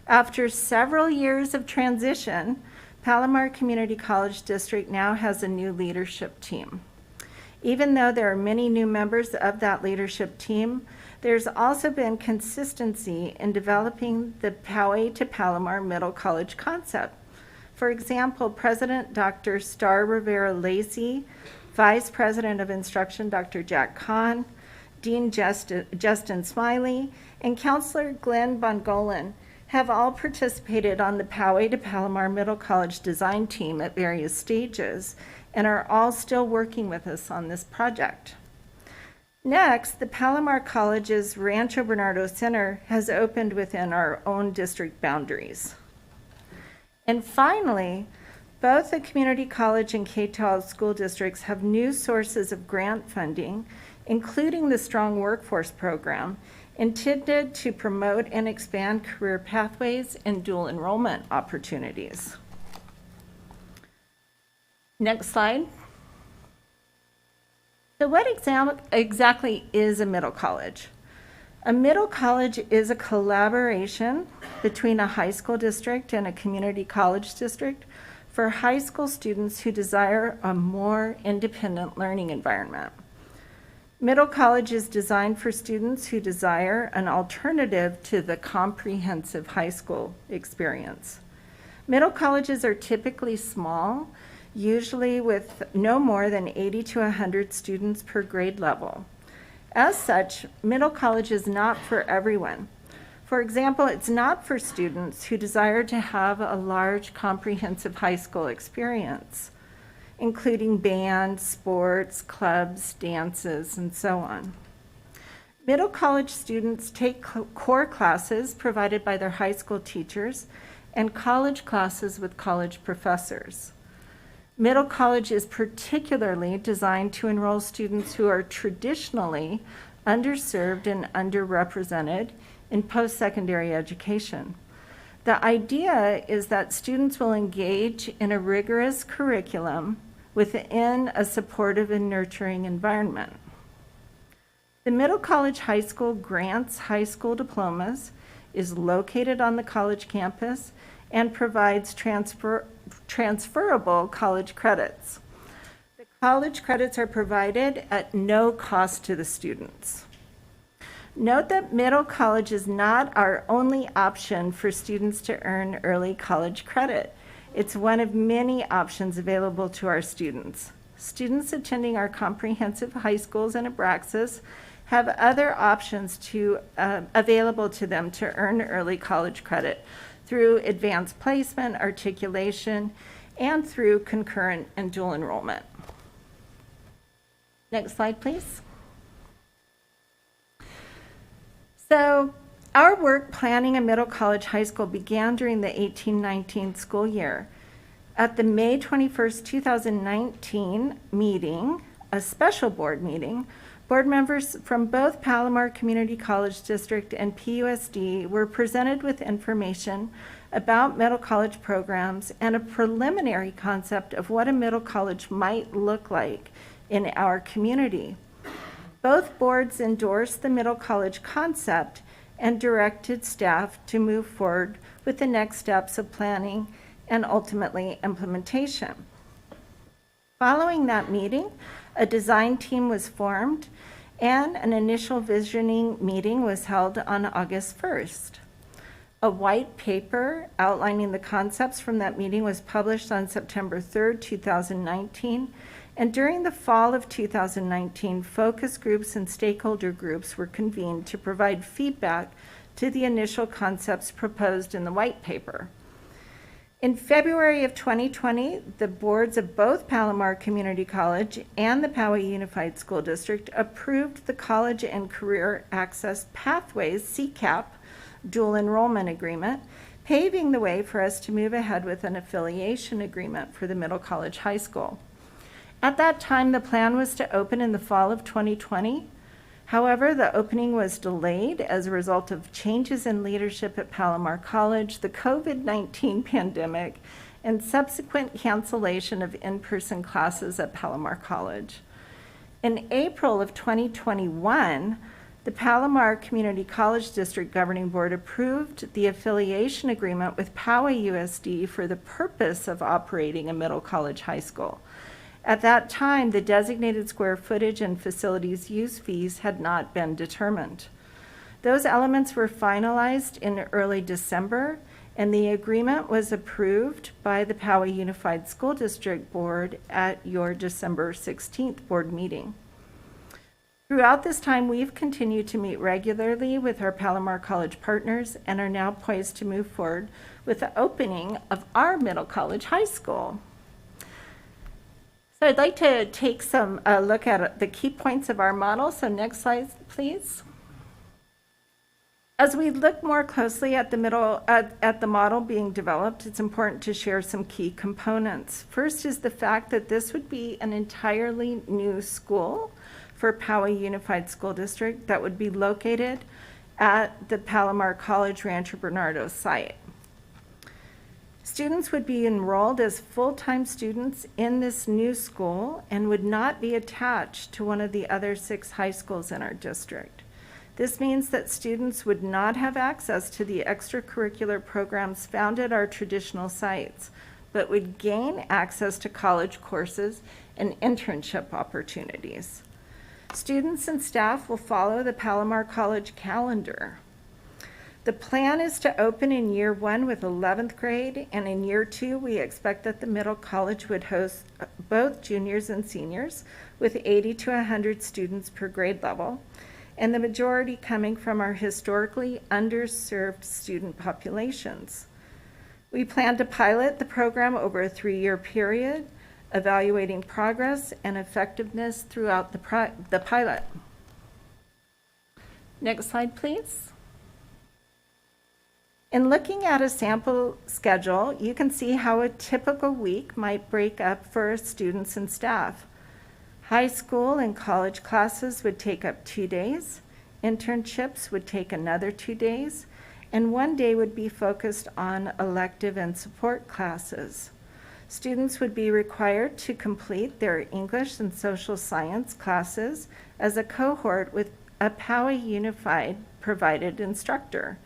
After several years of transition, Palomar Community College District now has a new leadership team. Even though there are many new members of that leadership team, There's also been consistency in developing the Poway to Palomar Middle College concept. For example, President Dr. Star Rivera Lacey, Vice President of Instruction Dr. Jack Kahn, Dean Justin Smiley, and Counselor Glenn Bongolan have all participated on the Poway to Palomar Middle College design team at various stages and are all still working with us on this project. Next, the Palomar College's Rancho Bernardo Center has opened within our own district boundaries. And finally, both the community college and K-12 school districts have new sources of grant funding, including the Strong Workforce Program, intended to promote and expand career pathways and dual enrollment opportunities. Next slide. So what exactly is a middle college? A middle college is a collaboration between a high school district and a community college district for high school students who desire a more independent learning environment. Middle college is designed for students who desire an alternative to the comprehensive high school experience. Middle colleges are typically small, usually with no more than 80 to 100 students per grade level. As such, middle college is not for everyone. For example, it's not for students who desire to have a large comprehensive high school experience, including band, sports, clubs, dances, and so on. Middle college students take core classes provided by their high school teachers and college classes with college professors. Middle college is particularly designed to enroll students who are traditionally underserved and underrepresented in post-secondary education. The idea is that students will engage in a rigorous curriculum within a supportive and nurturing environment. The Middle College High School grants high school diplomas, is located on the college campus, and provides transferable college credits. The college credits are provided at no cost to the students. Note that middle college is not our only option for students to earn early college credit. It's one of many options available to our students. Students attending our comprehensive high schools and Abraxas have other options available to them to earn early college credit through advanced placement, articulation, and through concurrent and dual enrollment. Next slide, please. So our work planning a middle college high school began during the 18-19 school year. At the May 21st, 2019 meeting, a special board meeting, board members from both Palomar Community College District and PUSD were presented with information about middle college programs and a preliminary concept of what a middle college might look like in our community. Both boards endorsed the middle college concept and directed staff to move forward with the next steps of planning and ultimately implementation. Following that meeting, a design team was formed and an initial visioning meeting was held on August 1st. A white paper outlining the concepts from that meeting was published on September 3rd, 2019, and during the fall of 2019, focus groups and stakeholder groups were convened to provide feedback to the initial concepts proposed in the white paper. In February of 2020, the boards of both Palomar Community College and the Poway Unified School District approved the College and Career Access Pathways, CCAP, dual enrollment agreement, paving the way for us to move ahead with an affiliation agreement for the middle college high school. At that time, the plan was to open in the fall of 2020. However, the opening was delayed as a result of changes in leadership at Palomar College, the COVID-19 pandemic, and subsequent cancellation of in-person classes at Palomar College. In April of 2021, the Palomar Community College District Governing Board approved the affiliation agreement with Poway USD for the purpose of operating a middle college high school. At that time, the designated square footage and facilities use fees had not been determined. Those elements were finalized in early December, and the agreement was approved by the Powell Unified School District Board at your December 16th board meeting. Throughout this time, we've continued to meet regularly with our Palomar College partners and are now poised to move forward with the opening of our middle college high school. So I'd like to take a look at the key points of our model. So next slide, please. As we look more closely at the model being developed, it's important to share some key components. First is the fact that this would be an entirely new school for Powell Unified School District that would be located at the Palomar College Rancho Bernardo site. Students would be enrolled as full-time students in this new school and would not be attached to one of the other 6 high schools in our district. This means that students would not have access to the extracurricular programs found at our traditional sites, but would gain access to college courses and internship opportunities. Students and staff will follow the Palomar College calendar. The plan is to open in year 1 with 11th grade, and in year 2, we expect that the middle college would host both juniors and seniors with 80 to 100 students per grade level, and the majority coming from our historically underserved student populations. We plan to pilot the program over a 3-year period, evaluating progress and effectiveness throughout the pilot. Next slide, please. In looking at a sample schedule, you can see how a typical week might break up for students and staff. High school and college classes would take up 2 days, internships would take another 2 days, and 1 day would be focused on elective and support classes. Students would be required to complete their English and social science classes as a cohort with a Powell Unified provided instructor.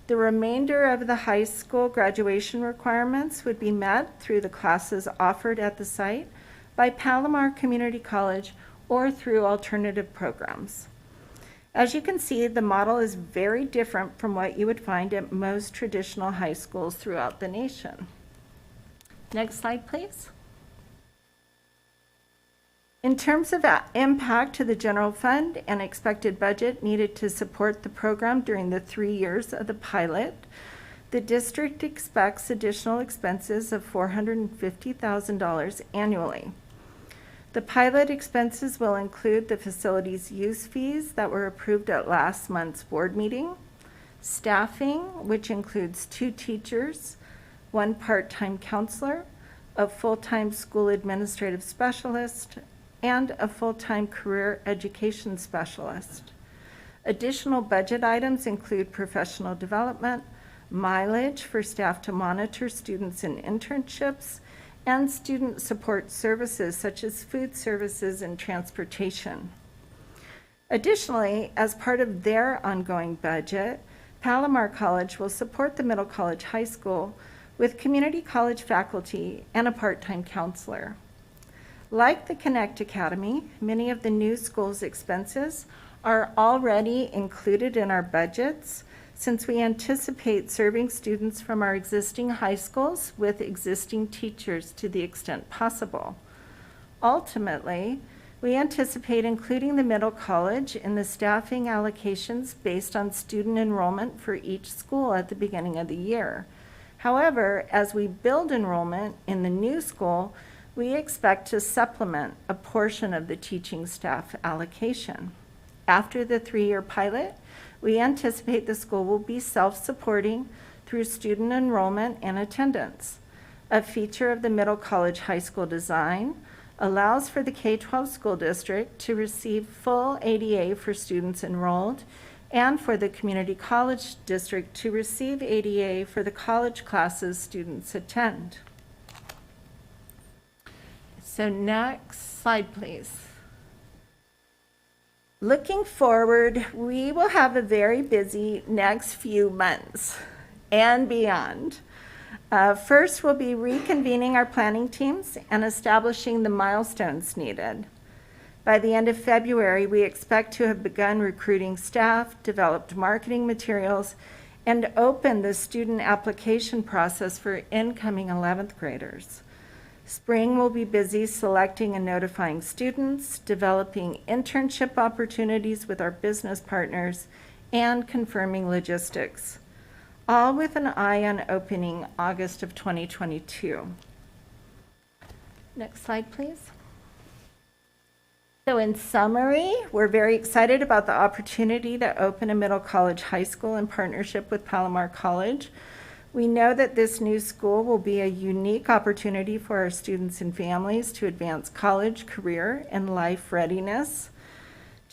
The remainder of the high school graduation requirements would be met through the classes offered at the site by Palomar Community College or through alternative programs. As you can see, the model is very different from what you would find at most traditional high schools throughout the nation. Next slide, please. In terms of impact to the general fund and expected budget needed to support the program during the 3 years of the pilot, the district expects additional expenses of $450,000 annually. The pilot expenses will include the facilities use fees that were approved at last month's board meeting, staffing, which includes 2 teachers, 1 part-time counselor, a full-time school administrative specialist, and a full-time career education specialist. Additional budget items include professional development, mileage for staff to monitor students in internships, and student support services such as food services and transportation. Additionally, as part of their ongoing budget, Palomar College will support the middle college high school with community college faculty and a part-time counselor. Like the Connect Academy, many of the new school's expenses are already included in our budgets since we anticipate serving students from our existing high schools with existing teachers to the extent possible. Ultimately, we anticipate including the middle college in the staffing allocations based on student enrollment for each school at the beginning of the year. However, as we build enrollment in the new school, we expect to supplement a portion of the teaching staff allocation. After the 3-year pilot, we anticipate the school will be self-supporting through student enrollment and attendance. A feature of the middle college high school design allows for the K-12 school district to receive full ADA for students enrolled and for the community college district to receive ADA for the college classes students attend. So next slide, please. Looking forward, we will have a very busy next few months and beyond. First, we'll be reconvening our planning teams and establishing the milestones needed. By the end of February, we expect to have begun recruiting staff, developed marketing materials, and opened the student application process for incoming 11th graders. Spring will be busy selecting and notifying students, developing internship opportunities with our business partners, and confirming logistics, all with an eye on opening August of 2022. Next slide, please. So in summary, we're very excited about the opportunity to open a middle college high school in partnership with Palomar College. We know that this new school will be a unique opportunity for our students and families to advance college, career, and life readiness.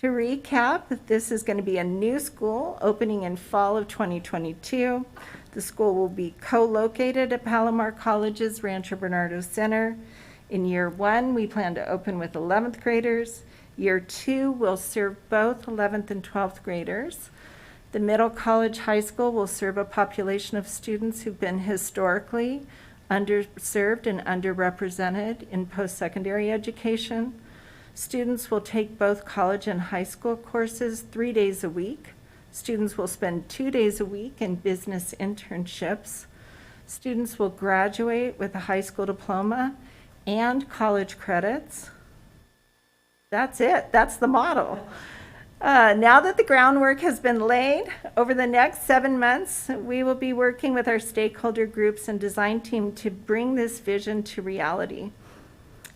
To recap, this is going to be a new school opening in fall of 2022. The school will be co-located at Palomar College's Rancho Bernardo Center. In year 1, we plan to open with 11th graders. Year 2 will serve both 11th and 12th graders. The middle college high school will serve a population of students who've been historically underserved and underrepresented in post-secondary education. Students will take both college and high school courses 3 days a week. Students will spend 2 days a week in business internships. Students will graduate with a high school diploma and college credits. That's it. That's the model. Now that the groundwork has been laid, over the next 7 months, we will be working with our stakeholder groups and design team to bring this vision to reality.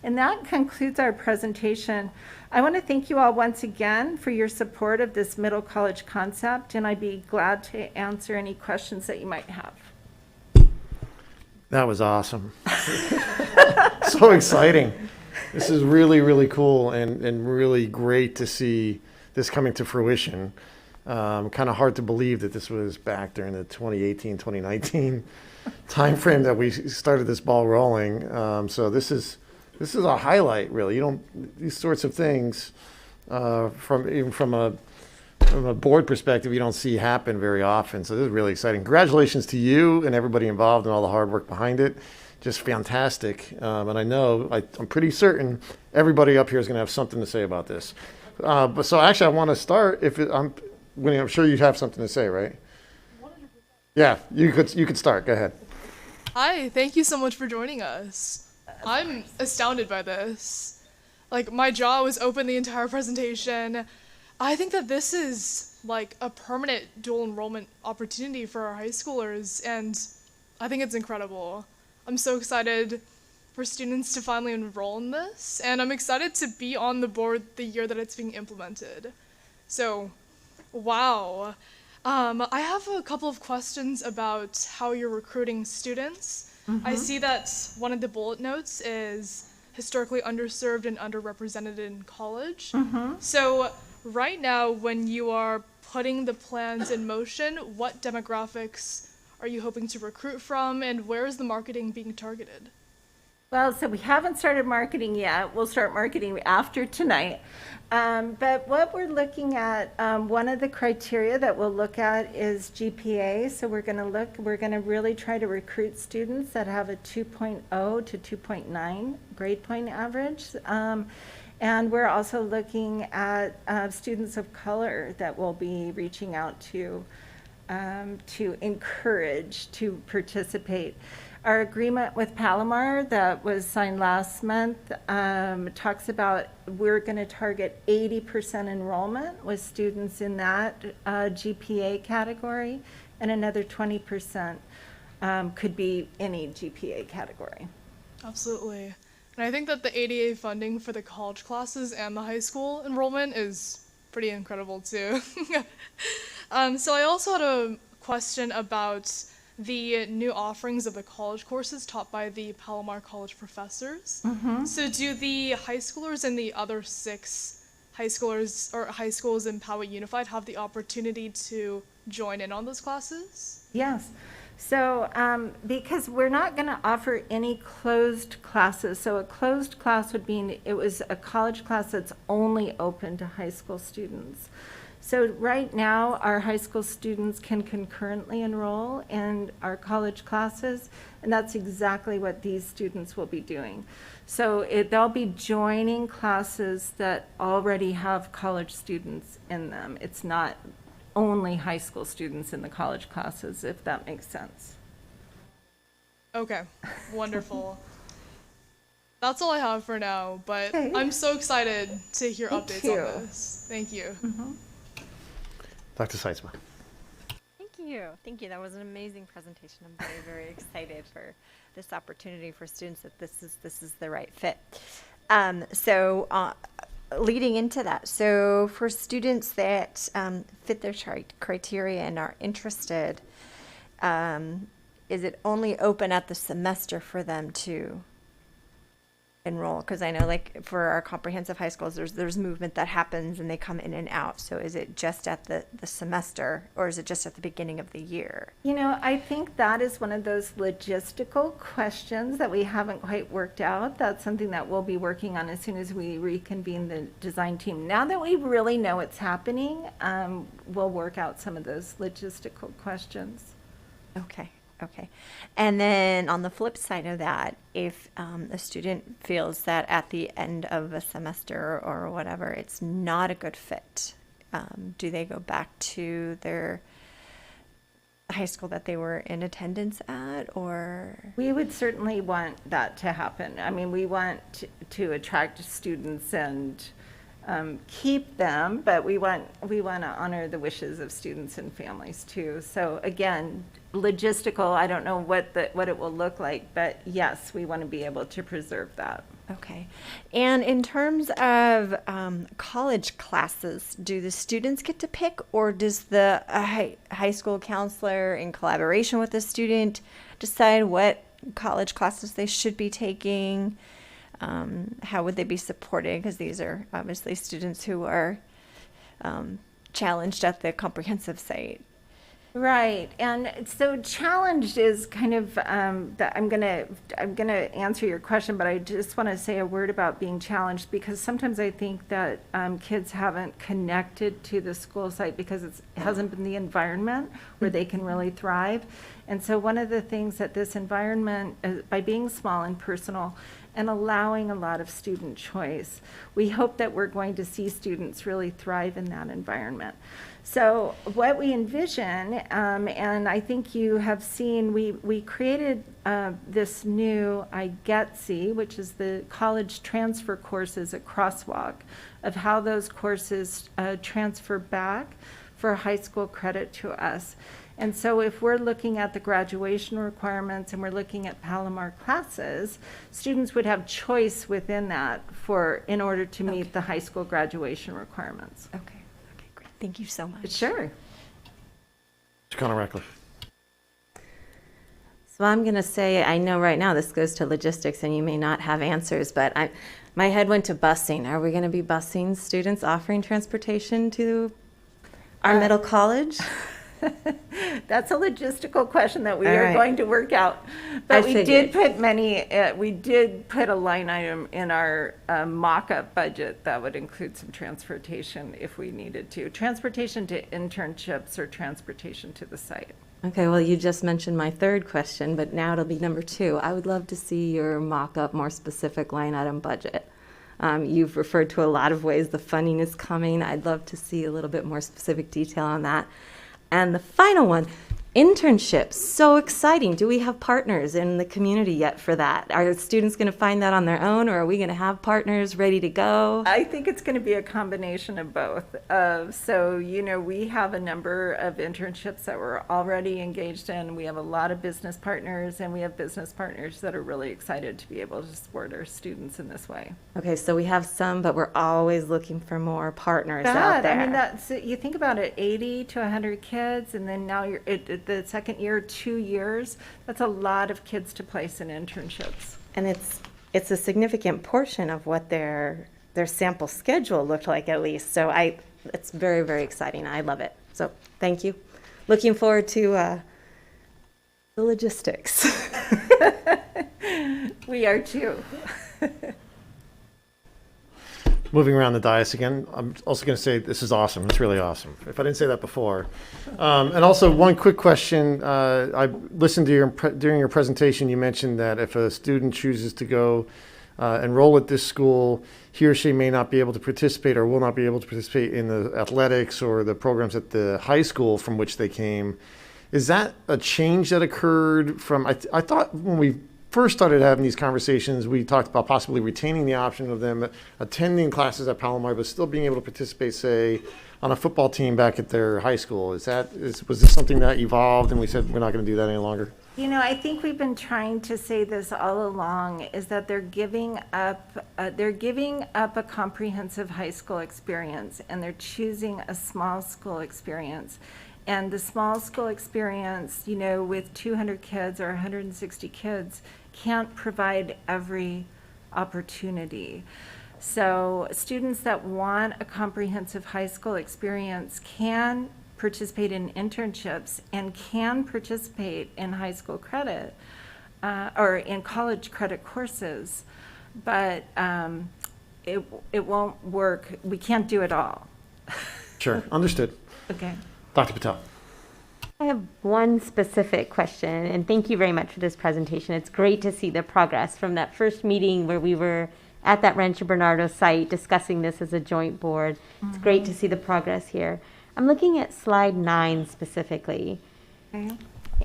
And that concludes our presentation. I want to thank you all once again for your support of this middle college concept, and I'd be glad to answer any questions that you might have. That was awesome. So exciting. This is really, really cool and really great to see this coming to fruition. Kind of hard to believe that this was back during the 2018, 2019 timeframe that we started this ball rolling. So this is a highlight, really. You don't, these sorts of things, from a board perspective, you don't see happen very often. So this is really exciting. Congratulations to you and everybody involved and all the hard work behind it. Just fantastic. And I know, I'm pretty certain everybody up here is going to have something to say about this. But so actually, I want to start. Winnie, I'm sure you have something to say, right? 100%. Yeah, you could start. Go ahead. Hi, thank you so much for joining us. I'm astounded by this. Like, my jaw was open the entire presentation. I think that this is like a permanent dual enrollment opportunity for our high schoolers, and I think it's incredible. I'm so excited for students to finally enroll in this, and I'm excited to be on the board the year that it's being implemented. So, wow. I have a couple of questions about how you're recruiting students. I see that one of the bullet notes is historically underserved and underrepresented in college. So right now, when you are putting the plans in motion, what demographics are you hoping to recruit from, and where is the marketing being targeted? Well, so we haven't started marketing yet. We'll start marketing after tonight. But what we're looking at, one of the criteria that we'll look at is GPA. So we're going to really try to recruit students that have a 2.0 to 2.9 grade point average. And we're also looking at students of color that we'll be reaching out to encourage to participate. Our agreement with Palomar that was signed last month talks about we're going to target 80% enrollment with students in that GPA category, and another 20% could be any GPA category. Absolutely. And I think that the ADA funding for the college classes and the high school enrollment is pretty incredible too. So I also had a question about the new offerings of the college courses taught by the Palomar College professors. So do the high schoolers and the other 6 high schools in Powell Unified have the opportunity to join in on those classes? Yes. So because we're not going to offer any closed classes. So a closed class would mean it was a college class that's only open to high school students. So right now, our high school students can concurrently enroll in our college classes, and that's exactly what these students will be doing. So they'll be joining classes that already have college students in them. It's not only high school students in the college classes, if that makes sense. Okay, wonderful. That's all I have for now, but I'm so excited to hear updates on this. Thank you. Dr. Seitzma. Thank you. Thank you. That was an amazing presentation. I'm very, very excited for this opportunity for students that this is the right fit. Leading into that, so for students that fit their criteria and are interested, is it only open at the semester for them to enroll? Because I know, like, for our comprehensive high schools, there's movement that happens and they come in and out. So is it just at the semester, or is it just at the beginning of the year? You know, I think that is one of those logistical questions that we haven't quite worked out. That's something that we'll be working on as soon as we reconvene the design team. Now that we really know what's happening, we'll work out some of those logistical questions. Okay. Okay. And then on the flip side of that, if a student feels that at the end of a semester or whatever, it's not a good fit, do they go back to their high school that they were in attendance at, or? We would certainly want that to happen. I mean, we want to attract students and keep them, but we want to honor the wishes of students and families too. So again, logistical, I don't know what it will look like, but yes, we want to be able to preserve that. Okay. And in terms of college classes, do the students get to pick, or does the high school counselor, in collaboration with the student, decide what college classes they should be taking? How would they be supported? Because these are obviously students who are challenged at the comprehensive site. Right, and so challenged is kind of that I'm gonna answer your question, but I just want to say a word about being challenged, because sometimes I think that kids haven't connected to the school site because it hasn't been the environment where they can really thrive. And so one of the things that this environment, by being small and personal and allowing a lot of student choice, we hope that we're going to see students really thrive in that environment. So what we envision, and I think you have seen, we created this new IGETC, which is the college transfer courses, a crosswalk of how those courses transfer back for high school credit to us. And so if we're looking at the graduation requirements and we're looking at Palomar classes, students would have choice within that in order to meet the high school graduation requirements. Okay. Okay, great. Thank you so much. Sure. Mr. Connor Ratcliffe. So I'm going to say, I know right now this goes to logistics and you may not have answers, but my head went to busing. Are we going to be busing students, offering transportation to our middle college? That's a logistical question that we are going to work out. But we did put a line item in our mock-up budget that would include some transportation if we needed to. Transportation to internships or transportation to the site. Okay, well, you just mentioned my third question, but now it'll be number 2. I would love to see your mock-up, more specific line item budget. You've referred to a lot of ways the funding is coming. I'd love to see a little bit more specific detail on that. And the final one, internships. So exciting. Do we have partners in the community yet for that? Are students going to find that on their own, or are we going to have partners ready to go? I think it's going to be a combination of both. So, we have a number of internships that we're already engaged in. We have a lot of business partners, and we have business partners that are really excited to be able to support our students in this way. Okay, so we have some, but we're always looking for more partners out there. I mean, you think about it, 80 to 100 kids, and then now you're at the second year, 2 years. That's a lot of kids to place in internships. And it's a significant portion of what their sample schedule looked like, at least. So it's very, very exciting. I love it. So thank you. Looking forward to the logistics. We are too. moving around the dais again, I'm also going to say this is awesome. It's really awesome. If I didn't say that before. And also one quick question. I listened to during your presentation, you mentioned that if a student chooses to go enroll at this school, he or she may not be able to participate or will not be able to participate in the athletics or the programs at the high school from which they came. Is that a change that occurred from, I thought when we first started having these conversations, we talked about possibly retaining the option of them attending classes at Palomar, but still being able to participate, say, on a football team back at their high school. Was this something that evolved and we said we're not going to do that any longer? You know, I think we've been trying to say this all along, is that they're giving up a comprehensive high school experience, and they're choosing a small school experience. And the small school experience, you know, with 200 kids or 160 kids, can't provide every opportunity. So students that want a comprehensive high school experience can participate in internships and can participate in high school credit or in college credit courses, but it won't work. We can't do it all. Sure, understood. Okay. Dr. Patel. I have one specific question, and thank you very much for this presentation. It's great to see the progress from that first meeting where we were at that Rancho Bernardo site discussing this as a joint board. It's great to see the progress here. I'm looking at slide 9 specifically. Okay.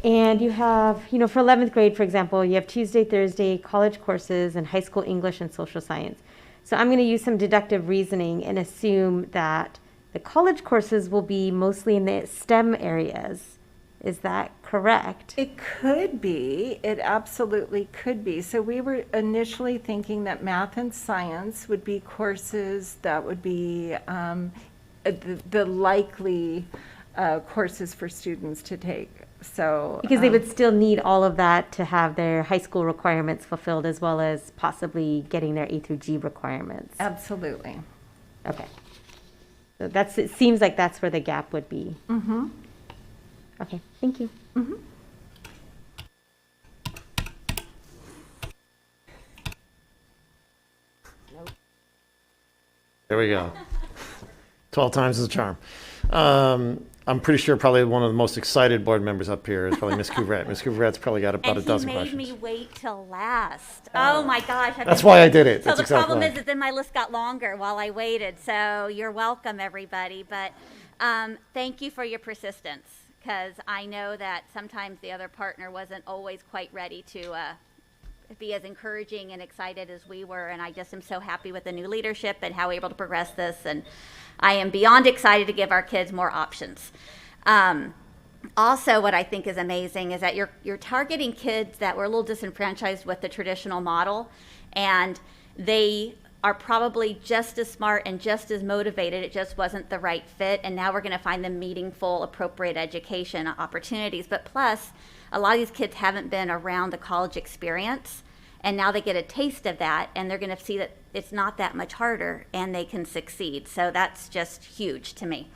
And you have, you know, for 11th grade, for example, you have Tuesday, Thursday, college courses, and high school English and social science. So I'm going to use some deductive reasoning and assume that the college courses will be mostly in the STEM areas. Is that correct? It could be. It absolutely could be. So we were initially thinking that math and science would be courses that would be the likely courses for students to take. So because they would still need all of that to have their high school requirements fulfilled, as well as possibly getting their A through G requirements. Absolutely. Okay. So it seems like that's where the gap would be. Mm-hmm. Okay, thank you. Mm-hmm. There we go. 12 times is a charm. I'm pretty sure probably one of the most excited board members up here is probably Ms. Couvrette. Ms. Couverrette's probably got about a dozen questions. And he made me wait till last. Oh my gosh. That's why I did it. So That's the exactly problem why. is that then my list got longer while I waited. So you're welcome, everybody. But thank you for your persistence, because I know that sometimes the other partner wasn't always quite ready to be as encouraging and excited as we were. And I just am so happy with the new leadership and how we're able to progress this. And I am beyond excited to give our kids more options. Also, what I think is amazing is that you're targeting kids that were a little disenfranchised with the traditional model, and they are probably just as smart and just as motivated. It just wasn't the right fit, and now we're going to find them meaningful, appropriate education opportunities. But plus, a lot of these kids haven't been around the college experience, and now they get a taste of that, and they're going to see that it's not that much harder, and they can succeed. So that's just huge to me.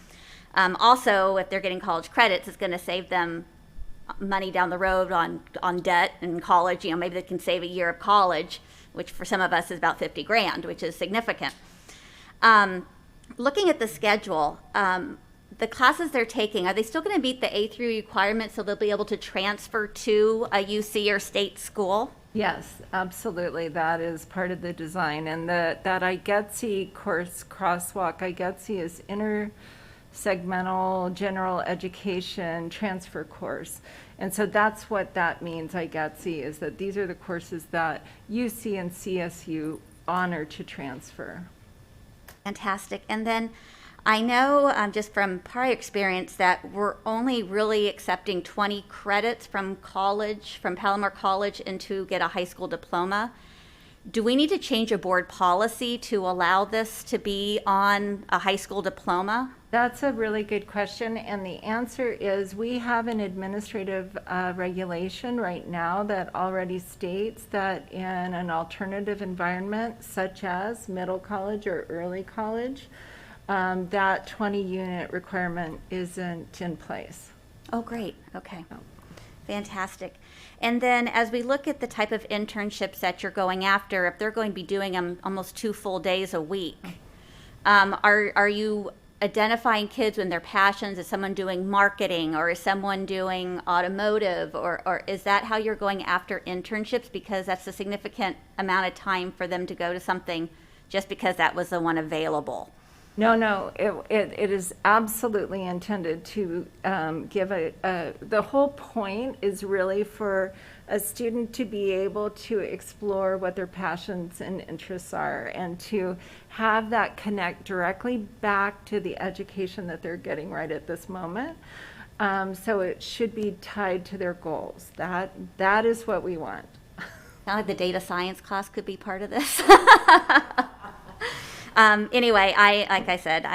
Also, if they're getting college credits, it's going to save them money down the road on debt in college. You know, maybe they can save a year of college, which for some of us is about 50 grand, which is significant. Looking at the schedule, the classes they're taking, are they still going to meet the A3 requirements so they'll be able to transfer to a UC or state school? Yes, absolutely. That is part of the design. And that IGETC course, Crosswalk IGETC, is intersegmental general education transfer course. And so that's what that means, IGETC, is that these are the courses that UC and CSU honor to transfer. Fantastic. And then I know just from prior experience that we're only really accepting 20 credits from college, from Palomar College, and to get a high school diploma. Do we need to change a board policy to allow this to be on a high school diploma? That's a really good question, and the answer is we have an administrative regulation right now that already states that in an alternative environment, such as middle college or early college, that 20-unit requirement isn't in place. Oh, great. Okay. Fantastic. And then as we look at the type of internships that you're going after, if they're going to be doing them almost 2 full days a week, Are you identifying kids with their passions? Is someone doing marketing, or is someone doing automotive, or is that how you're going after internships? Because that's a significant amount of time for them to go to something just because that was the one available. No, it is absolutely intended to give the whole point is really for a student to be able to explore what their passions and interests are, and to have that connect directly back to the education that they're getting right at this moment. So it should be tied to their goals. That is what we want. Sound like the data science class could be part of this. Anyway, like I said,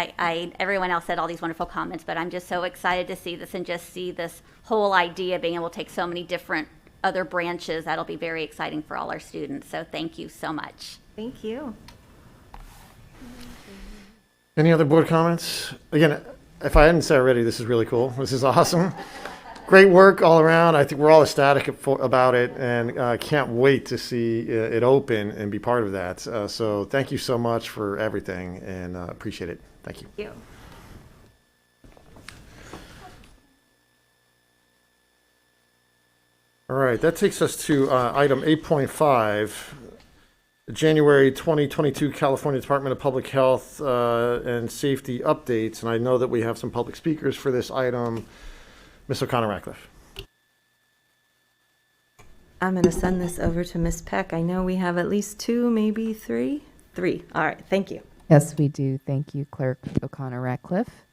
everyone else said all these wonderful comments, but I'm just so excited to see this and just see this whole idea being able to take so many different other branches. That'll be very exciting for all our students. So thank you so much. Thank you. Any other board comments? Again, if I hadn't said already, this is really cool. This is awesome. Great work all around. I think we're all ecstatic about it, and can't wait to see it open and be part of that. So thank you so much for everything, and appreciate it. Thank you. Thank you. All right, that takes us to item 8.5, the January 2022 California Department of Public Health and Safety updates. And I know that we have some public speakers for this item. Ms. O'Connor-Ratcliffe. I'm going to send this over to Ms. Peck. I know we have at least two, maybe three. All right, thank you. Yes, we do. Thank you, Clerk O'Connor-Ratcliffe.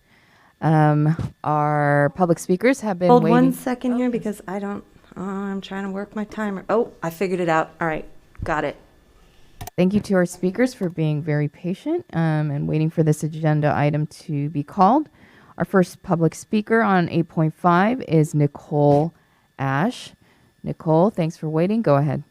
Our public speakers have been Hold waiting. 1 second here because I'm trying to work my timer. Oh, I figured it out. All right, got it. Thank you to our speakers for being very patient and waiting for this agenda item to be called. Our first public speaker on 8.5 is Nicole Ash. Nicole, thanks for waiting. Go ahead.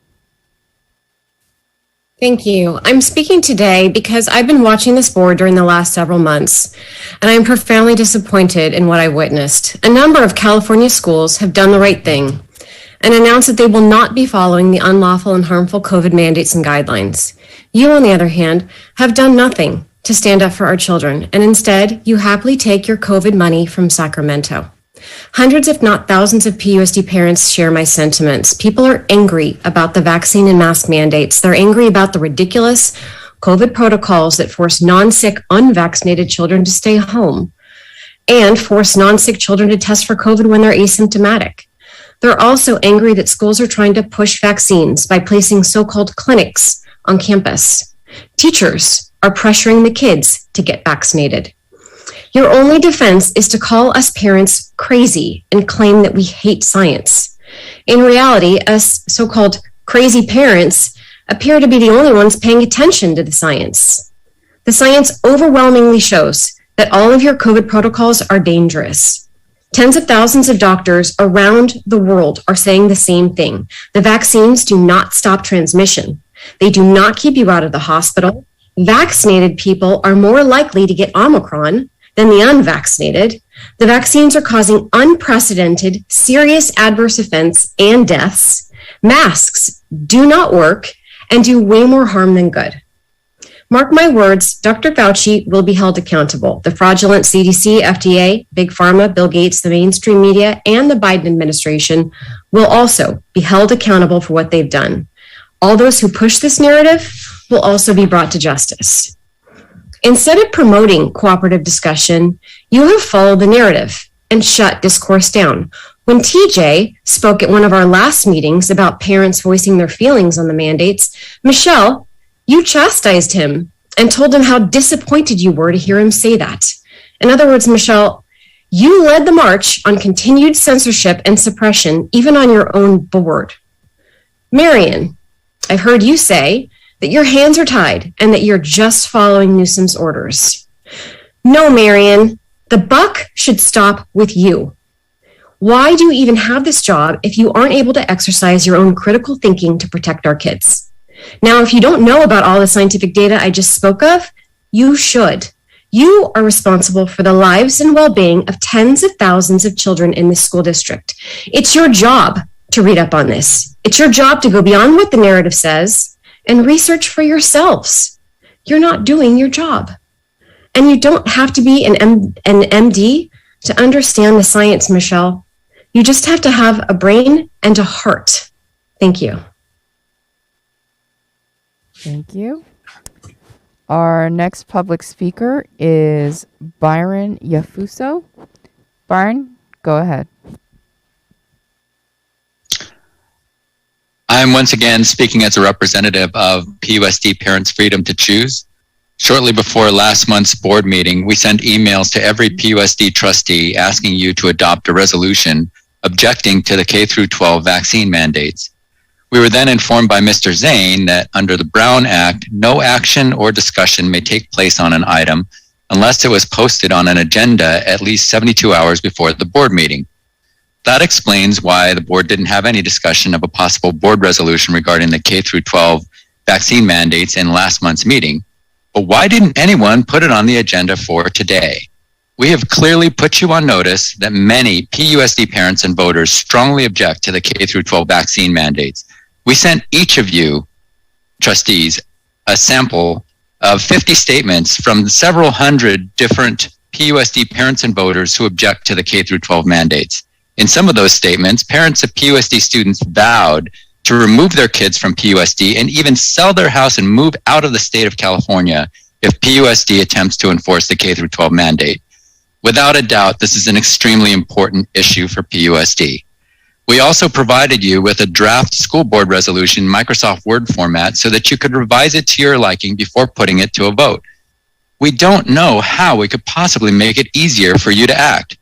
Thank you. I'm speaking today because I've been watching this board during the last several months, and I'm profoundly disappointed in what I witnessed. A number of California schools have done the right thing and announced that they will not be following the unlawful and harmful COVID mandates and guidelines. You, on the other hand, have done nothing to stand up for our children, and instead, you happily take your COVID money from Sacramento. Hundreds, if not thousands, of PUSD parents share my sentiments. People are angry about the vaccine and mask mandates. They're angry about the ridiculous COVID protocols that force non-sick, unvaccinated children to stay home and force non-sick children to test for COVID when they're asymptomatic. They're also angry that schools are trying to push vaccines by placing so-called clinics on campus. Teachers are pressuring the kids to get vaccinated. Your only defense is to call us parents crazy and claim that we hate science. In reality, us so-called crazy parents appear to be the only ones paying attention to the science. The science overwhelmingly shows that all of your COVID protocols are dangerous. Tens of thousands of doctors around the world are saying the same thing. The vaccines do not stop transmission. They do not keep you out of the hospital. Vaccinated people are more likely to get Omicron than the unvaccinated. The vaccines are causing unprecedented, serious adverse events and deaths. Masks do not work and do way more harm than good. Mark my words, Dr. Fauci will be held accountable. The fraudulent CDC, FDA, Big Pharma, Bill Gates, the mainstream media, and the Biden administration will also be held accountable for what they've done. All those who push this narrative will also be brought to justice. Instead of promoting cooperative discussion, you have followed the narrative and shut discourse down. When TJ spoke at one of our last meetings about parents voicing their feelings on the mandates, Michelle, you chastised him and told him how disappointed you were to hear him say that. In other words, Michelle, you led the march on continued censorship and suppression, even on your own board. Marion, I've heard you say that your hands are tied and that you're just following Newsom's orders. No, Marion, the buck should stop with you. Why do you even have this job if you aren't able to exercise your own critical thinking to protect our kids? Now, if you don't know about all the scientific data I just spoke of, you should. You are responsible for the lives and well-being of tens of thousands of children in this school district. It's your job to read up on this. It's your job to go beyond what the narrative says and research for yourselves. You're not doing your job. And you don't have to be an MD to understand the science, Michelle. You just have to have a brain and a heart. Thank you. Thank you. Our next public speaker is Byron Yafuso. Byron, go ahead. I'm once again speaking as a representative of PUSD Parents' Freedom to Choose. Shortly before last month's board meeting, we sent emails to every PUSD trustee asking you to adopt a resolution objecting to the K-12 vaccine mandates. We were then informed by Mr. Zane that under the Brown Act, no action or discussion may take place on an item unless it was posted on an agenda at least 72 hours before the board meeting. That explains why the board didn't have any discussion of a possible board resolution regarding the K-12 vaccine mandates in last month's meeting. But why didn't anyone put it on the agenda for today? We have clearly put you on notice that many PUSD parents and voters strongly object to the K-12 vaccine mandates. We sent each of you, trustees, a sample of 50 statements from several hundred different PUSD parents and voters who object to the K-12 mandates. In some of those statements, parents of PUSD students vowed to remove their kids from PUSD and even sell their house and move out of the state of California if PUSD attempts to enforce the K-12 mandate. Without a doubt, this is an extremely important issue for PUSD. We also provided you with a draft school board resolution Microsoft Word format so that you could revise it to your liking before putting it to a vote. We don't know how we could possibly make it easier for you to act.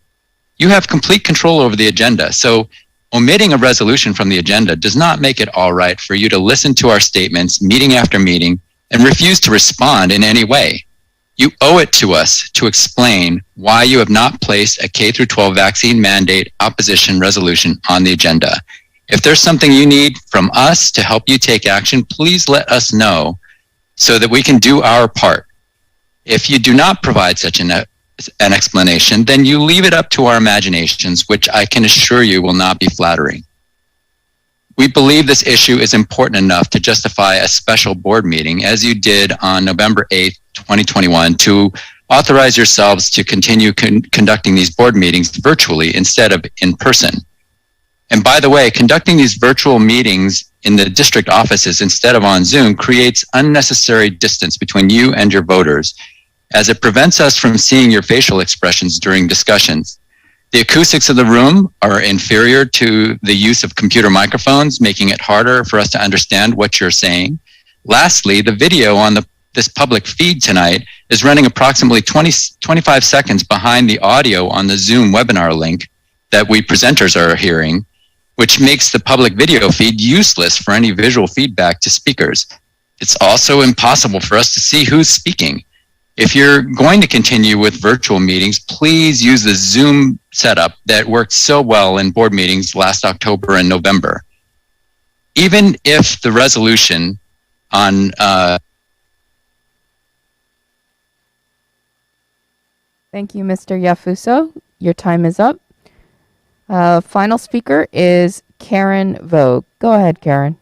You have complete control over the agenda, so omitting a resolution from the agenda does not make it all right for you to listen to our statements meeting after meeting and refuse to respond in any way. You owe it to us to explain why you have not placed a K-12 vaccine mandate opposition resolution on the agenda. If there's something you need from us to help you take action, please let us know so that we can do our part. If you do not provide such an explanation, then you leave it up to our imaginations, which I can assure you will not be flattering. We believe this issue is important enough to justify a special board meeting, as you did on November 8th, 2021, to authorize yourselves to continue conducting these board meetings virtually instead of in person. And by the way, conducting these virtual meetings in the district offices instead of on Zoom creates unnecessary distance between you and your voters, as it prevents us from seeing your facial expressions during discussions. The acoustics of the room are inferior to the use of computer microphones, making it harder for us to understand what you're saying. Lastly, the video on this public feed tonight is running approximately 25 seconds behind the audio on the Zoom webinar link that we presenters are hearing, which makes the public video feed useless for any visual feedback to speakers. It's also impossible for us to see who's speaking. If you're going to continue with virtual meetings, please use the Zoom setup that worked so well in board meetings last October and November. Even if the resolution on Thank you, Mr. Yafuso. Your time is up. Final speaker is Karen Vogue. Go ahead, Karen.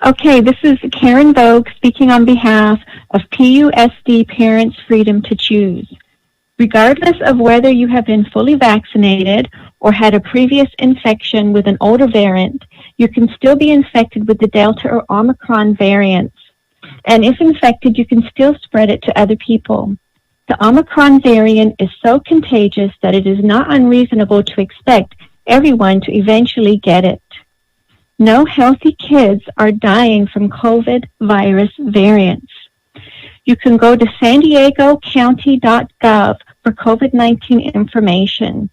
Okay, this is Karen Vogue speaking on behalf of PUSD Parents' Freedom to Choose. Regardless of whether you have been fully vaccinated or had a previous infection with an older variant, you can still be infected with the Delta or Omicron variants. And if infected, you can still spread it to other people. The Omicron variant is so contagious that it is not unreasonable to expect everyone to eventually get it. No healthy kids are dying from COVID virus variants. You can go to SanDiegoCounty.gov for COVID-19 information.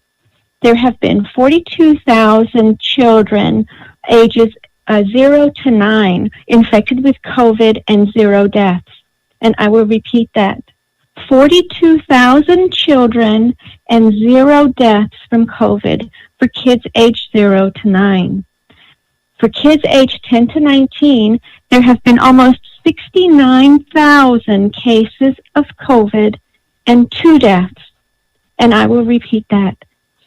There have been 42,000 children ages 0 to 9 infected with COVID and 0 deaths. And I will repeat that. 42,000 children and 0 deaths from COVID for kids aged 0 to 9. For kids aged 10 to 19, there have been almost 69,000 cases of COVID and 2 deaths. And I will repeat that.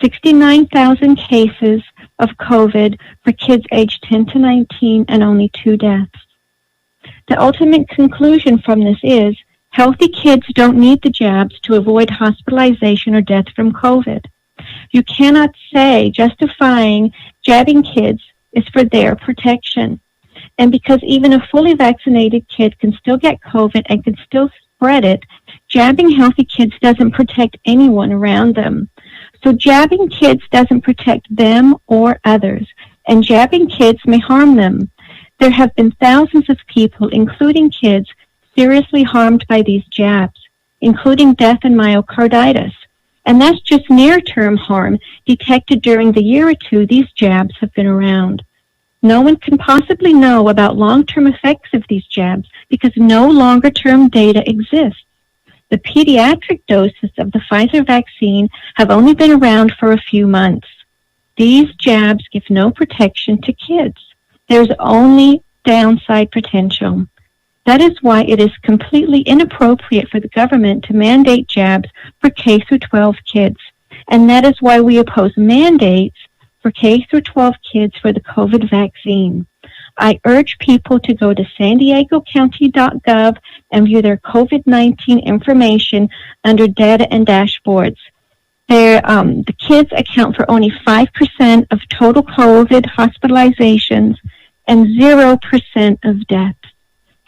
69,000 cases of COVID for kids aged 10 to 19 and only 2 deaths. The ultimate conclusion from this is healthy kids don't need the jabs to avoid hospitalization or death from COVID. You cannot say justifying jabbing kids is for their protection. And because even a fully vaccinated kid can still get COVID and can still spread it, jabbing healthy kids doesn't protect anyone around them. So jabbing kids doesn't protect them or others, and jabbing kids may harm them. There have been thousands of people, including kids, seriously harmed by these jabs, including death and myocarditis. And that's just near-term harm detected during the year or two these jabs have been around. No one can possibly know about long-term effects of these jabs because no longer-term data exists. The pediatric doses of the Pfizer vaccine have only been around for a few months. These jabs give no protection to kids. There's only downside potential. That is why it is completely inappropriate for the government to mandate jabs for K through 12 kids. And that is why we oppose mandates for K through 12 kids for the COVID vaccine. I urge people to go to san-diego-county.gov and view their COVID-19 information under data and dashboards. The kids account for only 5% of total COVID hospitalizations and 0% of deaths.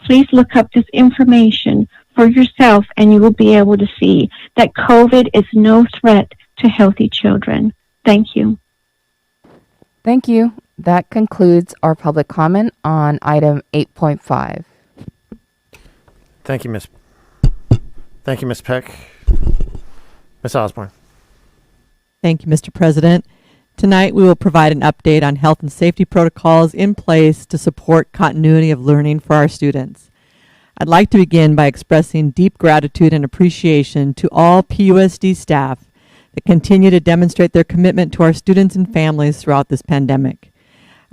Please look up this information for yourself and you will be able to see that COVID is no threat to healthy children. Thank you. Thank you. That concludes our public comment on item 8.5. Thank you, Ms. Peck. Ms. Osborne. Thank you, Mr. President. Tonight, we will provide an update on health and safety protocols in place to support continuity of learning for our students. I'd like to begin by expressing deep gratitude and appreciation to all PUSD staff that continue to demonstrate their commitment to our students and families throughout this pandemic.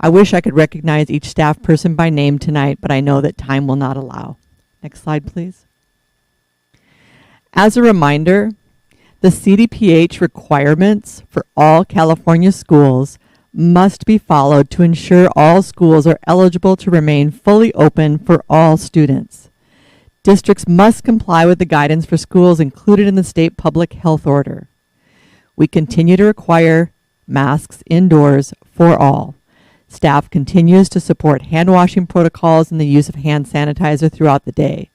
I wish I could recognize each staff person by name tonight, but I know that time will not allow. Next slide, please. As a reminder, the CDPH requirements for all California schools must be followed to ensure all schools are eligible to remain fully open for all students. Districts must comply with the guidance for schools included in the state public health order. We continue to require masks indoors for all. Staff continues to support hand washing protocols and the use of hand sanitizer throughout the day.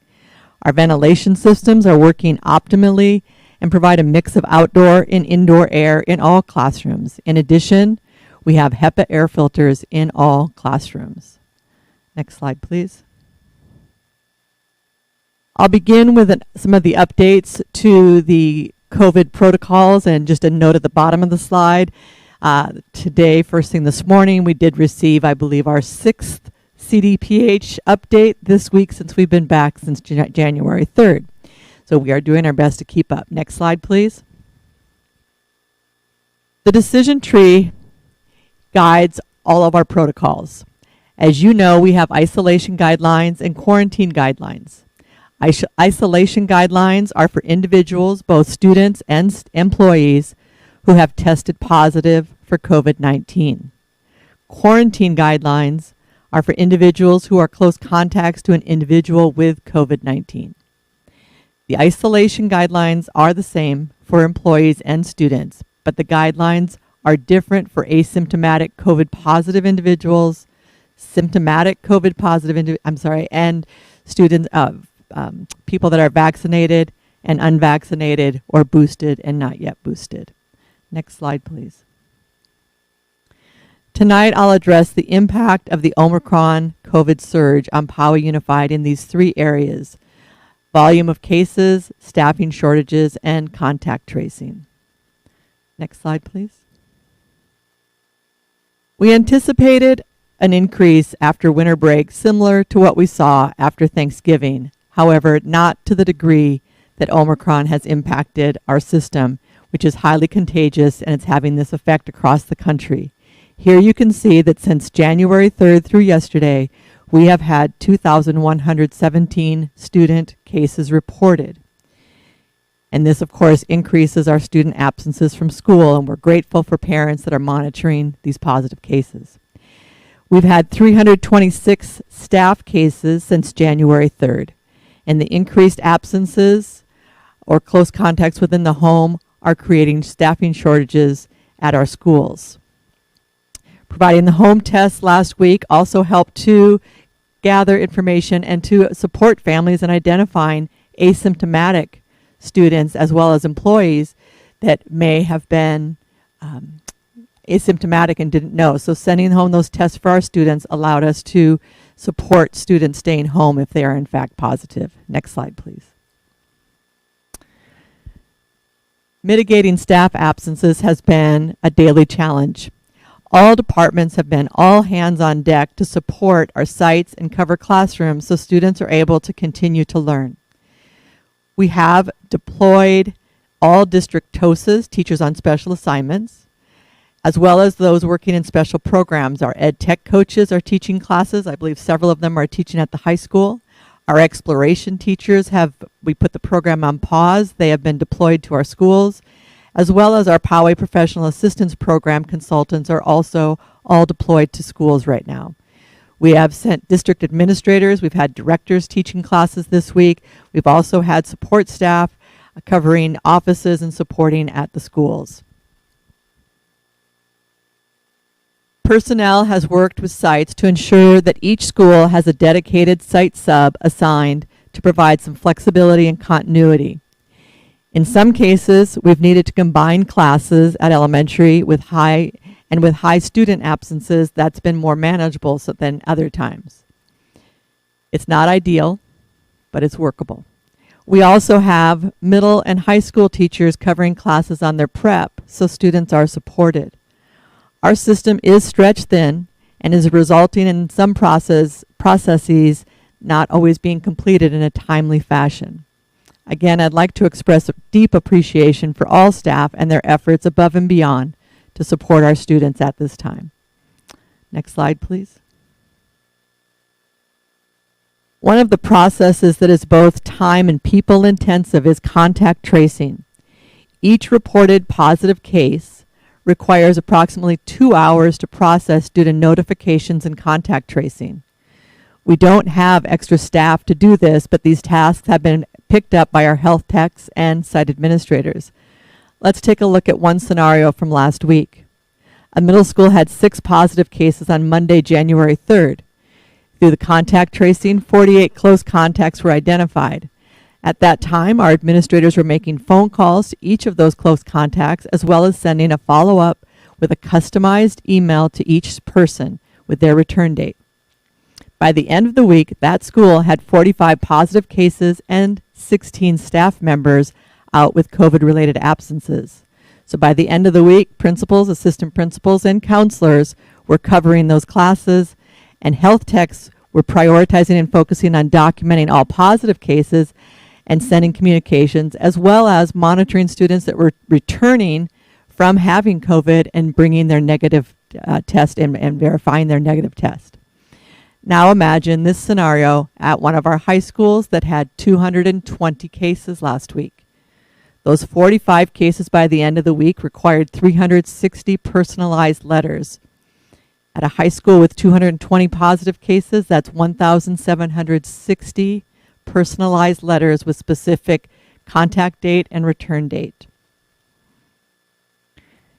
Our ventilation systems are working optimally and provide a mix of outdoor and indoor air in all classrooms. In addition, we have HEPA air filters in all classrooms. Next slide, please. I'll begin with some of the updates to the COVID protocols and just a note at the bottom of the slide. Today, first thing this morning, we did receive, I believe, our 6th CDPH update this week since we've been back since January 3rd. So we are doing our best to keep up. Next slide, please. The decision tree guides all of our protocols. As you know, we have isolation guidelines and quarantine guidelines. Isolation guidelines are for individuals, both students and employees, who have tested positive for COVID-19. Quarantine guidelines are for individuals who are close contacts to an individual with COVID-19. The isolation guidelines are the same for employees and students, but the guidelines are different for asymptomatic COVID-positive individuals, symptomatic COVID-positive, and students, people that are vaccinated and unvaccinated or boosted and not yet boosted. Next slide, please. Tonight, I'll address the impact of the Omicron COVID surge on Powell Unified in these 3 areas: volume of cases, staffing shortages, and contact tracing. Next slide, please. We anticipated an increase after winter break similar to what we saw after Thanksgiving. However, not to the degree that Omicron has impacted our system, which is highly contagious, and it's having this effect across the country. Here you can see that since January 3rd through yesterday, we have had 2,117 student cases reported. And this, of course, increases our student absences from school, and we're grateful for parents that are monitoring these positive cases. We've had 326 staff cases since January 3rd, and the increased absences or close contacts within the home are creating staffing shortages at our schools. Providing the home tests last week also helped to gather information and to support families in identifying asymptomatic students as well as employees that may have been asymptomatic and didn't know. So sending home those tests for our students allowed us to support students staying home if they are in fact positive. Next slide, please. Mitigating staff absences has been a daily challenge. All departments have been all hands on deck to support our sites and cover classrooms so students are able to continue to learn. We have deployed all district TOSAs, teachers on special assignments, as well as those working in special programs. Our ed tech coaches are teaching classes. I believe several of them are teaching at the high school. Our exploration teachers we put the program on pause. They have been deployed to our schools, as well as our Powell Professional Assistance Program consultants are also all deployed to schools right now. We have sent district administrators. We've had directors teaching classes this week. We've also had support staff covering offices and supporting at the schools. Personnel has worked with sites to ensure that each school has a dedicated site sub assigned to provide some flexibility and continuity. In some cases, we've needed to combine classes at elementary with high student absences. That's been more manageable than other times. It's not ideal, but it's workable. We also have middle and high school teachers covering classes on their prep, so students are supported. Our system is stretched thin and is resulting in some processes not always being completed in a timely fashion. Again, I'd like to express a deep appreciation for all staff and their efforts above and beyond to support our students at this time. Next slide, please. One of the processes that is both time and people intensive is contact tracing. Each reported positive case requires approximately 2 hours to process due to notifications and contact tracing. We don't have extra staff to do this, but these tasks have been picked up by our health techs and site administrators. Let's take a look at one scenario from last week. A middle school had 6 positive cases on Monday, January 3rd. Through the contact tracing, 48 close contacts were identified. At that time, our administrators were making phone calls to each of those close contacts, as well as sending a follow-up with a customized email to each person with their return date. By the end of the week, that school had 45 positive cases and 16 staff members out with COVID-related absences. So by the end of the week, principals, assistant principals, and counselors were covering those classes, and health techs were prioritizing and focusing on documenting all positive cases and sending communications, as well as monitoring students that were returning from having COVID and bringing their negative test and verifying their negative test. Now imagine this scenario at one of our high schools that had 220 cases last week. Those 45 cases by the end of the week required 360 personalized letters. At a high school with 220 positive cases, that's 1,760 personalized letters with specific contact date and return date.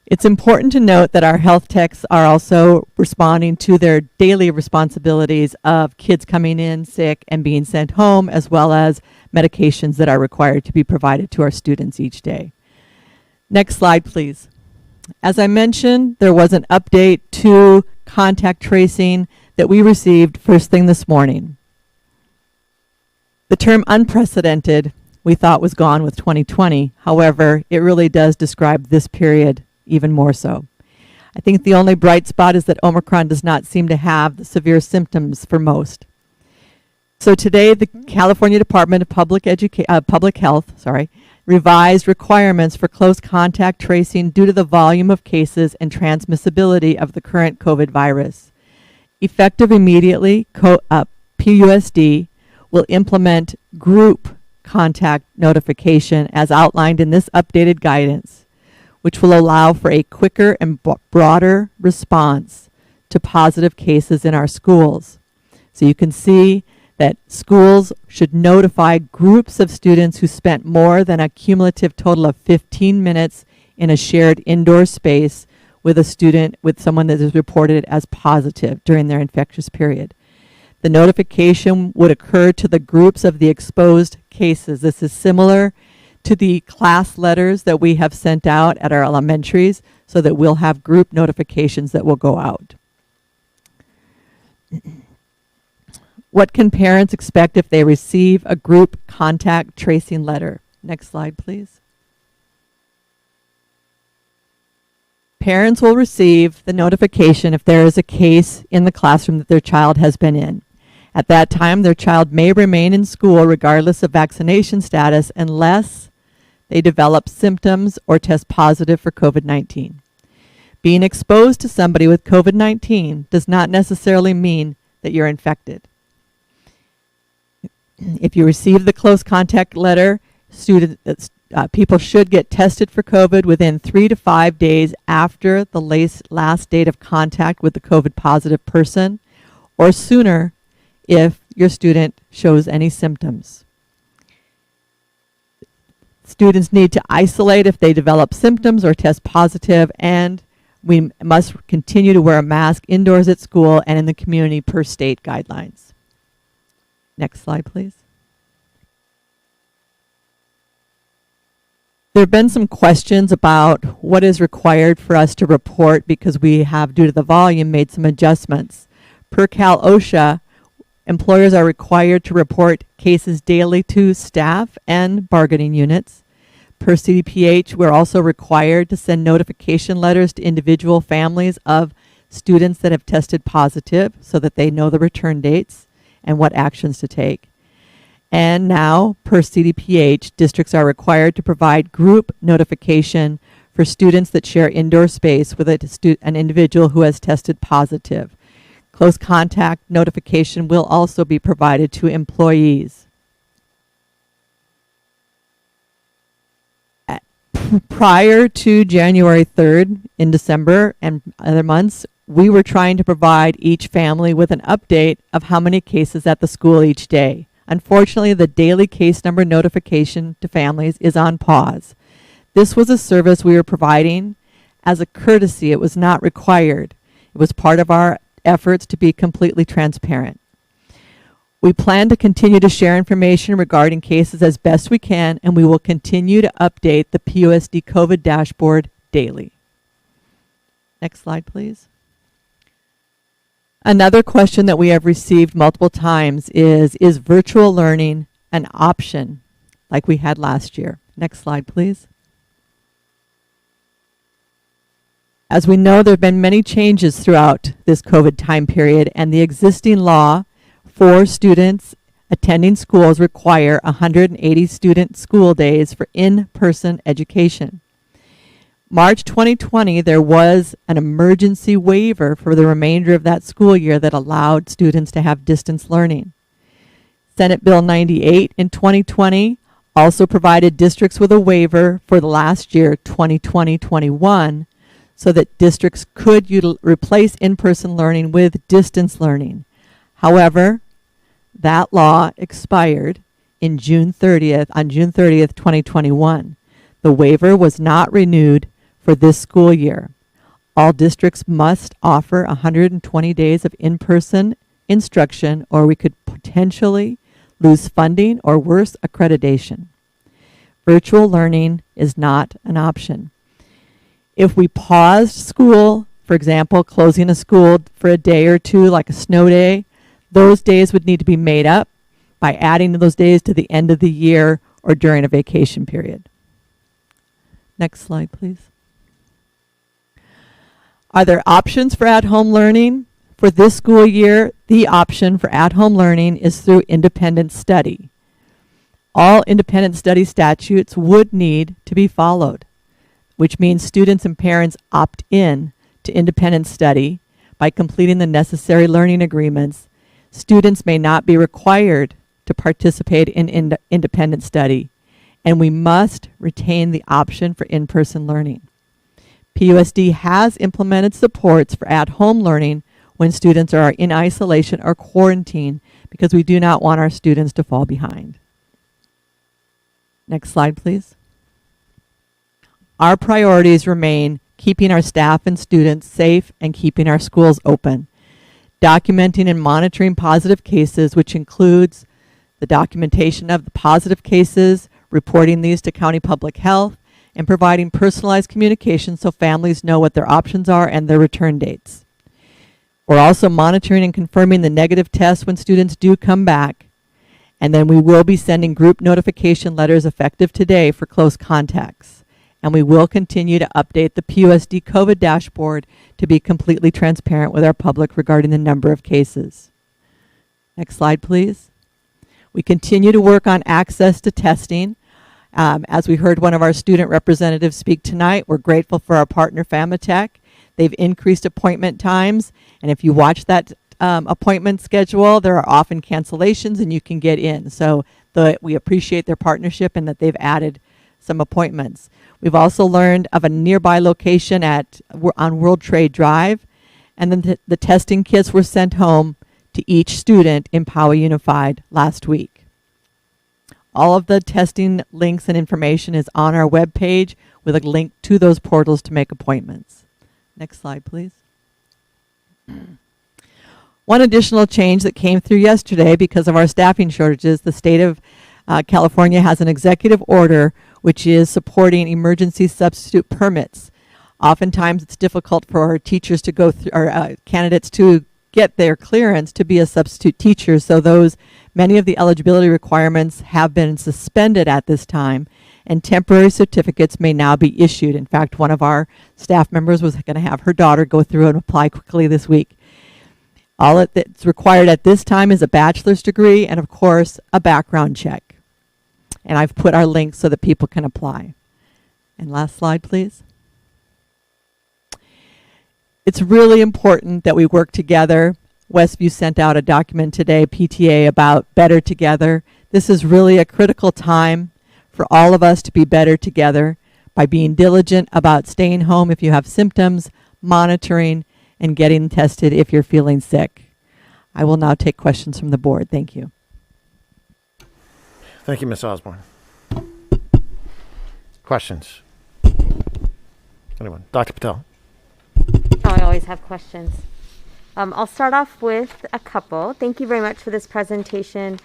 It's important to note that our health techs are also responding to their daily responsibilities of kids coming in sick and being sent home, as well as medications that are required to be provided to our students each day. Next slide, please. As I mentioned, there was an update to contact tracing that we received first thing this morning. The term unprecedented we thought was gone with 2020. However, it really does describe this period even more so. I think the only bright spot is that Omicron does not seem to have the severe symptoms for most. So today, the California Department of Public Health revised requirements for close contact tracing due to the volume of cases and transmissibility of the current COVID virus. Effective immediately, PUSD will implement group contact notification as outlined in this updated guidance, which will allow for a quicker and broader response to positive cases in our schools. So you can see that schools should notify groups of students who spent more than a cumulative total of 15 minutes in a shared indoor space with a student, with someone that is reported as positive during their infectious period. The notification would occur to the groups of the exposed cases. This is similar to the class letters that we have sent out at our elementaries, so that we'll have group notifications that will go out. What can parents expect if they receive a group contact tracing letter? Next slide, please. Parents will receive the notification if there is a case in the classroom that their child has been in. At that time, their child may remain in school regardless of vaccination status unless they develop symptoms or test positive for COVID-19. Being exposed to somebody with COVID-19 does not necessarily mean that you're infected. If you receive the close contact letter, people should get tested for COVID within 3 to 5 days after the last date of contact with the COVID positive person, or sooner if your student shows any symptoms. Students need to isolate if they develop symptoms or test positive, and we must continue to wear a mask indoors at school and in the community per state guidelines. Next slide, please. There have been some questions about what is required for us to report, because we have, due to the volume, made some adjustments. Per Cal OSHA, employers are required to report cases daily to staff and bargaining units. Per CDPH, we're also required to send notification letters to individual families of students that have tested positive so that they know the return dates and what actions to take. And now, per CDPH, districts are required to provide group notification for students that share indoor space with an individual who has tested positive. Close contact notification will also be provided to employees. Prior to January 3rd, in December and other months, we were trying to provide each family with an update of how many cases at the school each day. Unfortunately, the daily case number notification to families is on pause. This was a service we were providing as a courtesy. It was not required. It was part of our efforts to be completely transparent. We plan to continue to share information regarding cases as best we can, and we will continue to update the PUSD COVID dashboard daily. Next slide, please. Another question that we have received multiple times is virtual learning an option like we had last year? Next slide, please. As we know, there have been many changes throughout this COVID time period, and the existing law for students attending schools require 180 student school days for in-person education. March 2020, there was an emergency waiver for the remainder of that school year that allowed students to have distance learning. Senate Bill 98 in 2020 also provided districts with a waiver for the last year, 2020-21, so that districts could replace in-person learning with distance learning. However, that law expired in June 30th, 2021. The waiver was not renewed for this school year. All districts must offer 120 days of in-person instruction, or we could potentially lose funding or worse, accreditation. Virtual learning is not an option. If we paused school, for example, closing a school for a day or two, like a snow day, those days would need to be made up by adding those days to the end of the year or during a vacation period. Next slide, please. Are there options for at-home learning? For this school year, the option for at-home learning is through independent study. All independent study statutes would need to be followed, which means students and parents opt in to independent study by completing the necessary learning agreements. Students may not be required to participate in independent study, and we must retain the option for in-person learning. PUSD has implemented supports for at-home learning when students are in isolation or quarantine because we do not want our students to fall behind. Next slide, please. Our priorities remain keeping our staff and students safe and keeping our schools open, documenting and monitoring positive cases, which includes the documentation of the positive cases, reporting these to county public health, and providing personalized communication so families know what their options are and their return dates. We're also monitoring and confirming the negative tests when students do come back, and then we will be sending group notification letters effective today for close contacts. And we will continue to update the PUSD COVID dashboard to be completely transparent with our public regarding the number of cases. Next slide, please. We continue to work on access to testing. As we heard one of our student representatives speak tonight, we're grateful for our partner Famatech. They've increased appointment times, and if you watch that appointment schedule, there are often cancellations and you can get in. So we appreciate their partnership and that they've added some appointments. We've also learned of a nearby location on World Trade Drive, and then the testing kits were sent home to each student in Powell Unified last week. All of the testing links and information is on our webpage with a link to those portals to make appointments. Next slide, please. One additional change that came through yesterday because of our staffing shortages, the state of California has an executive order which is supporting emergency substitute permits. Oftentimes it's difficult for our teachers to go through, or candidates to get their clearance to be a substitute teacher, so many of the eligibility requirements have been suspended at this time, and temporary certificates may now be issued. In fact, one of our staff members was going to have her daughter go through and apply quickly this week. All that's required at this time is a bachelor's degree and, of course, a background check. And I've put our links so that people can apply. And last slide, please. It's really important that we work together. Westview sent out a document today, PTA, about better together. This is really a critical time for all of us to be better together by being diligent about staying home if you have symptoms, monitoring, and getting tested if you're feeling sick. I will now take questions from the board. Thank you. Thank you, Ms. Osborne. Questions? Anyone? Dr. Patel. Oh, I always have questions. I'll start off with a couple. Thank you very much for this presentation.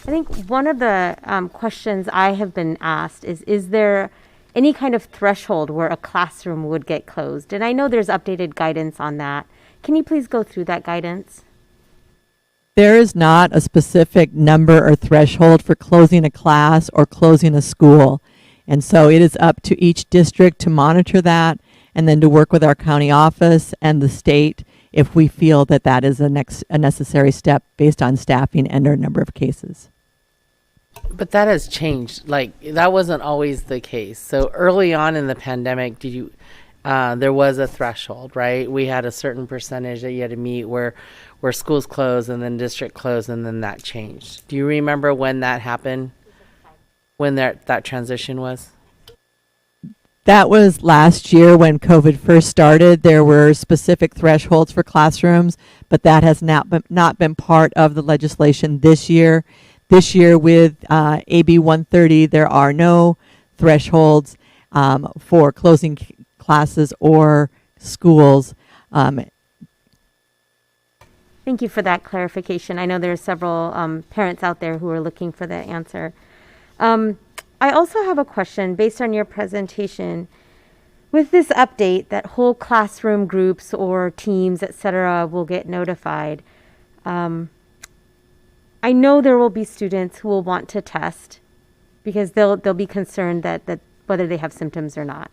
I think one of the questions I have been asked is there any kind of threshold where a classroom would get closed? And I know there's updated guidance on that. Can you please go through that guidance? There is not a specific number or threshold for closing a class or closing a school. And so it is up to each district to monitor that and then to work with our county office and the state if we feel that that is a necessary step based on staffing and our number of cases. But that has changed. Like, that wasn't always the case. So early on in the pandemic, there was a threshold, right? We had a certain percentage that you had to meet where schools closed and then district closed, and then that changed. Do you remember when that happened? When that transition was? That was last year when COVID first started. There were specific thresholds for classrooms, but that has not been part of the legislation this year. This year with AB 130, there are no thresholds for closing classes or schools. Thank you for that clarification. I know there are several parents out there who are looking for the answer. I also have a question based on your presentation. With this update that whole classroom groups or teams, etc., will get notified, I know there will be students who will want to test because they'll be concerned that whether they have symptoms or not.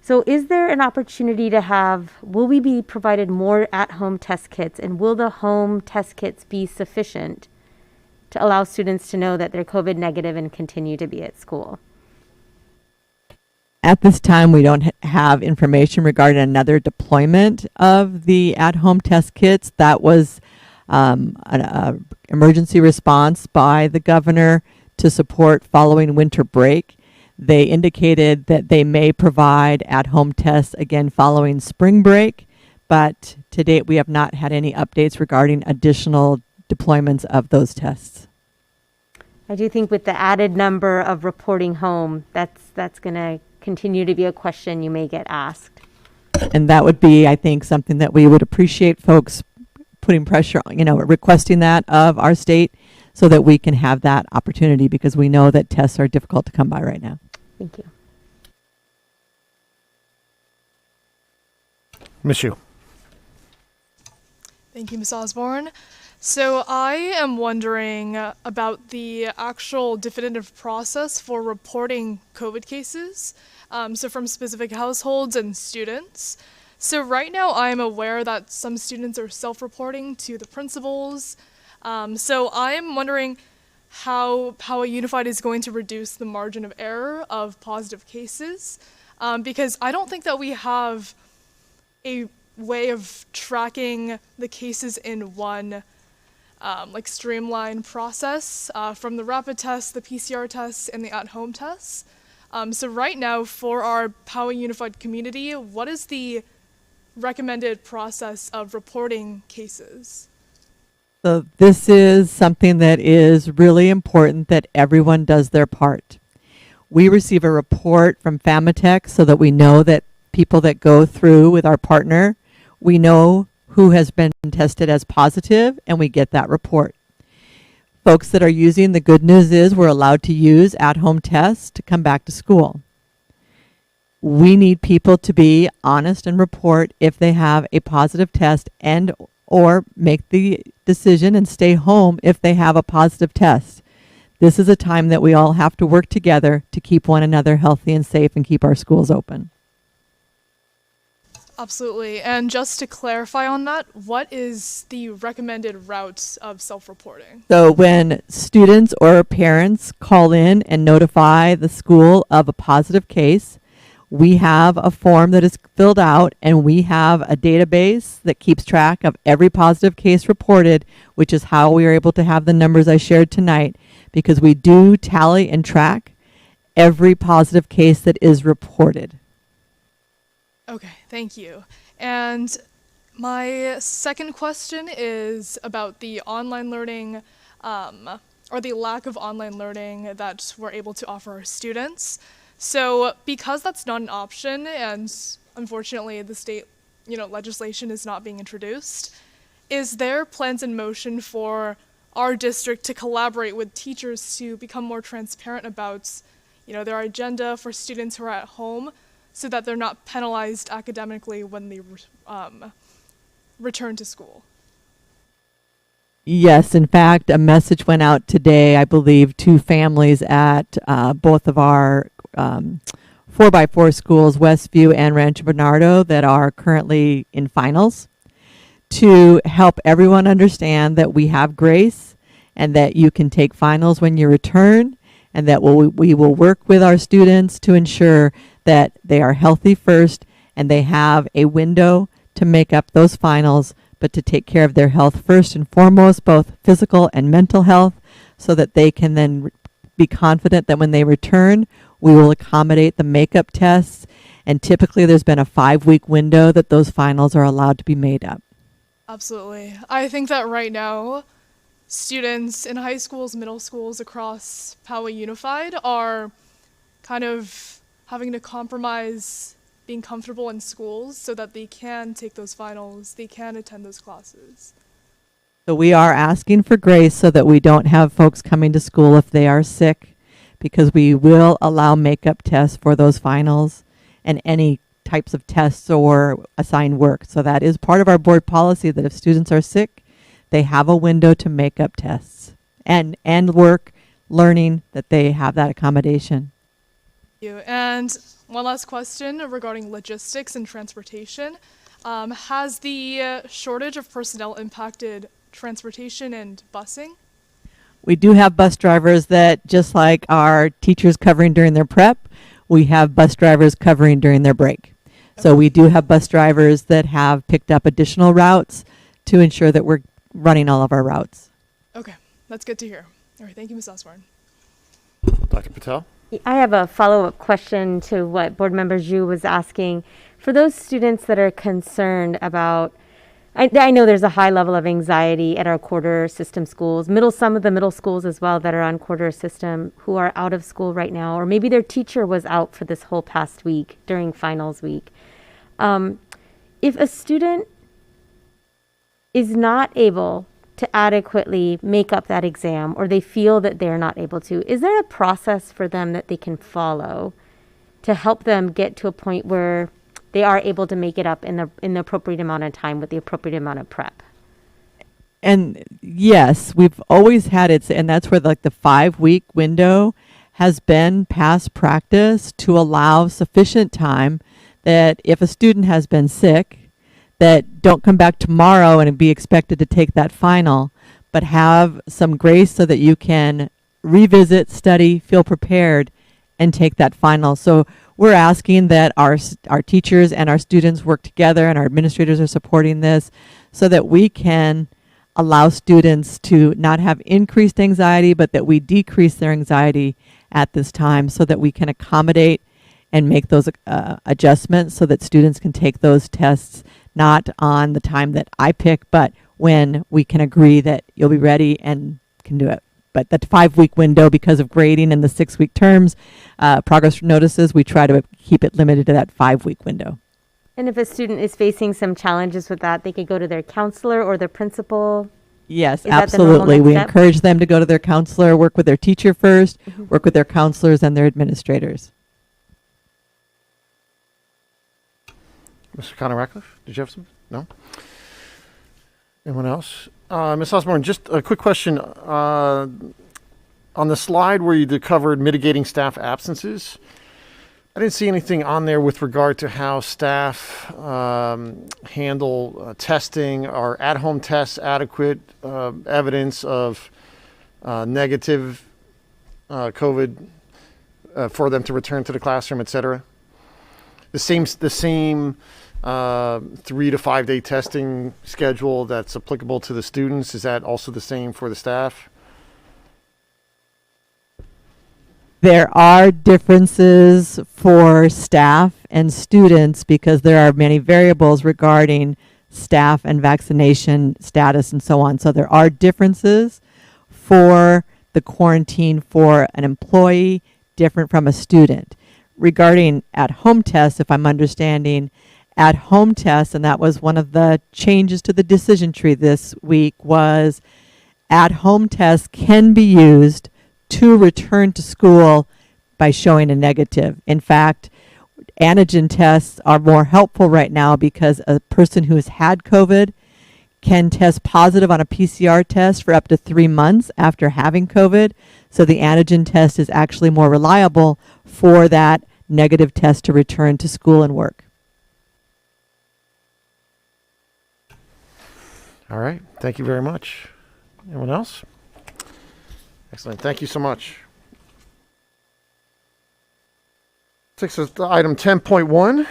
So is there an opportunity will we be provided more at-home test kits, and will the home test kits be sufficient to allow students to know that they're COVID negative and continue to be at school? At this time, we don't have information regarding another deployment of the at-home test kits. That was an emergency response by the governor to support following winter break. They indicated that they may provide at-home tests again following spring break, but to date we have not had any updates regarding additional deployments of those tests. I do think with the added number of reporting home, that's going to continue to be a question you may get asked. And that would be, I think, something that we would appreciate folks putting pressure on, requesting that of our state so that we can have that opportunity, because we know that tests are difficult to come by right now. Thank you. Ms. Yu. Thank you, Ms. Osborne. So I am wondering about the actual definitive process for reporting COVID cases, so from specific households and students. So right now I am aware that some students are self-reporting to the principals. So I am wondering how Powell Unified is going to reduce the margin of error of positive cases, because I don't think that we have a way of tracking the cases in one streamlined process from the rapid tests, the PCR tests, and the at-home tests. So right now for our Powell Unified community, what is the recommended process of reporting cases? So this is something that is really important that everyone does their part. We receive a report from Famitech so that we know that people that go through with our partner, we know who has been tested as positive, and we get that report. Folks that are using, the good news is we're allowed to use at-home tests to come back to school. We need people to be honest and report if they have a positive test and or make the decision and stay home if they have a positive test. This is a time that we all have to work together to keep one another healthy and safe and keep our schools open. Absolutely. And just to clarify on that, what is the recommended route of self-reporting? So when students or parents call in and notify the school of a positive case, we have a form that is filled out, and we have a database that keeps track of every positive case reported, which is how we are able to have the numbers I shared tonight, because we do tally and track every positive case that is reported. Okay, thank you. And my second question is about the online learning, or the lack of online learning that we're able to offer our students. So because that's not an option, and unfortunately the state, legislation is not being introduced, is there plans in motion for our district to collaborate with teachers to become more transparent about, their agenda for students who are at home, so that they're not penalized academically when they return to school? Yes, in fact, a message went out today, I believe, to families at both of our 4x4 schools, Westview and Rancho Bernardo, that are currently in finals, to help everyone understand that we have grace and that you can take finals when you return, and that we will work with our students to ensure that they are healthy first and they have a window to make up those finals, but to take care of their health first and foremost, both physical and mental health, so that they can then be confident that when they return, we will accommodate the makeup tests. And typically there's been a 5-week window that those finals are allowed to be made up. Absolutely. I think that right now, students in high schools, middle schools across Powell Unified are kind of having to compromise being comfortable in schools so that they can take those finals, they can attend those classes. So we are asking for grace so that we don't have folks coming to school if they are sick, because we will allow makeup tests for those finals and any types of tests or assigned work. So that is part of our board policy, that if students are sick, they have a window to make up tests and work, learning, that they have that accommodation. Thank you. And one last question regarding logistics and transportation. Has the shortage of personnel impacted transportation and busing? We do have bus drivers that, just like our teachers covering during their prep, we have bus drivers covering during their break. So we do have bus drivers that have picked up additional routes to ensure that we're running all of our routes. Okay, that's good to hear. All right, thank you, Ms. Osborne. Dr. Patel? I have a follow-up question to what Board Member Zhu was asking. For those students that are concerned about, I know there's a high level of anxiety at our quarter system schools, some of the middle schools as well that are on quarter system who are out of school right now, or maybe their teacher was out for this whole past week during finals week. If a student is not able to adequately make up that exam, or they feel that they're not able to, is there a process for them that they can follow to help them get to a point where they are able to make it up in the appropriate amount of time with the appropriate amount of prep? And yes, we've always had it, and that's where like the 5-week window has been past practice to allow sufficient time that if a student has been sick, that don't come back tomorrow and be expected to take that final, but have some grace so that you can revisit, study, feel prepared, and take that final. So we're asking that our teachers and our students work together, and our administrators are supporting this so that we can allow students to not have increased anxiety, but that we decrease their anxiety at this time so that we can accommodate and make those adjustments so that students can take those tests not on the time that I pick, but when we can agree that you'll be ready and can do it. But that 5-week window, because of grading and the 6-week terms, progress notices, we try to keep it limited to that 5-week window. And if a student is facing some challenges with that, they could go to their counselor or their principal? Yes, Is that the normal absolutely. next We step? encourage them to go to their counselor, work with their teacher first, work with their counselors and their administrators. Mr. Connor Ratcliffe, did you have some? No? Anyone else? Ms. Osborne, just a quick question. On the slide where you covered mitigating staff absences, I didn't see anything on there with regard to how staff handle testing. Are at-home tests adequate evidence of negative COVID for them to return to the classroom, et cetera? The same 3 to 5 day testing schedule that's applicable to the students, is that also the same for the staff? There are differences for staff and students because there are many variables regarding staff and vaccination status and so on. So there are differences for the quarantine for an employee, different from a student. Regarding at-home tests, if I'm understanding, at-home tests, and that was one of the changes to the decision tree this week, was at-home tests can be used to return to school by showing a negative. In fact, antigen tests are more helpful right now because a person who has had COVID can test positive on a PCR test for up to 3 months after having COVID. So the antigen test is actually more reliable for that negative test to return to school and work. All right. Thank you very much. Anyone else? Excellent. Thank you so much. Takes us to item 10.1,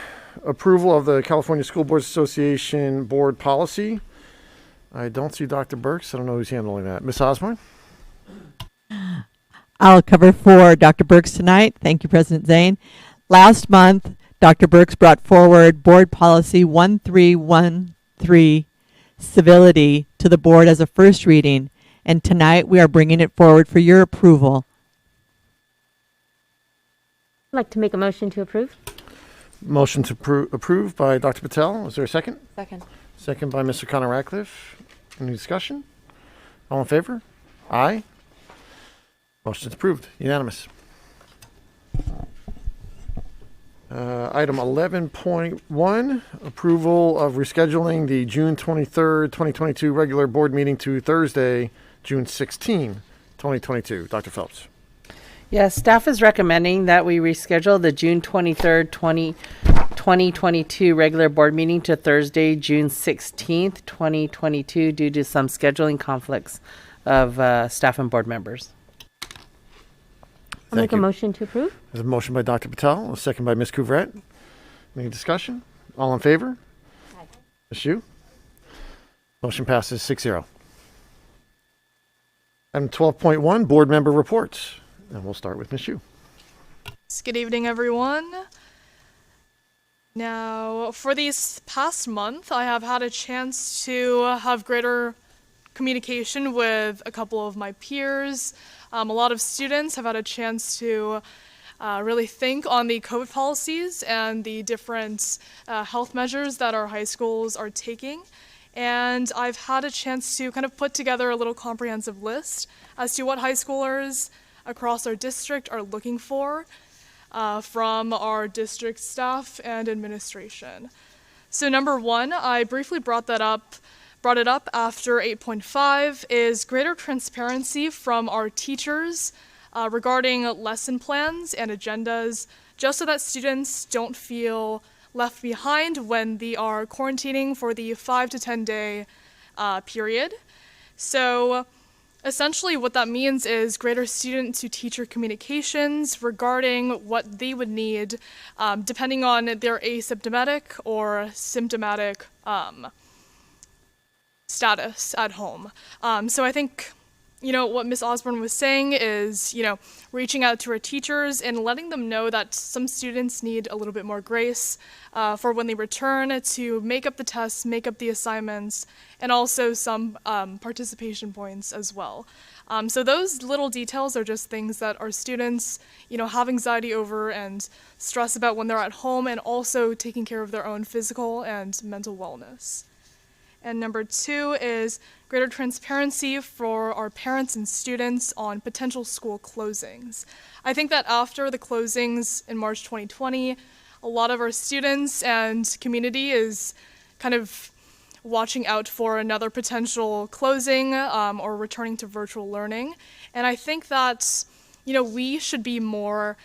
approval of the California School Boards Association board policy. I don't see Dr. Burks. I don't know who's handling that. Ms. Osborne? I'll cover for Dr. Burks tonight. Thank you, President Zane. Last month, Dr. Burks brought forward board policy 1313, civility, to the board as a first reading, and tonight we are bringing it forward for your approval. I'd like to make a motion to approve. Motion to approve by Dr. Patel. Is there a second? Second. Second by Mr. Connor Ratcliffe. Any discussion? All in favor? Aye. Motion's approved. Unanimous. Item 11.1, approval of rescheduling the June 23rd, 2022 regular board meeting to Thursday, June 16, 2022. Dr. Phelps. Yes, staff is recommending that we reschedule the June 23rd, 2022 regular board meeting to Thursday, June 16th, 2022 due to some scheduling conflicts of staff and board members. I'll make a motion to approve. There's a motion by Dr. Patel, a second by Ms. Couvrette. Any discussion? All in favor? Aye. Ms. Hsu? Motion passes 6-0. Item 12.1, board member reports. And we'll start with Ms. Hsu. Good evening, everyone. Now, for these past month, I have had a chance to have greater communication with a couple of my peers. A lot of students have had a chance to really think on the COVID policies and the different health measures that our high schools are taking. And I've had a chance to kind of put together a little comprehensive list as to what high schoolers across our district are looking for from our district staff and administration. So number one, I briefly brought it up after 8.5, is greater transparency from our teachers regarding lesson plans and agendas, just so that students don't feel left behind when they are quarantining for the 5 to 10 day period. So essentially what that means is greater student to teacher communications regarding what they would need depending on their asymptomatic or symptomatic status at home. So I think, what Ms. Osborne was saying is, reaching out to our teachers and letting them know that some students need a little bit more grace for when they return to make up the tests, make up the assignments, and also some participation points as well. So those little details are just things that our students, have anxiety over and stress about when they're at home, and also taking care of their own physical and mental wellness. And number two is greater transparency for our parents and students on potential school closings. I think that after the closings in March 2020, a lot of our students and community is kind of watching out for another potential closing or returning to virtual learning. And I think that, we should be more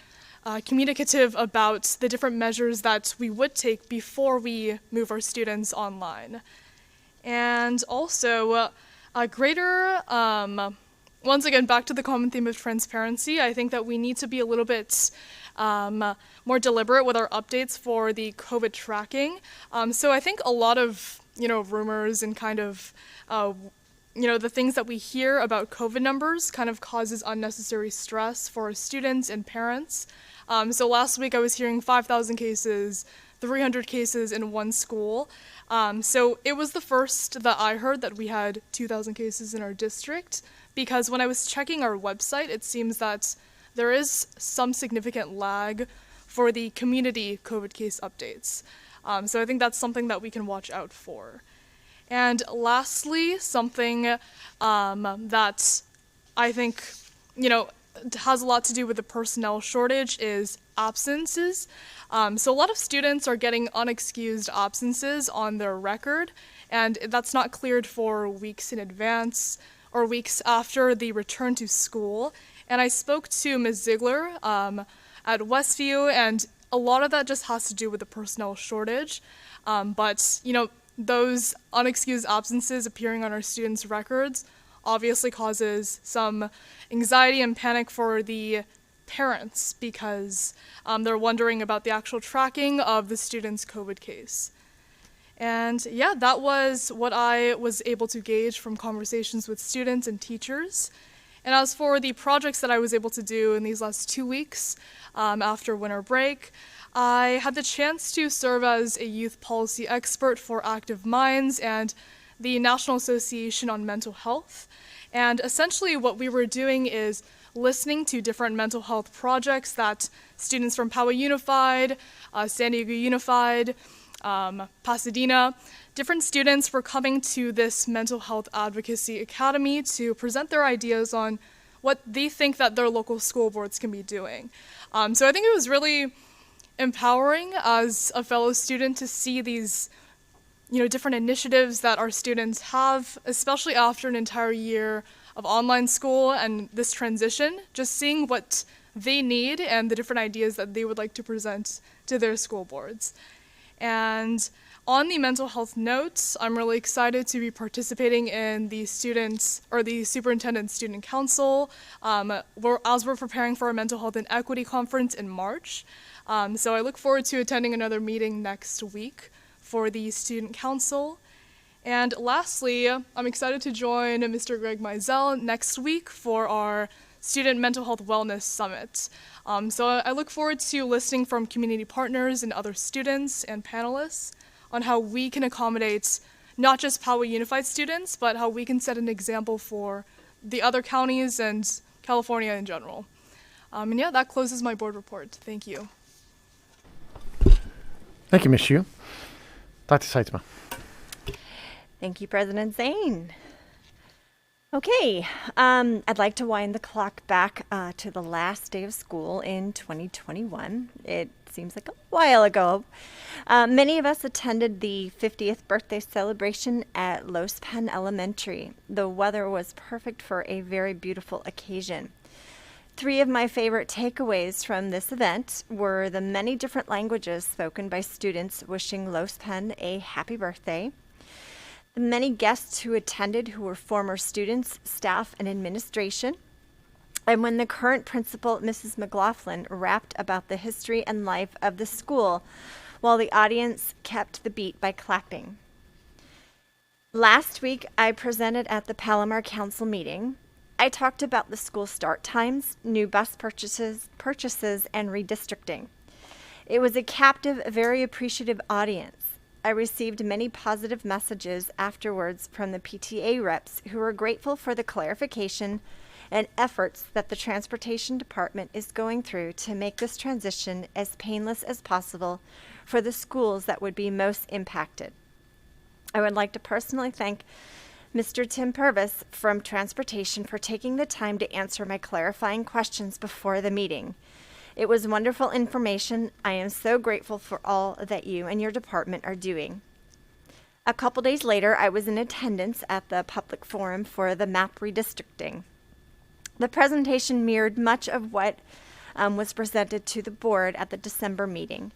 communicative about the different measures that we would take before we move our students online. And also, greater, once again, back to the common theme of transparency, I think that we need to be a little bit more deliberate with our updates for the COVID tracking. So I think a lot of, rumors and kind of, the things that we hear about COVID numbers kind of causes unnecessary stress for our students and parents. So last week I was hearing 5,000 cases, 300 cases in one school. So it was the first that I heard that we had 2,000 cases in our district, because when I was checking our website, it seems that there is some significant lag for the community COVID case updates. So I think that's something that we can watch out for. And lastly, something that I think, has a lot to do with the personnel shortage is absences. So a lot of students are getting unexcused absences on their record, and that's not cleared for weeks in advance or weeks after the return to school. And I spoke to Ms. Ziegler at Westview, and a lot of that just has to do with the personnel shortage. But, those unexcused absences appearing on our students' records obviously causes some anxiety and panic for the parents, because they're wondering about the actual tracking of the student's COVID case. And yeah, that was what I was able to gauge from conversations with students and teachers. And as for the projects that I was able to do in these last 2 weeks after winter break, I had the chance to serve as a youth policy expert for Active Minds and the National Association on Mental Health. And essentially what we were doing is listening to different mental health projects that students from Powell Unified, San Diego Unified, Pasadena, different students were coming to this mental health advocacy academy to present their ideas on what they think that their local school boards can be doing. So I think it was really empowering as a fellow student to see these, different initiatives that our students have, especially after an entire year of online school and this transition, just seeing what they need and the different ideas that they would like to present to their school boards. And on the mental health notes, I'm really excited to be participating in the Superintendent Student Council as we're preparing for our Mental Health and Equity Conference in March. So I look forward to attending another meeting next week for the Student Council. And lastly, I'm excited to join Mr. Greg Mizell next week for our Student Mental Health Wellness Summit. So I look forward to listening from community partners and other students and panelists on how we can accommodate not just Powell Unified students, but how we can set an example for the other counties and California in general. And yeah, that closes my board report. Thank you. Thank you, Ms. Hsu. Dr. Seitzma. Thank you, President Zane. Okay, I'd like to wind the clock back to the last day of school in 2021. It seems like a while ago. Many of us attended the 50th birthday celebration at Los Penn Elementary. The weather was perfect for a very beautiful occasion. 3 of my favorite takeaways from this event were the many different languages spoken by students wishing Los Penn a happy birthday, the many guests who attended who were former students, staff, and administration, and when the current principal, Mrs. McLaughlin, rapped about the history and life of the school while the audience kept the beat by clapping. Last week, I presented at the Palomar Council meeting. I talked about the school start times, new bus purchases, and redistricting. It was a captive, very appreciative audience. I received many positive messages afterwards from the PTA reps who were grateful for the clarification and efforts that the Transportation Department is going through to make this transition as painless as possible for the schools that would be most impacted. I would like to personally thank Mr. Tim Purvis from Transportation for taking the time to answer my clarifying questions before the meeting. It was wonderful information. I am so grateful for all that you and your department are doing. A couple days later, I was in attendance at the public forum for the map redistricting. The presentation mirrored much of what was presented to the board at the December meeting.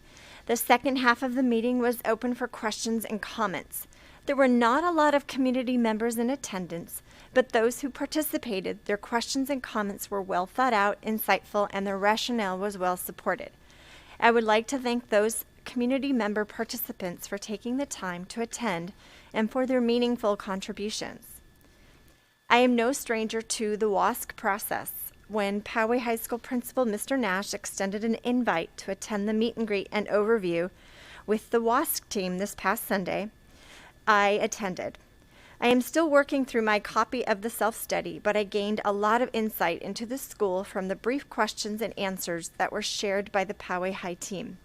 The second half of the meeting was open for questions and comments. There were not a lot of community members in attendance, but those who participated, their questions and comments were well thought out, insightful, and their rationale was well supported. I would like to thank those community member participants for taking the time to attend and for their meaningful contributions. I am no stranger to the WASC process. When Poway High School Principal Mr. Nash extended an invite to attend the meet and greet and overview with the WASC team this past Sunday, I attended. I am still working through my copy of the self-study, but I gained a lot of insight into the school from the brief questions and answers that were shared by the Poway High team.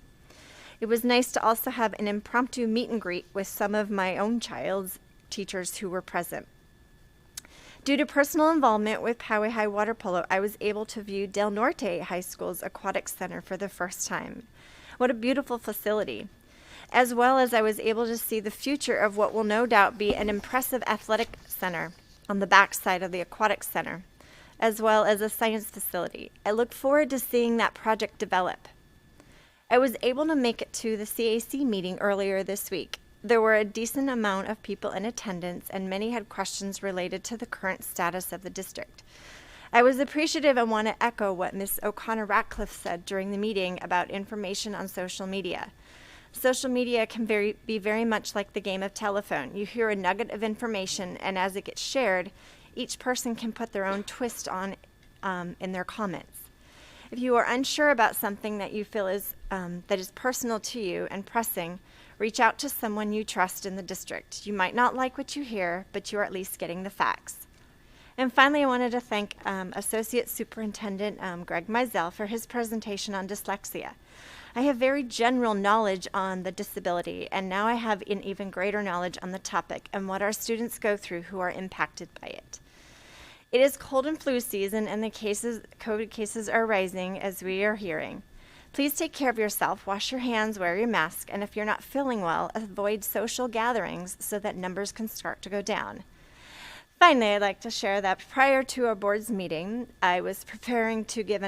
It was nice to also have an impromptu meet and greet with some of my own child's teachers who were present. Due to personal involvement with Poway High Water Polo, I was able to view Del Norte High School's Aquatic Center for the first time. What a beautiful facility. As well as I was able to see the future of what will no doubt be an impressive athletic center on the back side of the aquatic center, as well as a science facility. I look forward to seeing that project develop. I was able to make it to the CAC meeting earlier this week. There were a decent amount of people in attendance, and many had questions related to the current status of the district. I was appreciative and want to echo what Ms. O'Connor-Ratcliffe said during the meeting about information on social media. Social media can be very much like the game of telephone. You hear a nugget of information, and as it gets shared, each person can put their own twist on in their comments. If you are unsure about something that you feel is that is personal to you and pressing, reach out to someone you trust in the district. You might not like what you hear, but you are at least getting the facts. And finally, I wanted to thank Associate Superintendent Greg Mizell for his presentation on dyslexia. I have very general knowledge on the disability, and now I have an even greater knowledge on the topic and what our students go through who are impacted by it. It is cold and flu season, and the COVID cases are rising, as we are hearing. Please take care of yourself, wash your hands, wear your mask, and if you're not feeling well, avoid social gatherings so that numbers can start to go down. Finally, I'd like to share that prior to our board's meeting, I was preparing to give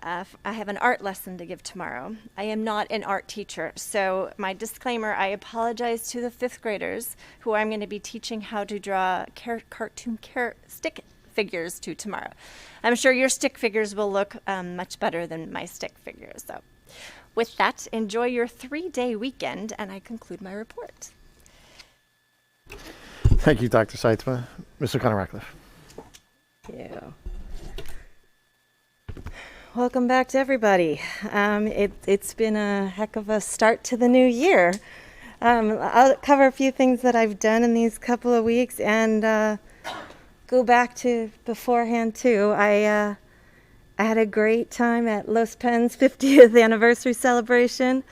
I have an art lesson to give tomorrow. I am not an art teacher, so my disclaimer, I apologize to the 5th graders who I'm going to be teaching how to draw cartoon stick figures to tomorrow. I'm sure your stick figures will look much better than my stick figures. So with that, enjoy your 3-day weekend, and I conclude my report. Thank you, Dr. Seitzma. Ms. O'Connor-Ratcliffe. Thank you. Welcome back to everybody. It's been a heck of a start to the new year. I'll cover a few things that I've done in these couple of weeks and go back to beforehand too. I had a great time at Los Pen's 50th anniversary celebration.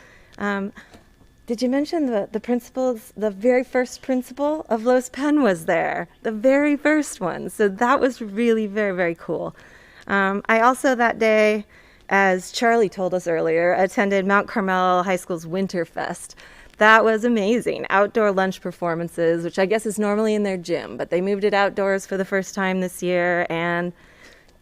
Did you mention the principals, the very first principal of Los Pen was there, the very first one. So that was really very, very cool. I also that day, as Charlie told us earlier, attended Mount Carmel High School's Winterfest. That was amazing. Outdoor lunch performances, which I guess is normally in their gym, but they moved it outdoors for the first time this year, and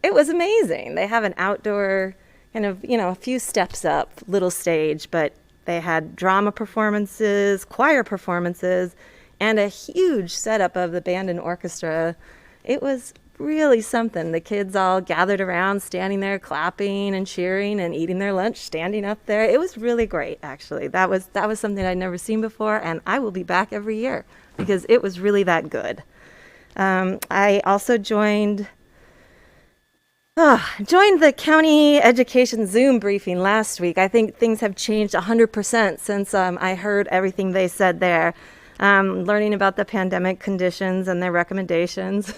it was amazing. They have an outdoor kind of, a few steps up, little stage, but they had drama performances, choir performances, and a huge setup of the band and orchestra. It was really something. The kids all gathered around, standing there clapping and cheering and eating their lunch, standing up there. It was really great, actually. That was something I'd never seen before, and I will be back every year because it was really that good. I also joined the county education Zoom briefing last week. I think things have changed 100% since I heard everything they said there. Learning about the pandemic conditions and their recommendations.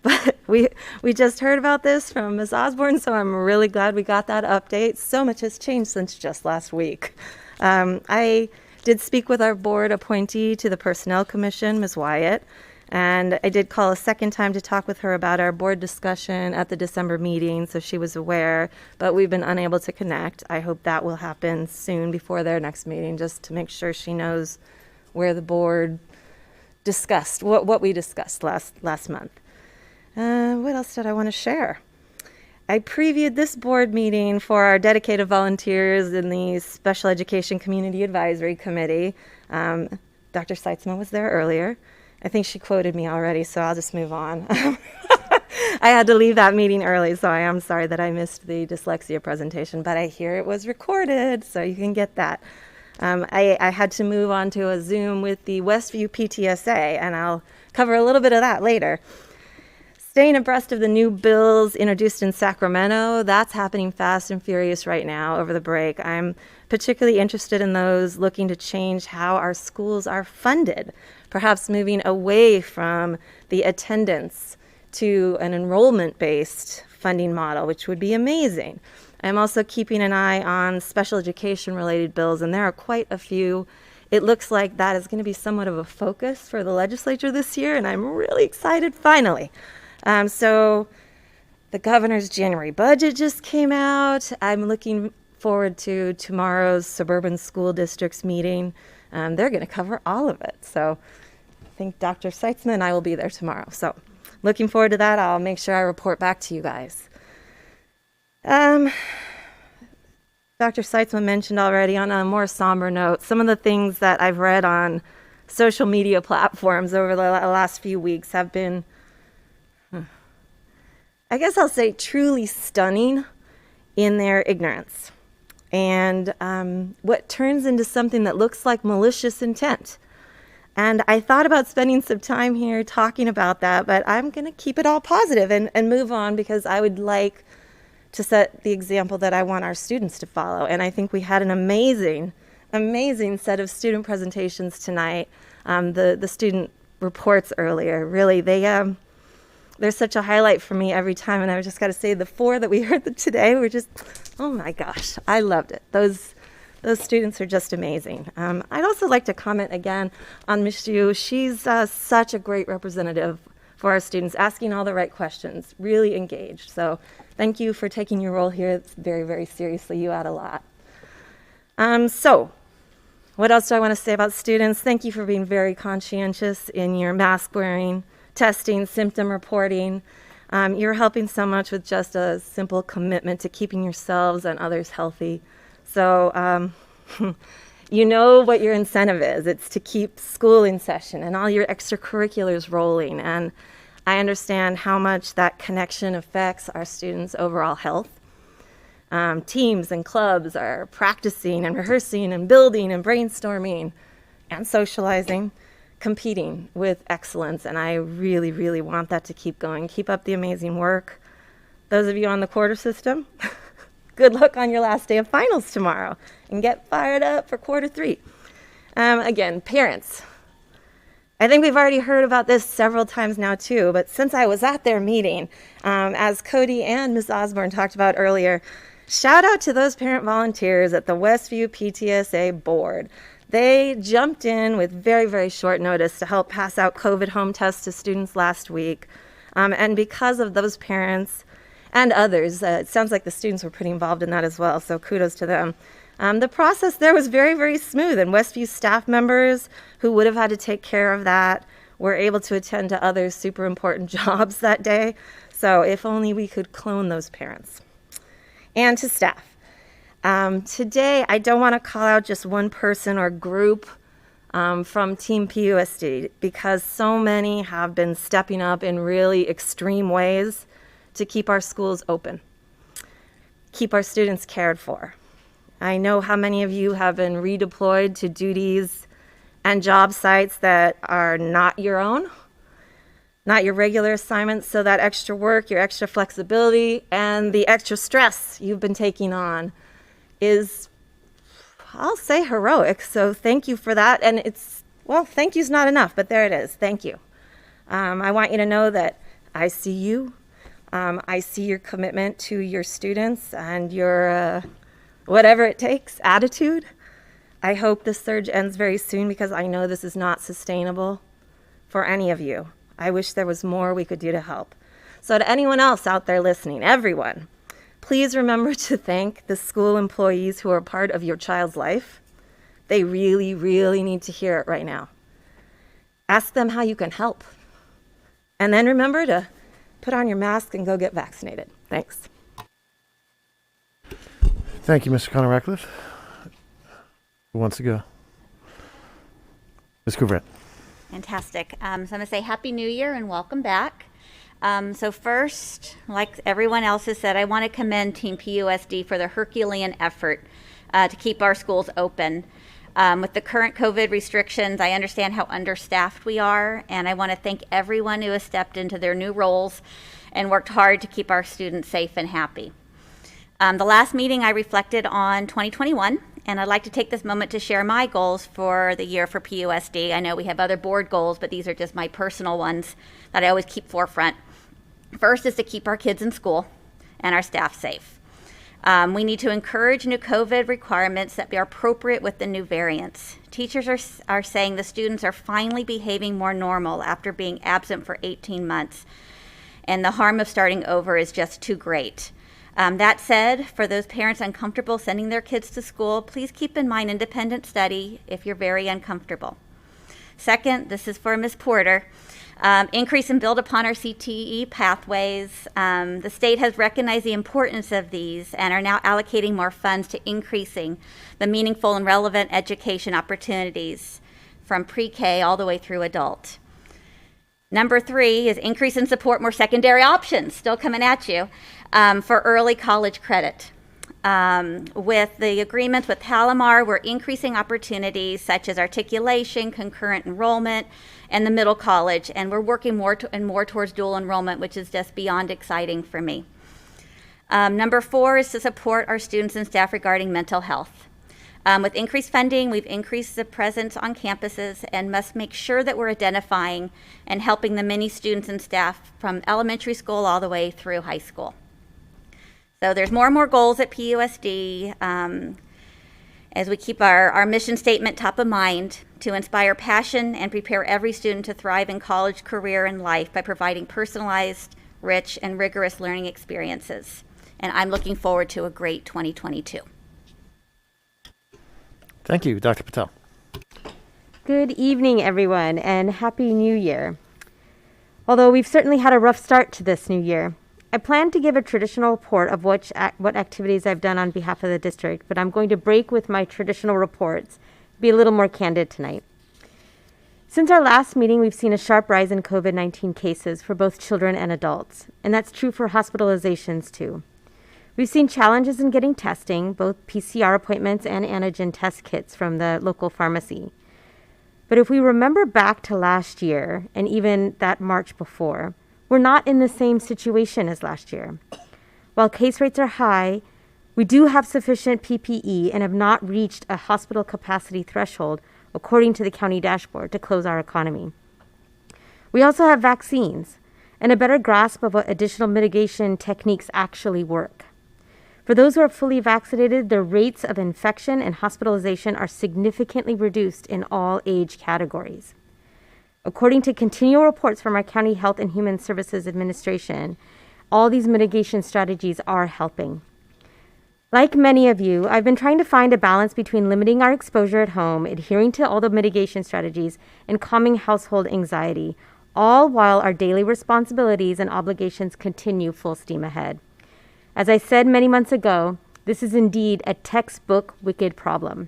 But we just heard about this from Ms. Osborne, so I'm really glad we got that update. So much has changed since just last week. I did speak with our board appointee to the Personnel Commission, Ms. Wyatt, and I did call a second time to talk with her about our board discussion at the December meeting, so she was aware, but we've been unable to connect. I hope that will happen soon before their next meeting, just to make sure she knows where the board discussed, what we discussed last month. What else did I want to share? I previewed this board meeting for our dedicated volunteers in the Special Education Community Advisory Committee. Dr. Seitzma was there earlier. I think she quoted me already, so I'll just move on. I had to leave that meeting early, so I am sorry that I missed the dyslexia presentation, but I hear it was recorded, so you can get that. I had to move on to a Zoom with the Westview PTSA, and I'll cover a little bit of that later. Staying abreast of the new bills introduced in Sacramento, that's happening fast and furious right now over the break. I'm particularly interested in those looking to change how our schools are funded, perhaps moving away from the attendance to an enrollment-based funding model, which would be amazing. I'm also keeping an eye on special education-related bills, and there are quite a few. It looks like that is going to be somewhat of a focus for the legislature this year, and I'm really excited, finally. So the governor's January budget just came out. I'm looking forward to tomorrow's suburban school districts meeting. They're going to cover all of it. So I think Dr. Seitzman and I will be there tomorrow. So looking forward to that. I'll make sure I report back to you guys. Dr. Seitzman mentioned already on a more somber note, some of the things that I've read on social media platforms over the last few weeks have been, I guess I'll say, truly stunning in their ignorance. And what turns into something that looks like malicious intent. And I thought about spending some time here talking about that, but I'm going to keep it all positive and move on because I would like to set the example that I want our students to follow. And I think we had an amazing set of student presentations tonight. The student reports earlier, really, they're such a highlight for me every time. And I just got to say, the 4 that we heard today were just, oh my gosh, I loved it. Those students are just amazing. I'd also like to comment again on Ms. Yu. She's such a great representative for our students, asking all the right questions, really engaged. So thank you for taking your role here very, very seriously. You add a lot. So what else do I want to say about students? Thank you for being very conscientious in your mask wearing, testing, symptom reporting. You're helping so much with just a simple commitment to keeping yourselves and others healthy. So you know what your incentive is. It's to keep school in session and all your extracurriculars rolling. And I understand how much that connection affects our students' overall health. Teams and clubs are practicing and rehearsing and building and brainstorming and socializing. competing with excellence, and I really, really want that to keep going. Keep up the amazing work. Those of you on the quarter system, good luck on your last day of finals tomorrow, and get fired up for quarter 3. Again, parents. I think we've already heard about this several times now too, but since I was at their meeting, as Cody and Ms. Osborne talked about earlier, shout out to those parent volunteers at the Westview PTSA board. They jumped in with very, very short notice to help pass out COVID home tests to students last week. And because of those parents and others, it sounds like the students were pretty involved in that as well, so kudos to them. The process there was very, very smooth, and Westview staff members who would have had to take care of that were able to attend to other super important jobs that day. So if only we could clone those parents. And to staff. Today, I don't want to call out just one person or group from Team PUSD, because so many have been stepping up in really extreme ways to keep our schools open, keep our students cared for. I know how many of you have been redeployed to duties and job sites that are not your own, not your regular assignments, so that extra work, your extra flexibility, and the extra stress you've been taking on is, I'll say, heroic. So thank you for that. And thank you's not enough, but there it is. Thank you. I want you to know that I see you. I see your commitment to your students and your whatever it takes attitude. I hope this surge ends very soon, because I know this is not sustainable for any of you. I wish there was more we could do to help. So to anyone else out there listening, everyone, please remember to thank the school employees who are part of your child's life. They really, really need to hear it right now. Ask them how you can help. And then remember to put on your mask and go get vaccinated. Thanks. Thank you, Mr. Connor Ratcliffe. Who wants to go? Ms. Couvret. Fantastic. So I'm going to say Happy New Year and welcome back. So first, like everyone else has said, I want to commend Team PUSD for the Herculean effort to keep our schools open. With the current COVID restrictions, I understand how understaffed we are, and I want to thank everyone who has stepped into their new roles and worked hard to keep our students safe and happy. The last meeting I reflected on 2021, and I'd like to take this moment to share my goals for the year for PUSD. I know we have other board goals, but these are just my personal ones that I always keep forefront. First is to keep our kids in school and our staff safe. We need to encourage new COVID requirements that are appropriate with the new variants. Teachers are saying the students are finally behaving more normal after being absent for 18 months, and the harm of starting over is just too great. That said, for those parents uncomfortable sending their kids to school, please keep in mind independent study if you're very uncomfortable. Second, this is for Ms. Porter. Increase and build upon our CTE pathways. The state has recognized the importance of these and are now allocating more funds to increasing the meaningful and relevant education opportunities from pre-K all the way through adult. Number 3 is increase and support more secondary options, still coming at you, for early college credit. With the agreements with Palomar, we're increasing opportunities such as articulation, concurrent enrollment, and the middle college, and we're working more towards dual enrollment, which is just beyond exciting for me. Number 4 is to support our students and staff regarding mental health. With increased funding, we've increased the presence on campuses and must make sure that we're identifying and helping the many students and staff from elementary school all the way through high school. So there's more and more goals at PUSD as we keep our mission statement top of mind to inspire passion and prepare every student to thrive in college, career, and life by providing personalized, rich, and rigorous learning experiences. And I'm looking forward to a great 2022. Thank you, Dr. Patel. Good evening, everyone, and Happy New Year. Although we've certainly had a rough start to this new year, I plan to give a traditional report of what activities I've done on behalf of the district, but I'm going to break with my traditional reports, be a little more candid tonight. Since our last meeting, we've seen a sharp rise in COVID-19 cases for both children and adults, and that's true for hospitalizations too. We've seen challenges in getting testing, both PCR appointments and antigen test kits from the local pharmacy. But if we remember back to last year and even that March before, we're not in the same situation as last year. While case rates are high, we do have sufficient PPE and have not reached a hospital capacity threshold, according to the county dashboard, to close our economy. We also have vaccines and a better grasp of what additional mitigation techniques actually work. For those who are fully vaccinated, the rates of infection and hospitalization are significantly reduced in all age categories. According to continual reports from our County Health and Human Services Administration, all these mitigation strategies are helping. Like many of you, I've been trying to find a balance between limiting our exposure at home, adhering to all the mitigation strategies, and calming household anxiety, all while our daily responsibilities and obligations continue full steam ahead. As I said many months ago, this is indeed a textbook wicked problem.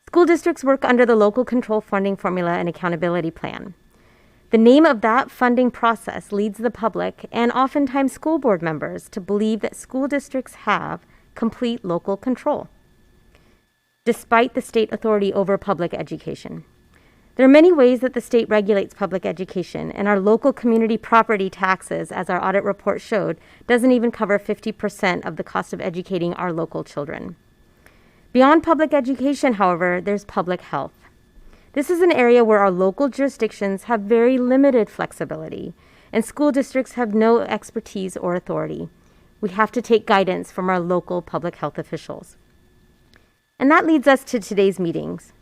School districts work under the Local Control Funding Formula and Accountability Plan. The name of that funding process leads the public and oftentimes school board members to believe that school districts have complete local control, despite the state authority over public education. There are many ways that the state regulates public education, and our local community property taxes, as our audit report showed, doesn't even cover 50% of the cost of educating our local children. Beyond public education, however, there's public health. This is an area where our local jurisdictions have very limited flexibility, and school districts have no expertise or authority. We have to take guidance from our local public health officials. And that leads us to today's meetings.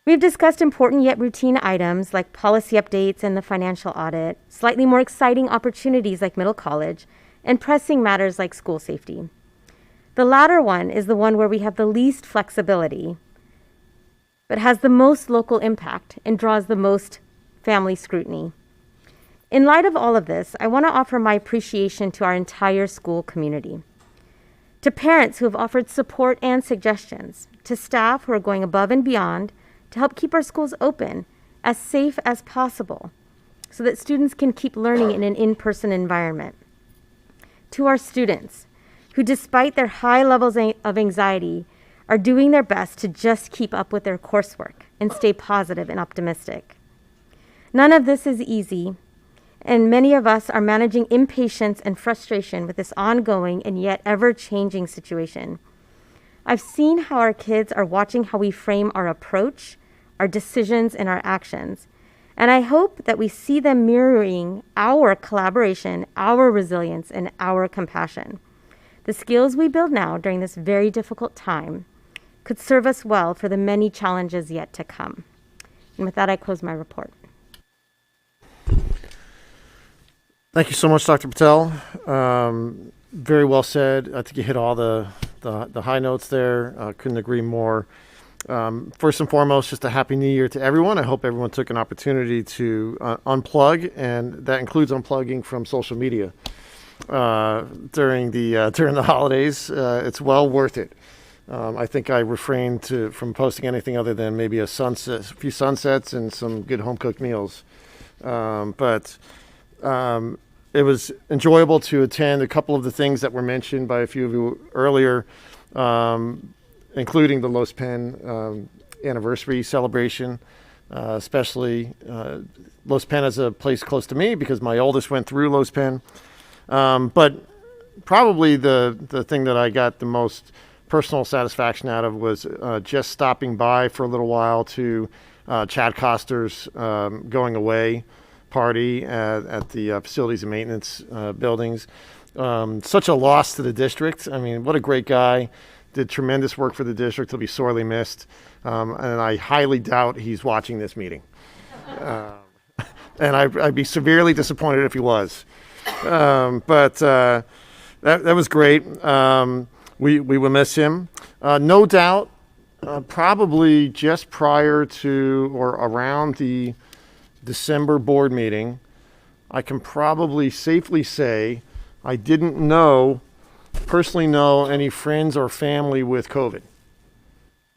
We've discussed important yet routine items like policy updates and the financial audit, slightly more exciting opportunities like middle college, and pressing matters like school safety. The latter one is the one where we have the least flexibility, but has the most local impact and draws the most family scrutiny. In light of all of this, I want to offer my appreciation to our entire school community, to parents who have offered support and suggestions, to staff who are going above and beyond to help keep our schools open, as safe as possible, so that students can keep learning in an in-person environment. To our students, who despite their high levels of anxiety, are doing their best to just keep up with their coursework and stay positive and optimistic. None of this is easy, and many of us are managing impatience and frustration with this ongoing and yet ever-changing situation. I've seen how our kids are watching how we frame our approach, our decisions, and our actions. And I hope that we see them mirroring our collaboration, our resilience, and our compassion. The skills we build now during this very difficult time could serve us well for the many challenges yet to come. And with that, I close my report. Thank you so much, Dr. Patel. Very well said. I think you hit all the high notes there. Couldn't agree more. First and foremost, just a happy new year to everyone. I hope everyone took an opportunity to unplug, and that includes unplugging from social media during the holidays. It's well worth it. I think I refrained from posting anything other than maybe a few sunsets and some good home cooked meals. But it was enjoyable to attend a couple of the things that were mentioned by a few of you earlier. Including the Los Pen anniversary celebration, especially Los Pen is a place close to me because my oldest went through Los Pen. But probably the thing that I got the most personal satisfaction out of was just stopping by for a little while to Chad Coster's going away party at the facilities and maintenance buildings. Such a loss to the district. I mean, what a great guy. Did tremendous work for the district. He'll be sorely missed. And I highly doubt he's watching this meeting. And I'd be severely disappointed if he was. But that was great. We will miss him. No doubt, probably just prior to or around the December board meeting, I can probably safely say I didn't personally know any friends or family with COVID.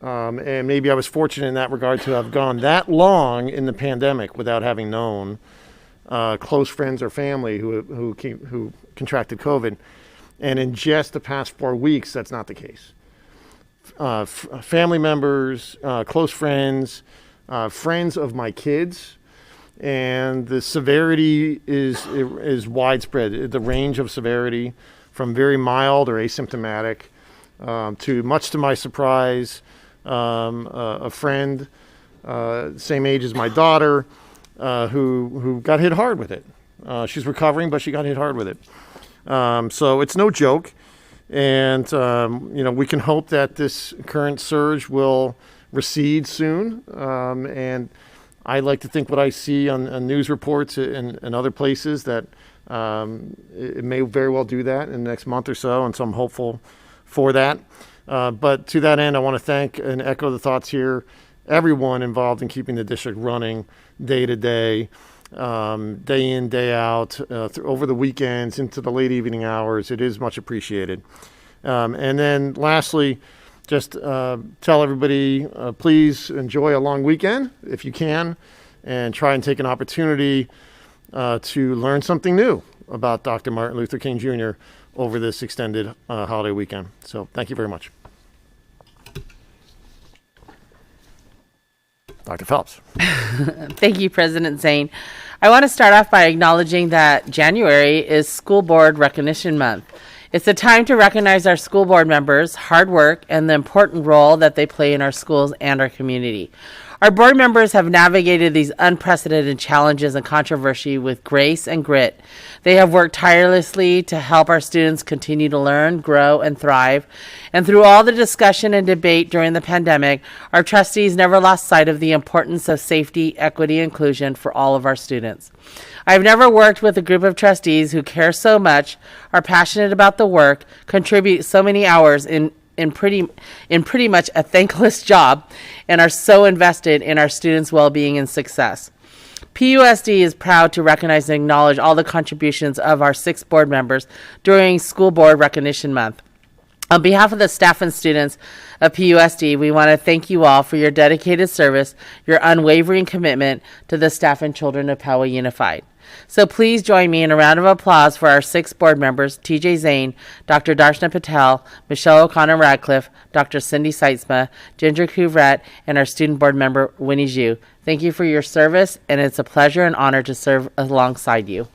And maybe I was fortunate in that regard to have gone that long in the pandemic without having known close friends or family who contracted COVID. And in just the past 4 weeks, that's not the case. Family members, close friends, friends of my kids, and the severity is widespread. The range of severity from very mild or asymptomatic to, much to my surprise, a friend same age as my daughter who got hit hard with it. She's recovering, but she got hit hard with it. So it's no joke. And, we can hope that this current surge will recede soon. And I like to think what I see on news reports and other places that it may very well do that in the next month or so. And so I'm hopeful for that. But to that end, I want to thank and echo the thoughts here, everyone involved in keeping the district running day to day. Day in, day out, over the weekends, into the late evening hours. It is much appreciated. And then lastly, just tell everybody, please enjoy a long weekend if you can, and try and take an opportunity to learn something new about Dr. Martin Luther King Jr. over this extended holiday weekend. So thank you very much. Dr. Phelps. Thank you, President Zane. I want to start off by acknowledging that January is School Board Recognition Month. It's a time to recognize our school board members' hard work and the important role that they play in our schools and our community. Our board members have navigated these unprecedented challenges and controversy with grace and grit. They have worked tirelessly to help our students continue to learn, grow, and thrive. And through all the discussion and debate during the pandemic, our trustees never lost sight of the importance of safety, equity, and inclusion for all of our students. I've never worked with a group of trustees who care so much, are passionate about the work, contribute so many hours in pretty much a thankless job, and are so invested in our students' well-being and success. PUSD is proud to recognize and acknowledge all the contributions of our 6 board members during School Board Recognition Month. On behalf of the staff and students of PUSD, we want to thank you all for your dedicated service, your unwavering commitment to the staff and children of Powell Unified. So please join me in a round of applause for our 6 board members, TJ Zane, Dr. Darshna Patel, Michelle O'Connor Radcliffe, Dr. Cindy Seitzma, Ginger Couvret, and our student board member, Winnie Zhu. Thank you for your service, and it's a pleasure and honor to serve alongside you.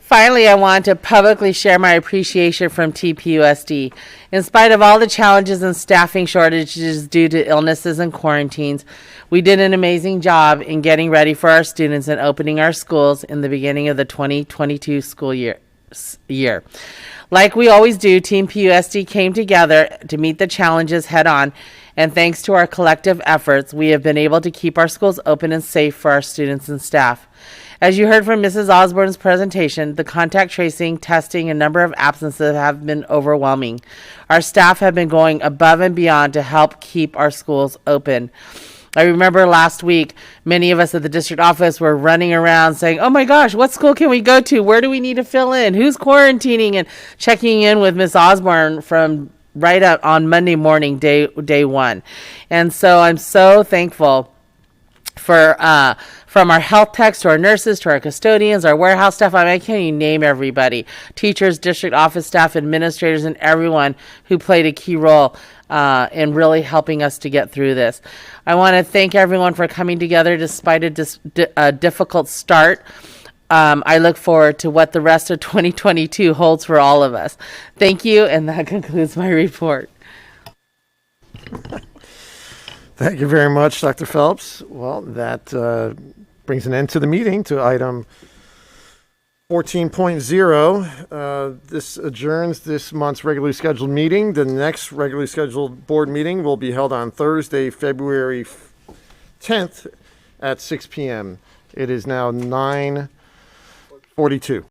Finally, I want to publicly share my appreciation from TPUSD. In spite of all the challenges and staffing shortages due to illnesses and quarantines, we did an amazing job in getting ready for our students and opening our schools in the beginning of the 2022 school year. Like we always do, Team PUSD came together to meet the challenges head on, and thanks to our collective efforts, we have been able to keep our schools open and safe for our students and staff. As you heard from Mrs. Osborne's presentation, the contact tracing, testing, and number of absences have been overwhelming. Our staff have been going above and beyond to help keep our schools open. I remember last week, many of us at the district office were running around saying, oh my gosh, what school can we go to? Where do we need to fill in? Who's quarantining? And checking in with Ms. Osborne from right up on Monday morning, day 1. And so I'm so thankful for from our health techs to our nurses to our custodians, our warehouse staff. I can't even name everybody. Teachers, district office staff, administrators, and everyone who played a key role in really helping us to get through this. I want to thank everyone for coming together despite a difficult start. I look forward to what the rest of 2022 holds for all of us. Thank you, and that concludes my report. Thank you very much, Dr. Phelps. Well, that brings an end to the meeting, to item 14.0. This adjourns this month's regularly scheduled meeting. The next regularly scheduled board meeting will be held on Thursday, February 10th at 6 p.m. It is now 9:42.